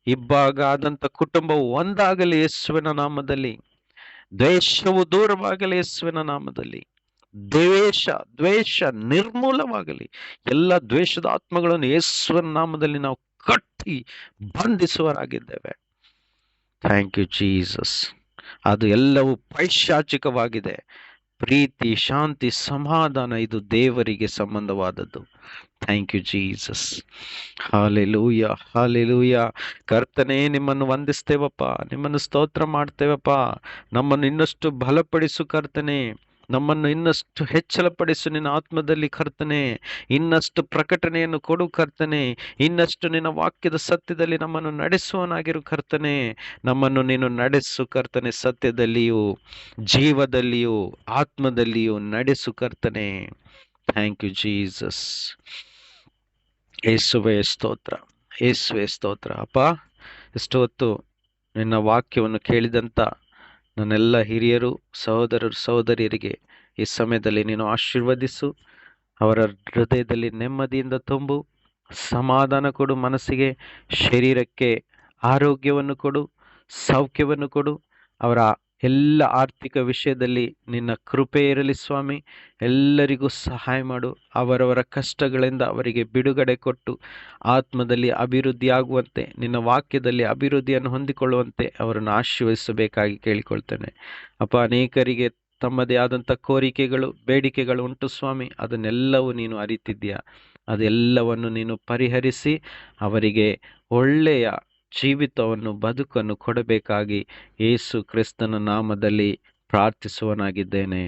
ಇಬ್ಬಾಗಾದಂತ ಕುಟುಂಬವು ಒಂದಾಗಲಿ ಯೇಸುವಿನ ನಾಮದಲ್ಲಿ. ದ್ವೇಷವು ದೂರವಾಗಲಿ ಯೇಸುವಿನ ನಾಮದಲ್ಲಿ. ದ್ವೇಷ ನಿರ್ಮೂಲವಾಗಲಿ. ಎಲ್ಲ ದ್ವೇಷದ ಆತ್ಮಗಳನ್ನು ಯೇಸುವಿನ ನಾಮದಲ್ಲಿ ನಾವು ಕಟ್ಟಿ ಬಂಧಿಸುವರಾಗಿದ್ದೇವೆ. Thank you Jesus. ಅದು ಎಲ್ಲವೂ ಪೈಶಾಚಿಕವಾಗಿದೆ. ಪ್ರೀತಿ, ಶಾಂತಿ, ಸಮಾಧಾನ ಇದು ದೇವರಿಗೆ ಸಂಬಂಧವಾದದ್ದು. Thank you Jesus. Hallelujah, hallelujah. ಕರ್ತನೇ, ನಿಮ್ಮನ್ನು ವಂದಿಸ್ತೇವಪ್ಪ, ನಿಮ್ಮನ್ನು ಸ್ತೋತ್ರ ಮಾಡ್ತೇವಪ್ಪ. ನಮ್ಮನ್ನು ಇನ್ನಷ್ಟು ಬಲಪಡಿಸು ಕರ್ತನೇ, ನಮ್ಮನ್ನು ಇನ್ನಷ್ಟು ಹೆಚ್ಚಳಪಡಿಸು ನಿನ್ನ ಆತ್ಮದಲ್ಲಿ ಕರ್ತನೆ. ಇನ್ನಷ್ಟು ಪ್ರಕಟಣೆಯನ್ನು ಕೊಡು ಕರ್ತನೆ. ಇನ್ನಷ್ಟು ನಿನ್ನ ವಾಕ್ಯದ ಸತ್ಯದಲ್ಲಿ ನಮ್ಮನ್ನು ನಡೆಸುವನಾಗಿರು ಕರ್ತನೆ. ನಮ್ಮನ್ನು ನೀನು ನಡೆಸು ಕರ್ತನೆ, ಸತ್ಯದಲ್ಲಿಯೂ ಜೀವದಲ್ಲಿಯೂ ಆತ್ಮದಲ್ಲಿಯೂ ನಡೆಸು ಕರ್ತನೆ. Thank you Jesus. ಯೇಸುವೇ ಸ್ತೋತ್ರ, ಯೇಸುವೇ ಸ್ತೋತ್ರ. ಅಪ್ಪ, ಇಷ್ಟು ಹೊತ್ತು ನಿನ್ನ ವಾಕ್ಯವನ್ನು ಕೇಳಿದಂತ ನನ್ನೆಲ್ಲ ಹಿರಿಯರು, ಸಹೋದರರು, ಸಹೋದರಿಯರಿಗೆ ಈ ಸಮಯದಲ್ಲಿ ನೀನು ಆಶೀರ್ವದಿಸು. ಅವರ ಹೃದಯದಲ್ಲಿ ನೆಮ್ಮದಿಯಿಂದ ತುಂಬು, ಸಮಾಧಾನ ಕೊಡು. ಮನಸ್ಸಿಗೆ, ಶರೀರಕ್ಕೆ ಆರೋಗ್ಯವನ್ನು ಕೊಡು, ಸೌಖ್ಯವನ್ನು ಕೊಡು. ಅವರ ಎಲ್ಲ ಆರ್ಥಿಕ ವಿಷಯದಲ್ಲಿ ನಿನ್ನ ಕೃಪೆ ಇರಲಿ ಸ್ವಾಮಿ. ಎಲ್ಲರಿಗೂ ಸಹಾಯ ಮಾಡು. ಅವರವರ ಕಷ್ಟಗಳಿಂದ ಅವರಿಗೆ ಬಿಡುಗಡೆ ಕೊಟ್ಟು ಆತ್ಮದಲ್ಲಿ ಅಭಿವೃದ್ಧಿ ಆಗುವಂತೆ, ನಿನ್ನ ವಾಕ್ಯದಲ್ಲಿ ಅಭಿವೃದ್ಧಿಯನ್ನು ಹೊಂದಿಕೊಳ್ಳುವಂತೆ ಅವರನ್ನು ಆಶೀರ್ವದಿಸಬೇಕಾಗಿ ಕೇಳಿಕೊಳ್ತೇನೆ. ಅಪ್ಪ, ಅನೇಕರಿಗೆ ತಮ್ಮದೇ ಆದಂಥ ಕೋರಿಕೆಗಳು, ಬೇಡಿಕೆಗಳು ಉಂಟು ಸ್ವಾಮಿ. ಅದನ್ನೆಲ್ಲವೂ ನೀನು ಅರಿತಿದ್ದೀಯ. ಅದೆಲ್ಲವನ್ನು ನೀನು ಪರಿಹರಿಸಿ ಅವರಿಗೆ ಒಳ್ಳೆಯ ಜೀವಿತವನ್ನು, ಬದುಕನ್ನು ಕೊಡಬೇಕಾಗಿ ಯೇಸು ಕ್ರಿಸ್ತನ ನಾಮದಲ್ಲಿ ಪ್ರಾರ್ಥಿಸುವನಾಗಿದ್ದೇನೆ.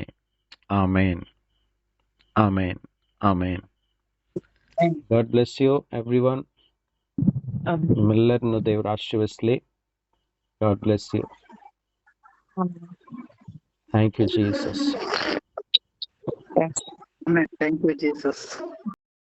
Amen, amen, amen. God bless you everyone. ನಿಮ್ಮೆಲ್ಲರನ್ನು ದೇವರು ಆಶೀರ್ವದಿಸಲಿ. God bless you. Thank you Jesus. Thank you, Jesus.